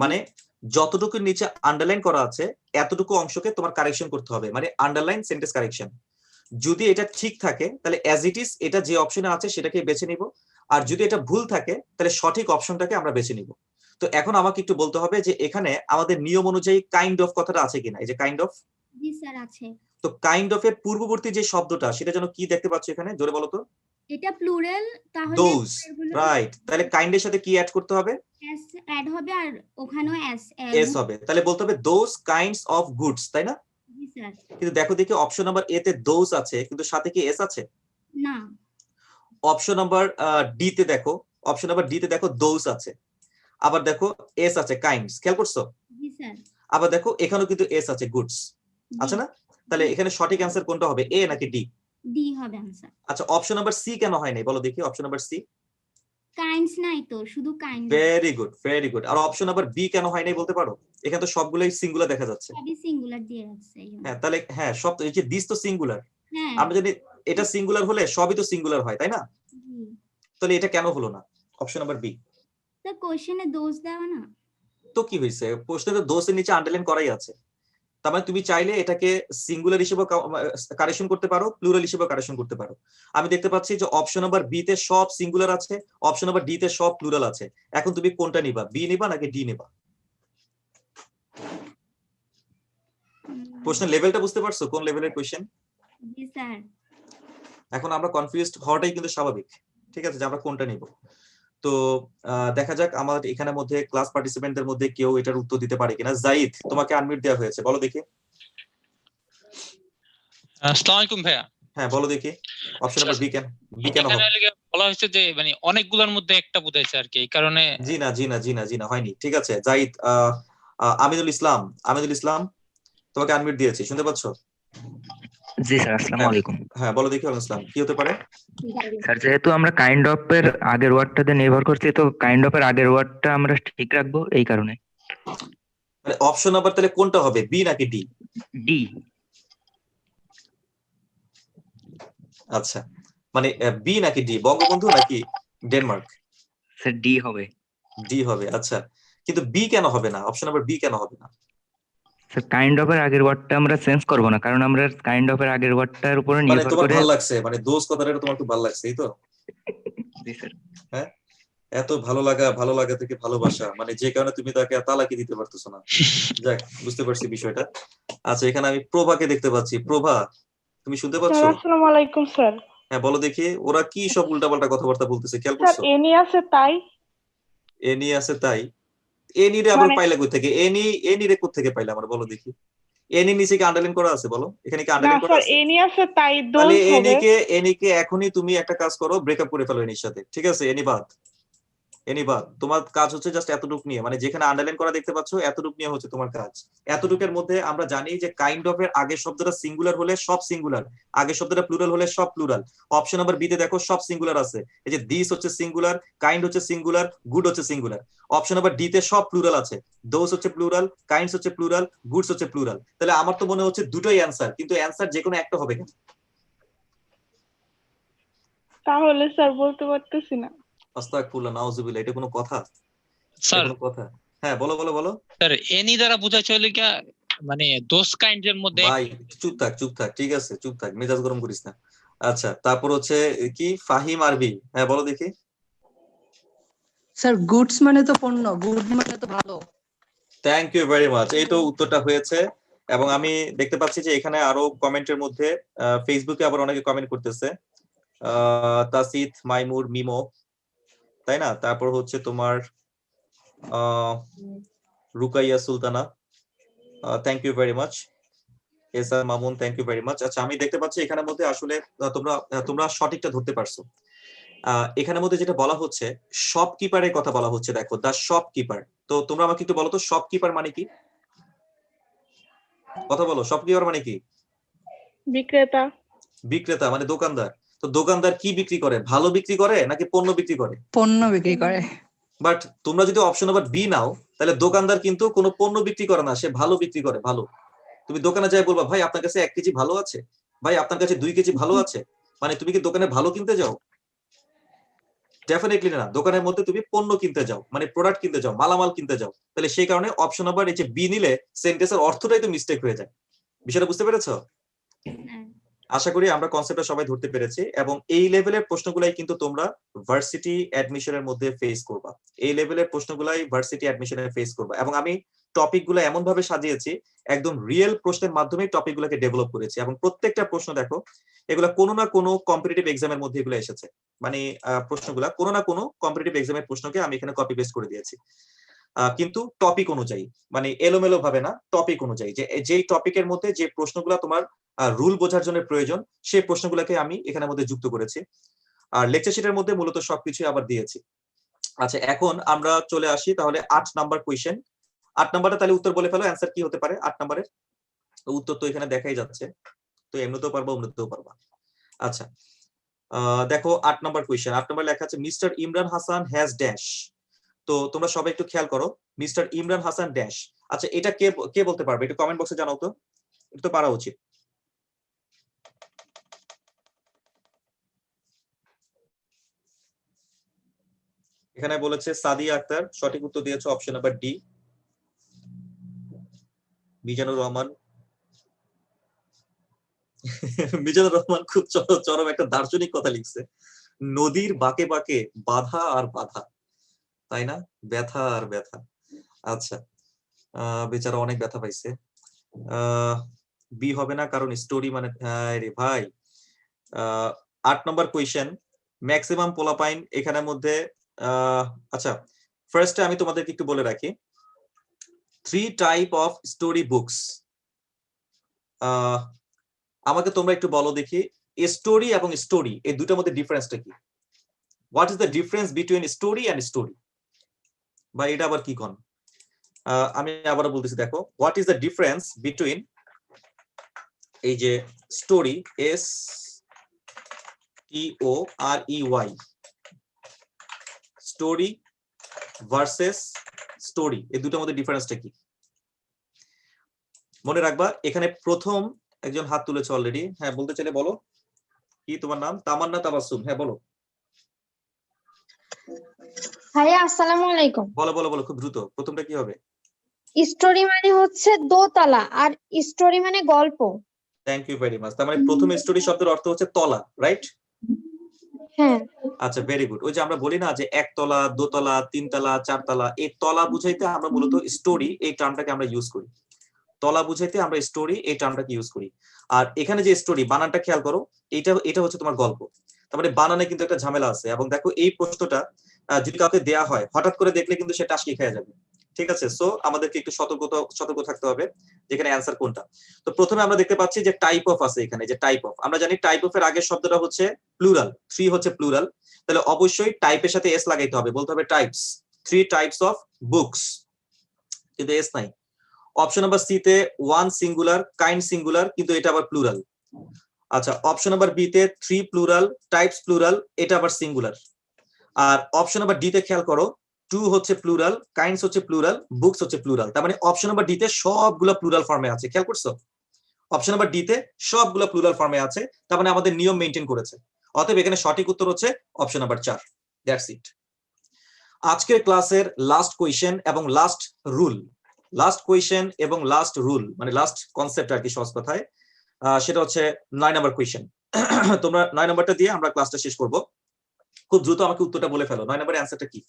মানে যতটুকু নিচে আন্ডারলাইন করা আছে এতটুকু অংশকে তোমার কারেকশন করতে হবে, মানে আন্ডারলাইন সেন্টেন্স কারেকশন। যদি এটা ঠিক থাকে তাহলে অ্যাজ ইট ইজ এটা যে অপশনে আছে সেটাকে বেছে নিব, আর যদি এটা ভুল থাকে তাহলে সঠিক অপশনটাকে আমরা বেছে নিব। তো এখন আমাকে একটু বলতে হবে যে এখানে আমাদের নিয়ম অনুযায়ী কাইন্ড অফ কথাটা আছে কিনা। এই যে কাইন্ড অফ, জি স্যার আছে। তো কাইন্ড অফ এর পূর্ববর্তী যে শব্দটা সেটা যেন কি দেখতে পাচ্ছ এখানে, জোরে বলো তো। এটা প্লুরাল, তাহলে দোজ, রাইট। তাহলে কাইন্ডের সাথে কি অ্যাড করতে হবে? এস অ্যাড হবে, আর ওখানেও এস এস হবে। তাহলে বলতে হবে দোজ কাইন্ডস অফ গুডস, তাই না? জি স্যার। কিন্তু দেখো দেখি অপশন নাম্বার এ তে দোজ আছে কিন্তু সাথে কি এস আছে? না। অপশন নাম্বার ডি তে দেখো, অপশন নাম্বার ডি তে দেখো দোজ আছে, আবার দেখো এস আছে কাইন্ডস, খেয়াল করছো? জি স্যার। আবার দেখো এখানেও কিন্তু এস আছে গুডস, আছে না? তাহলে এখানে সঠিক অ্যান্সার কোনটা হবে, এ নাকি ডি? ডি হবে आंसर। আচ্ছা, অপশন নাম্বার সি কেন হয় নাই বলো দেখি, অপশন নাম্বার সি। কাইন্ডস নাই তো, শুধু kind. Very good, very good. আর অপশন নাম্বার বি কেন হয় নাই বলতে পারো? এখানে তো সবগুলোই সিঙ্গুলার দেখা যাচ্ছে। সবই সিঙ্গুলার দিয়ে আছে। হ্যাঁ, তাহলে হ্যাঁ সব এই যে দিস তো সিঙ্গুলার, হ্যাঁ। আমরা যদি এটা সিঙ্গুলার হলে সবই তো সিঙ্গুলার হয়, তাই না? তাহলে এটা কেন হলো না অপশন নাম্বার বি? তো কোশ্চেনে দোষ দেওয়া না। তো কি হয়েছে, প্রশ্নে তো দোষের নিচে আন্ডারলাইন করাই আছে। তার মানে তুমি চাইলে এটাকে সিঙ্গুলার হিসেবে কারেকশন করতে পারো, প্লুরাল হিসেবে কারেকশন করতে পারো। আমি দেখতে পাচ্ছি যে অপশন নাম্বার বি তে সব সিঙ্গুলার আছে, অপশন নাম্বার ডি তে সব প্লুরাল আছে। এখন তুমি কোনটা নিবা, বি নিবা নাকি ডি নিবা? প্রশ্নের লেভেলটা বুঝতে পারছো কোন লেভেলের কোশ্চেন? জি স্যার। এখন আমরা কনফিউজড হওয়াটাই কিন্তু স্বাভাবিক, ঠিক আছে, যে আমরা কোনটা নিব। তো দেখা যাক আমার এখানের মধ্যে ক্লাস পার্টিসিপেন্টদের মধ্যে কেউ এটার উত্তর দিতে পারে কিনা। জাইদ, তোমাকে আনমিউট দেওয়া হয়েছে, বলো দেখি। আসসালামু আলাইকুম ভাইয়া। হ্যাঁ বলো দেখি, অপশন নাম্বার বি কেন হবে? বলা হয়েছে যে মানে অনেকগুলোর মধ্যে একটা বুঝাইছে আর কি, এই কারণে। জি না হয়নি। ঠিক আছে জাইদ, আমিনুল ইসলাম তোমাকে আনমিউট দিয়েছি, শুনতে পাচ্ছ? জি স্যার, আসসালামু আলাইকুম। হ্যাঁ বলো দেখি আমিনুল ইসলাম, কি হতে পারে? স্যার, যেহেতু আমরা কাইন্ড অফ এর আগের ওয়ার্ডটাতে নির্ভর করছি, তো কাইন্ড অফ এর আগের ওয়ার্ডটা আমরা ঠিক রাখবো এই কারণে। মানে অপশন নাম্বার তাহলে কোনটা হবে, বি নাকি ডি? ডি। আচ্ছা, মানে বি নাকি ডি, বঙ্গবন্ধু নাকি ডেনমার্ক? স্যার ডি হবে। ডি হবে, আচ্ছা। কিন্তু বি কেন হবে না, অপশন নাম্বার বি কেন হবে না? স্যার কাইন্ড অফ এর আগের ওয়ার্ডটা আমরা চেঞ্জ করব না, কারণ আমরা কাইন্ড অফ এর আগের ওয়ার্ডটার উপরে মানে নির্ভর তোমার করে। ভালো লাগছে, মানে দোষ কথাটা তোমার খুব ভালো লাগছে, এই তো? জি স্যার। হ্যাঁ, এত ভালো লাগা থেকে ভালোবাসা, মানে যে কারণে তুমি তাকে তালাকি দিতে পারতেছো না। যাক, বুঝতে পারছি বিষয়টা। আচ্ছা, এখানে আমি প্রভাকে দেখতে পাচ্ছি। প্রভা, তুমি শুনতে পাচ্ছ? আসসালামু আলাইকুম স্যার। হ্যাঁ, বলো দেখি, ওরা কি সব উল্টাপাল্টা কথাবার্তা বলতেছে, খেয়াল স্যার করছো? এনি আছে তাই এনি আছে তাই, এনি রে আবার মানে পাইলা কই থেকে? এনি রে কোথা থেকে পাইলা আমার, বলো দেখি। এনি নিচে কি আন্ডারলাইন করা আছে? বলো, এখানে কি না আন্ডারলাইন করা স্যার আছে? এনি আছে তাই তাহলে দোজ হবে। এনিকে এখনই তুমি একটা কাজ করো, ব্রেকআপ করে ফেলো এনির সাথে, ঠিক আছে? এনি বাদ, তোমার কাজ হচ্ছে জাস্ট এতটুক নিয়ে, মানে যেখানে আন্ডারলাইন করা দেখতে পাচ্ছ এতটুক নিয়ে হচ্ছে তোমার কাজ। এতটুকের মধ্যে আমরা জানি যে কাইন্ড অফ এর আগের শব্দটা সিঙ্গুলার হলে সব সিঙ্গুলার, আগের শব্দটা প্লুরাল হলে সব প্লুরাল। অপশন নাম্বার বি তে দেখো সব সিঙ্গুলার আছে, এই যে দিস হচ্ছে সিঙ্গুলার, কাইন্ড হচ্ছে সিঙ্গুলার, গুড হচ্ছে সিঙ্গুলার। অপশন নাম্বার ডি তে সব প্লুরাল আছে, দোজ হচ্ছে প্লুরাল, কাইন্ডস হচ্ছে প্লুরাল, গুডস হচ্ছে প্লুরাল। তাহলে আমার তো মনে হচ্ছে দুটোই অ্যান্সার, কিন্তু অ্যান্সার যে কোনো একটা হবে কেন? তাহলে স্যার বলতে পারতেছি না। আস্তাগফিরুল্লাহ, নাউজুবিল্লাহ, এটা কোনো কথা? স্যার কোনো কথা? হ্যাঁ, বলো বলো বলো। স্যার এনি দ্বারা বোঝাচ্ছে হলো কি মানে দোজ কাইন্ড এর মধ্যে ভাই চুপ থাক, ঠিক আছে, চুপ থাক, মেজাজ গরম করিস না। আচ্ছা, তারপর হচ্ছে কি ফাহিম আরবি, হ্যাঁ বলো দেখি। স্যার গুডস মানে তো পণ্য, গুড মানে তো ভালো। থ্যাংক ইউ ভেরি মাচ, এই তো উত্তরটা হয়েছে। এবং আমি দেখতে পাচ্ছি যে এখানে আরো কমেন্টের মধ্যে ফেসবুকে আবার অনেকে কমেন্ট করতেছে, তাসিদ, মাইমুর, মিমো, তাই না? তারপর হচ্ছে তোমার Rukaiya Sultana, thank you very much. SR Mamun, thank you very much. আচ্ছা, আমি দেখতে পাচ্ছি এখানের মধ্যে আসলে তোমরা সঠিকটা ধরতে পারছো। এখানের মধ্যে যেটা বলা হচ্ছে শপকিপারের কথা বলা হচ্ছে, দেখো দা শপকিপার। তো তোমরা আমাকে একটু বলো তো শপকিপার মানে কি? কথা বলো, শপকিপার মানে কি? বিক্রেতা। বিক্রেতা মানে দোকানদার। তো দোকানদার কি বিক্রি করে? ভালো বিক্রি করে নাকি পণ্য বিক্রি করে? পণ্য বিক্রি করে। বাট তোমরা যদি অপশন নাম্বার বি নাও, তাহলে দোকানদার কিন্তু কোনো পণ্য বিক্রি করে না, সে ভালো বিক্রি করে, ভালো। তুমি দোকানে যাই বলবা, ভাই আপনার কাছে 1 কেজি ভালো আছে, ভাই আপনার কাছে 2 কেজি ভালো আছে, মানে তুমি কি দোকানে ভালো কিনতে যাও? ডেফিনেটলি না। দোকানের মধ্যে তুমি পণ্য কিনতে যাও, মানে প্রোডাক্ট কিনতে যাও, মালামাল কিনতে যাও। তাহলে সেই কারণে অপশন নাম্বার এই যে বি নিলে সেন্টেন্সের অর্থটাই তো মিস্টেক হয়ে যায়। বিষয়টা বুঝতে পেরেছো? আশা করি আমরা কনসেপ্টটা সবাই ধরতে পেরেছি। এবং এই লেভেলের প্রশ্নগুলাই কিন্তু তোমরা ভার্সিটি অ্যাডমিশনের মধ্যে ফেস করবা, এই লেভেলের প্রশ্নগুলাই ভার্সিটি অ্যাডমিশনে ফেস করবা। এবং আমি টপিকগুলো এমন ভাবে সাজিয়েছি, একদম রিয়েল প্রশ্নের মাধ্যমে টপিকগুলোকে ডেভেলপ করেছি। এবং প্রত্যেকটা প্রশ্ন দেখো, এগুলা কোনো না কোনো কম্পিটিটিভ এক্সামের মধ্যে এগুলো এসেছে, মানে প্রশ্নগুলা কোনো না কোনো কম্পিটিটিভ এক্সামের প্রশ্নকে আমি এখানে কপি পেস্ট করে দিয়েছি। কিন্তু টপিক অনুযায়ী, মানে এলোমেলো ভাবে না, টপিক অনুযায়ী, যে যেই টপিকের মধ্যে যে প্রশ্নগুলা তোমার রুল বোঝার জন্য প্রয়োজন, সেই প্রশ্নগুলোকে আমি এখানের মধ্যে যুক্ত করেছি। আর লেকচার শিটের মধ্যে মূলত সবকিছু আবার দিয়েছি। আচ্ছা, এখন আমরা চলে আসি তাহলে 8 নাম্বার কোয়েশ্চেন। 8 নাম্বারটা তাহলে উত্তর বলে ফেলো, অ্যান্সার কি হতে পারে 8 নাম্বারের? উত্তর তো এখানে দেখাই যাচ্ছে, তো এমনিতেও পারবা, অমনিতেও পারবা। আচ্ছা, দেখো 8 নাম্বার কোয়েশ্চেন। 8 নাম্বার লেখা আছে mister Imran Hasan has dash. তো তোমরা সবাই একটু খেয়াল করো, মিস্টার ইমরান হাসান ড্যাশ। আচ্ছা, এটা কে বলতে পারবে? একটু কমেন্ট বক্সে জানাও তো, এটা তো পারা উচিত। এখানে বলেছে সাদিয়া আক্তার, সঠিক উত্তর দিয়েছে option number D. Mizanur Rahman Mizanur Rahman খুব চরম একটা দার্শনিক কথা লিখছে, নদীর বাঁকে বাঁকে বাধা আর বাধা, তাই না? ব্যথা আর ব্যথা। আচ্ছা, বেচারা অনেক ব্যথা পাইছে। বি হবে না, কারণ স্টোরি মানে রে ভাই। 8 নম্বর কোয়েশ্চেন, ম্যাক্সিমাম পোলাপাইন এখানের মধ্যে। আচ্ছা, ফার্স্টে আমি তোমাদেরকে একটু বলে রাখি, 3 টাইপ অফ স্টোরি বুকস। আমাকে তোমরা একটু বলো দেখি, স্টোরি এবং স্টোরি এই দুটার মধ্যে ডিফারেন্সটা কি? What is the difference between story and story? বা এটা আবার কি কোন? আমি আবারও বলতেছি, দেখো, what is the difference between এই যে story, STOREY, story versus story, এই দুটোর মধ্যে ডিফারেন্সটা কি? মনে রাখবা, এখানে প্রথম একজন হাত তুলেছে অলরেডি, হ্যাঁ বলতে চাইলে বলো। কি তোমার নাম? তামান্না তাবাসসুম, হ্যাঁ বলো। ভাইয়া আসসালামু আলাইকুম। বলো বলো বলো, খুব দ্রুত। প্রথমটা কি হবে? স্টোরি মানে হচ্ছে দোতলা, আর স্টোরি মানে গল্প। Thank you very much. তার মানে প্রথম স্টোরি শব্দের অর্থ হচ্ছে তলা, রাইট? হ্যাঁ আচ্ছা, ভেরি গুড। ওই যে আমরা বলি না যে একতলা, দোতলা, তিনতলা, চারতলা, এই তলা বুঝাইতে আমরা মূলত স্টোরি এই টার্মটাকে আমরা ইউজ করি। তলা বুঝাইতে আমরা স্টোরি এই টার্মটাকে ইউজ করি। আর এখানে যে স্টোরি বানানটা খেয়াল করো, এটা হচ্ছে তোমার গল্প। তার মানে বানানে কিন্তু একটা ঝামেলা আছে। এবং দেখো এই প্রশ্নটা যদি কাউকে দেয়া হয়, হঠাৎ করে দেখলে কিন্তু সেটা আশকি খেয়ে যাবে। ঠিক আছে, সো আমাদেরকে একটু সতর্ক থাকতে হবে যেখানে অ্যান্সার কোনটা। তো প্রথমে আমরা দেখতে পাচ্ছি যে টাইপ অফ আছে এখানে, যে টাইপ অফ। আমরা জানি টাইপ অফ এর আগের শব্দটা হচ্ছে প্লুরাল, 3 হচ্ছে প্লুরাল। তাহলে অবশ্যই টাইপের সাথে এস লাগাইতে হবে, বলতে হবে টাইপস, 3 টাইপস অফ বুকস, কিন্তু এস নাই। অপশন নাম্বার সি তে 1 সিঙ্গুলার, কাইন্ড সিঙ্গুলার, কিন্তু এটা আবার প্লুরাল। আচ্ছা, অপশন নাম্বার বি তে 3 প্লুরাল, টাইপস প্লুরাল, এটা আবার সিঙ্গুলার। আর অপশন নাম্বার ডি তে খেয়াল করো, 2 হচ্ছে প্লুরাল, কাইন্ডস হচ্ছে প্লুরাল, বুকস হচ্ছে প্লুরাল। তার মানে অপশন নাম্বার ডি তে সবগুলো প্লুরাল ফর্মে আছে। খেয়াল করছো? অপশন নাম্বার ডি তে সবগুলো প্লুরাল ফর্মে আছে, তার মানে আমাদের নিয়ম মেইনটেইন করেছে। অতএব এখানে সঠিক উত্তর হচ্ছে অপশন নাম্বার 4। That's it. আজকের ক্লাসের লাস্ট কোয়েশ্চেন এবং লাস্ট রুল, লাস্ট কোয়েশ্চেন এবং লাস্ট রুল মানে লাস্ট কনসেপ্ট আর কি, সহজ কথায় সেটা হচ্ছে 9 নাম্বার কোয়েশ্চেন। তোমরা 9 নাম্বারটা দিয়ে আমরা ক্লাসটা শেষ করব। খুব দ্রুত আমাকে উত্তরটা বলে ফেলো। 9 নাম্বারের অ্যান্সারটা কি?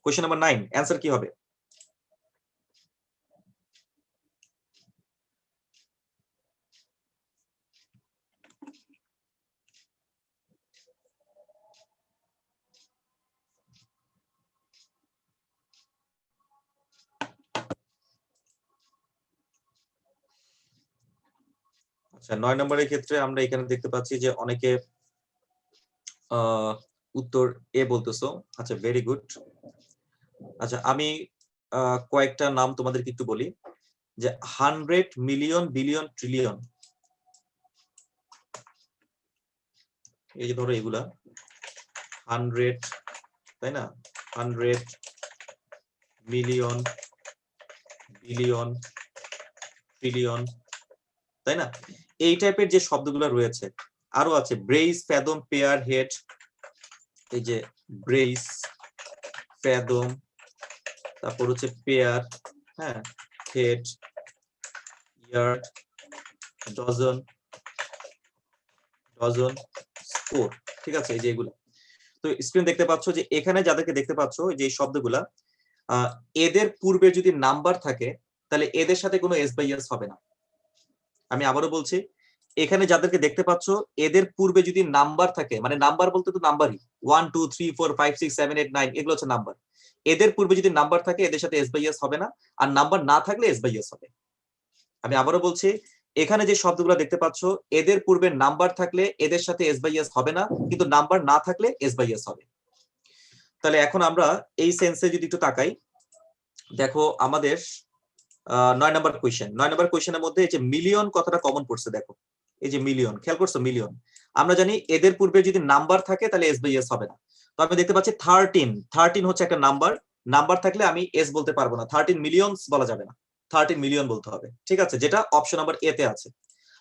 কোয়েশ্চেন নাম্বার 9 অ্যান্সার কি হবে? আচ্ছা, 9 নম্বরের ক্ষেত্রে আমরা এখানে দেখতে পাচ্ছি যে অনেকে উত্তর এ বলতেছো। আচ্ছা, ভেরি গুড। আচ্ছা, আমি কয়েকটা নাম তোমাদেরকে একটু বলি, যে 100 মিলিয়ন, বিলিয়ন, ট্রিলিয়ন, এই যে ধরো এগুলা 100, তাই না? 100 মিলিয়ন, বিলিয়ন, ট্রিলিয়ন, তাই না? এই টাইপের যে শব্দগুলো রয়েছে, আরো আছে ব্রেইস, ফ্যাদম, পেয়ার, হেড। এই যে ব্রেইস, ফ্যাদম, তারপর হচ্ছে পেয়ার, হ্যাঁ, head, yard, dozen, dozen, score. ঠিক আছে, এই যে এগুলো। তো স্ক্রিন দেখতে পাচ্ছ যে এখানে যাদেরকে দেখতে পাচ্ছ যে এই শব্দগুলা, এদের পূর্বে যদি নাম্বার থাকে তাহলে এদের সাথে কোনো এস বাই এস হবে না। আমি আবারও বলছি, এখানে যাদেরকে দেখতে পাচ্ছ এদের পূর্বে যদি নাম্বার থাকে, মানে নাম্বার বলতে তো নাম্বারই, 1 2 3 4 5 6 7 8 9, এগুলো হচ্ছে নাম্বার। এদের পূর্বে যদি নাম্বার থাকে এদের সাথে এস বাই এস হবে না, আর নাম্বার না থাকলে এস বাই এস হবে। আমি আবারও বলছি, এখানে যে শব্দগুলো দেখতে পাচ্ছ এদের পূর্বে নাম্বার থাকলে এদের সাথে এস বাই এস হবে না, কিন্তু নাম্বার না থাকলে এস বাই এস হবে। তাহলে এখন আমরা এই সেন্সে যদি একটু তাকাই, দেখো আমাদের 9 নাম্বার কোয়েশ্চেন। 9 নাম্বার কোয়েশ্চেনের মধ্যে এই যে মিলিয়ন কথাটা কমন পড়ছে। দেখো এই যে মিলিয়ন, খেয়াল করছো? মিলিয়ন আমরা জানি এদের পূর্বে যদি নাম্বার থাকে তাহলে এস বাই এস হবে না। তো আমি দেখতে পাচ্ছি 13 হচ্ছে একটা নাম্বার, নাম্বার থাকলে আমি এস বলতে পারবো না, 13 মিলিয়নস বলা যাবে না, 13 মিলিয়ন বলতে হবে। ঠিক আছে, যেটা অপশন নাম্বার এ তে আছে।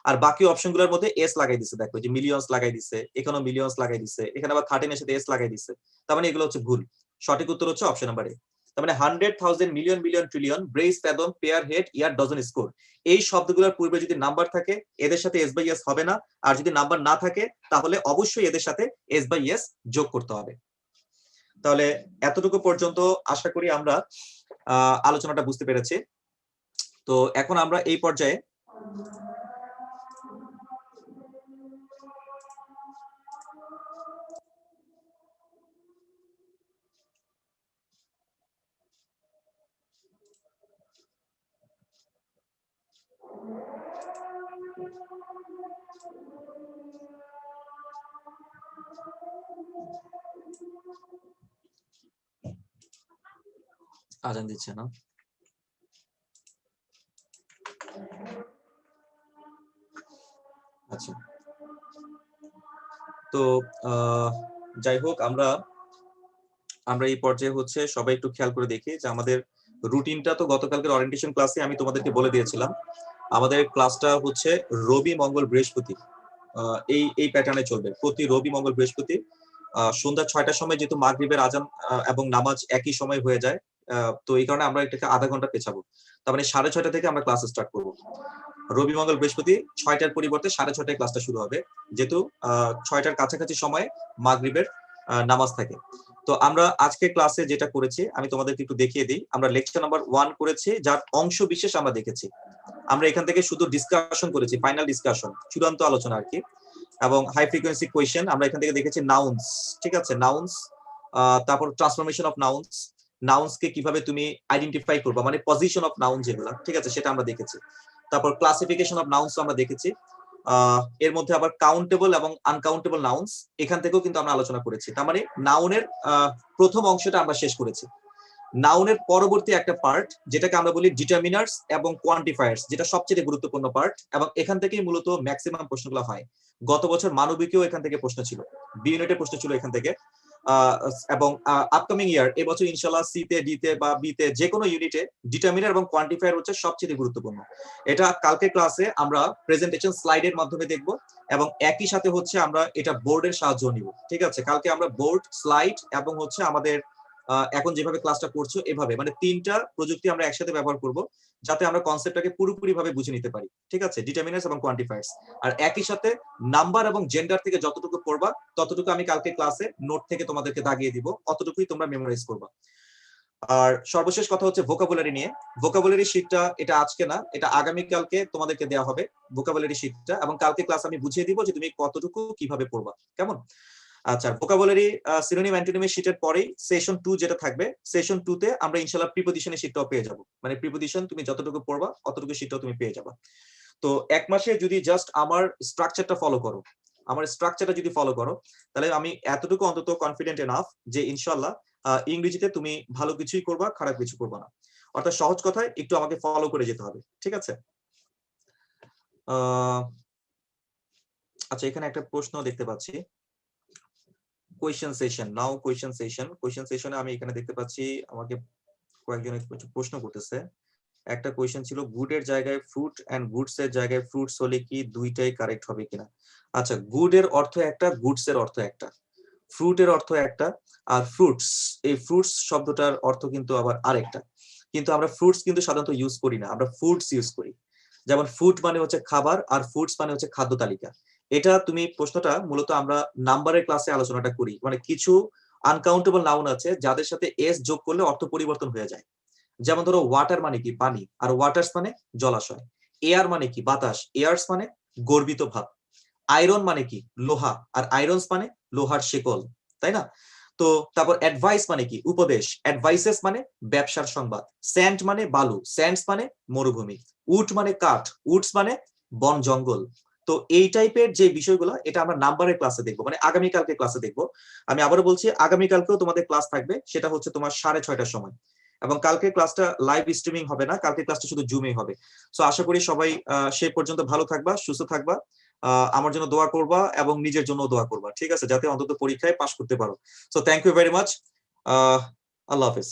আর বাকি অপশনগুলোর মধ্যে এস লাগাই দিছে। দেখো যে মিলিয়নস লাগাই দিছে, এখানেও মিলিয়নস লাগাই দিছে, এখানে আবার 13 এর সাথে এস লাগাই দিছে। তার মানে এগুলো হচ্ছে ভুল। সঠিক উত্তর হচ্ছে অপশন নাম্বার এ। তার মানে 100,000, million, billion, trillion, brace, fathom, pair, head, year, dozen, score, এই শব্দগুলোর পূর্বে যদি নাম্বার থাকে এদের সাথে এস বাই এস হবে না, আর যদি নাম্বার না থাকে তাহলে অবশ্যই এদের সাথে এস বাই এস যোগ করতে হবে। তাহলে এতটুকু পর্যন্ত আশা করি আমরা আলোচনাটা বুঝতে পেরেছি। তো এখন আমরা এই পর্যায়ে আজান দিচ্ছে না। আচ্ছা, তো যাই হোক, আমরা এই পর্যায়ে হচ্ছে সবাই একটু খেয়াল করে দেখি যে আমাদের রুটিনটা তো গতকালকের ওরিয়েন্টেশন ক্লাসে আমি তোমাদেরকে বলে দিয়েছিলাম। আমাদের ক্লাসটা হচ্ছে রবি, মঙ্গল, বৃহস্পতি এই প্যাটার্নে চলবে। প্রতি রবি, মঙ্গল, বৃহস্পতি সন্ধ্যা 6টার সময়, যেহেতু মাগরিবের আজান এবং নামাজ একই সময় হয়ে যায়, তো এই কারণে আমরা এটাকে আধা ঘন্টা পেছাবো। তার মানে 6:30 থেকে আমরা ক্লাস স্টার্ট করবো। রবি মঙ্গল বৃহস্পতি 6টার পরিবর্তে 6:30টায় ক্লাসটা শুরু হবে, যেহেতু 6টার কাছাকাছি সময়ে মাগরিবের নামাজ থাকে। তো আমরা আজকে ক্লাসে যেটা করেছি আমি তোমাদেরকে একটু দেখিয়ে দিই। আমরা লেকচার নাম্বার 1 করেছি, যার অংশ বিশেষ আমরা দেখেছি। আমরা এখান থেকে শুধু ডিসকাশন করেছি, ফাইনাল ডিসকাশন, চূড়ান্ত আলোচনা আর কি। এবং হাই ফ্রিকোয়েন্সি কোয়েশ্চেন আমরা এখান থেকে দেখেছি নাউন্স, ঠিক আছে, নাউন্স, তারপর ট্রান্সফরমেশন অফ নাউন্স, নাউন্সকে কিভাবে তুমি আইডেন্টিফাই করবা, মানে পজিশন অফ নাউন যেগুলো, ঠিক আছে, সেটা আমরা দেখেছি। তারপর ক্লাসিফিকেশন অফ নাউন্স আমরা দেখেছি। এর মধ্যে আবার কাউন্টেবল এবং আনকাউন্টেবল নাউন্স এখান থেকেও কিন্তু আমরা আলোচনা করেছি। তার মানে নাউনের প্রথম অংশটা আমরা শেষ করেছি। নাউনের পরবর্তী একটা পার্ট যেটাকে আমরা বলি ডিটারমিনার্স এবং কোয়ান্টিফায়ার্স, যেটা সবচেয়ে গুরুত্বপূর্ণ পার্ট, এবং এখান থেকেই মূলত ম্যাক্সিমাম প্রশ্নগুলো হয়। গত বছর মানবিকেও এখান থেকে প্রশ্ন ছিল, বি ইউনিটের প্রশ্ন ছিল এখান থেকে। এবং আপকামিং ইয়ার এবছর ইনশাআল্লাহ সি তে, ডি তে বা বি তে যে কোনো ইউনিটে ডিটারমিনার এবং কোয়ান্টিফায়ার হচ্ছে সবচেয়ে গুরুত্বপূর্ণ। এটা কালকে ক্লাসে আমরা প্রেজেন্টেশন স্লাইডের মাধ্যমে দেখব, এবং একই সাথে হচ্ছে আমরা এটা বোর্ডের সাহায্য নিব, ঠিক আছে। কালকে আমরা বোর্ড, স্লাইড এবং হচ্ছে আমাদের এখন যেভাবে ক্লাসটা করছো এভাবে, মানে 3টা প্রযুক্তি আমরা একসাথে ব্যবহার করব, যাতে আমরা কনসেপ্টটাকে পুরোপুরি ভাবে বুঝে নিতে পারি, ঠিক আছে, ডিটারমিনার্স এবং কোয়ান্টিফায়ার্স। আর একই সাথে নাম্বার এবং জেন্ডার থেকে যতটুকু পড়বা ততটুকু আমি কালকে ক্লাসে নোট থেকে তোমাদেরকে দাগিয়ে দিব, অতটুকুই তোমরা মেমোরাইজ করবা। আর সর্বশেষ কথা হচ্ছে ভোকাবুলারি নিয়ে। ভোকাবুলারি শিটটা এটা আজকে না, এটা আগামী কালকে তোমাদেরকে দেওয়া হবে ভোকাবুলারি শিটটা, এবং কালকে ক্লাস আমি বুঝিয়ে দিব যে তুমি কতটুকু কিভাবে পড়বা, কেমন? আচ্ছা, ভোকাবুলারি সিনোনিম অ্যান্টোনিমের শীটের পরেই সেশন 2 যেটা থাকবে, সেশন 2 তে আমরা ইনশাআল্লাহ প্রিপজিশনের শীটটাও পেয়ে যাব। মানে প্রিপজিশন তুমি যতটুকু পড়বা অতটুকু শীটটাও তুমি পেয়ে যাবা। তো এক মাসে যদি জাস্ট আমার স্ট্রাকচারটা ফলো করো, তাহলে আমি এতটুকু অন্তত কনফিডেন্ট এনাফ যে ইনশাআল্লাহ ইংরেজিতে তুমি ভালো কিছুই করবা, খারাপ কিছু করবা না। অর্থাৎ সহজ কথায় একটু আমাকে ফলো করে যেতে হবে, ঠিক আছে। আচ্ছা, এখানে একটা প্রশ্ন দেখতে পাচ্ছি, কোয়েশ্চেন সেশন। নাও কোয়েশ্চেন সেশনে আমি এখানে দেখতে পাচ্ছি আমাকে কয়েকজন প্রশ্ন করতেছে। একটা কোয়েশ্চেন ছিল গুডের জায়গায় ফ্রুট এন্ড গুডস এর জায়গায় ফ্রুটস হলে কি দুইটাই কারেক্ট হবে কিনা। আচ্ছা, গুড এর অর্থ একটা, গুডস এর অর্থ একটা, ফ্রুট এর অর্থ একটা, আর ফ্রুটস, এই ফ্রুটস শব্দটার অর্থ কিন্তু আবার আরেকটা। কিন্তু আমরা ফ্রুটস কিন্তু সাধারণত ইউজ করি না, আমরা ফুডস ইউজ করি। যেমন ফুড মানে হচ্ছে খাবার, আর ফুডস মানে হচ্ছে খাদ্য তালিকা। এটা তুমি প্রশ্নটা মূলত আমরা নাম্বারের ক্লাসে আলোচনাটা করি, মানে কিছু আনকাউন্টেবল নাউন আছে যাদের সাথে এস যোগ করলে অর্থ পরিবর্তন হয়ে যায়। যেমন ধরো ওয়াটার মানে কি পানি, আর ওয়াটার্স মানে জলাশয়। এয়ার মানে কি বাতাস, এয়ার্স মানে গর্বিত ভাব। আয়রন মানে কি লোহা, আর আয়রনস মানে লোহার শেকল, তাই না? তো তারপর অ্যাডভাইস মানে কি উপদেশ, অ্যাডভাইসেস মানে ব্যবসার সংবাদ। স্যান্ড মানে বালু, স্যান্ডস মানে মরুভূমি। উড মানে কাঠ, উডস মানে বন জঙ্গল। তো এই টাইপের যে বিষয়গুলো এটা আমরা নাম্বারের ক্লাসে দেখবো, মানে আগামীকালকে ক্লাসে দেখবো। আমি আবারও বলছি আগামীকালকেও তোমাদের ক্লাস থাকবে, সেটা হচ্ছে তোমার 6:30টার সময়। এবং কালকে ক্লাসটা লাইভ স্ট্রিমিং হবে না, কালকে ক্লাসটা শুধু জুমেই হবে। সো আশা করি সবাই সেই পর্যন্ত ভালো থাকবা, সুস্থ থাকবা, আমার জন্য দোয়া করবা এবং নিজের জন্য দোয়া করবা, ঠিক আছে, যাতে অন্তত পরীক্ষায় পাশ করতে পারো। So thank you very much, আল্লাহ হাফেজ।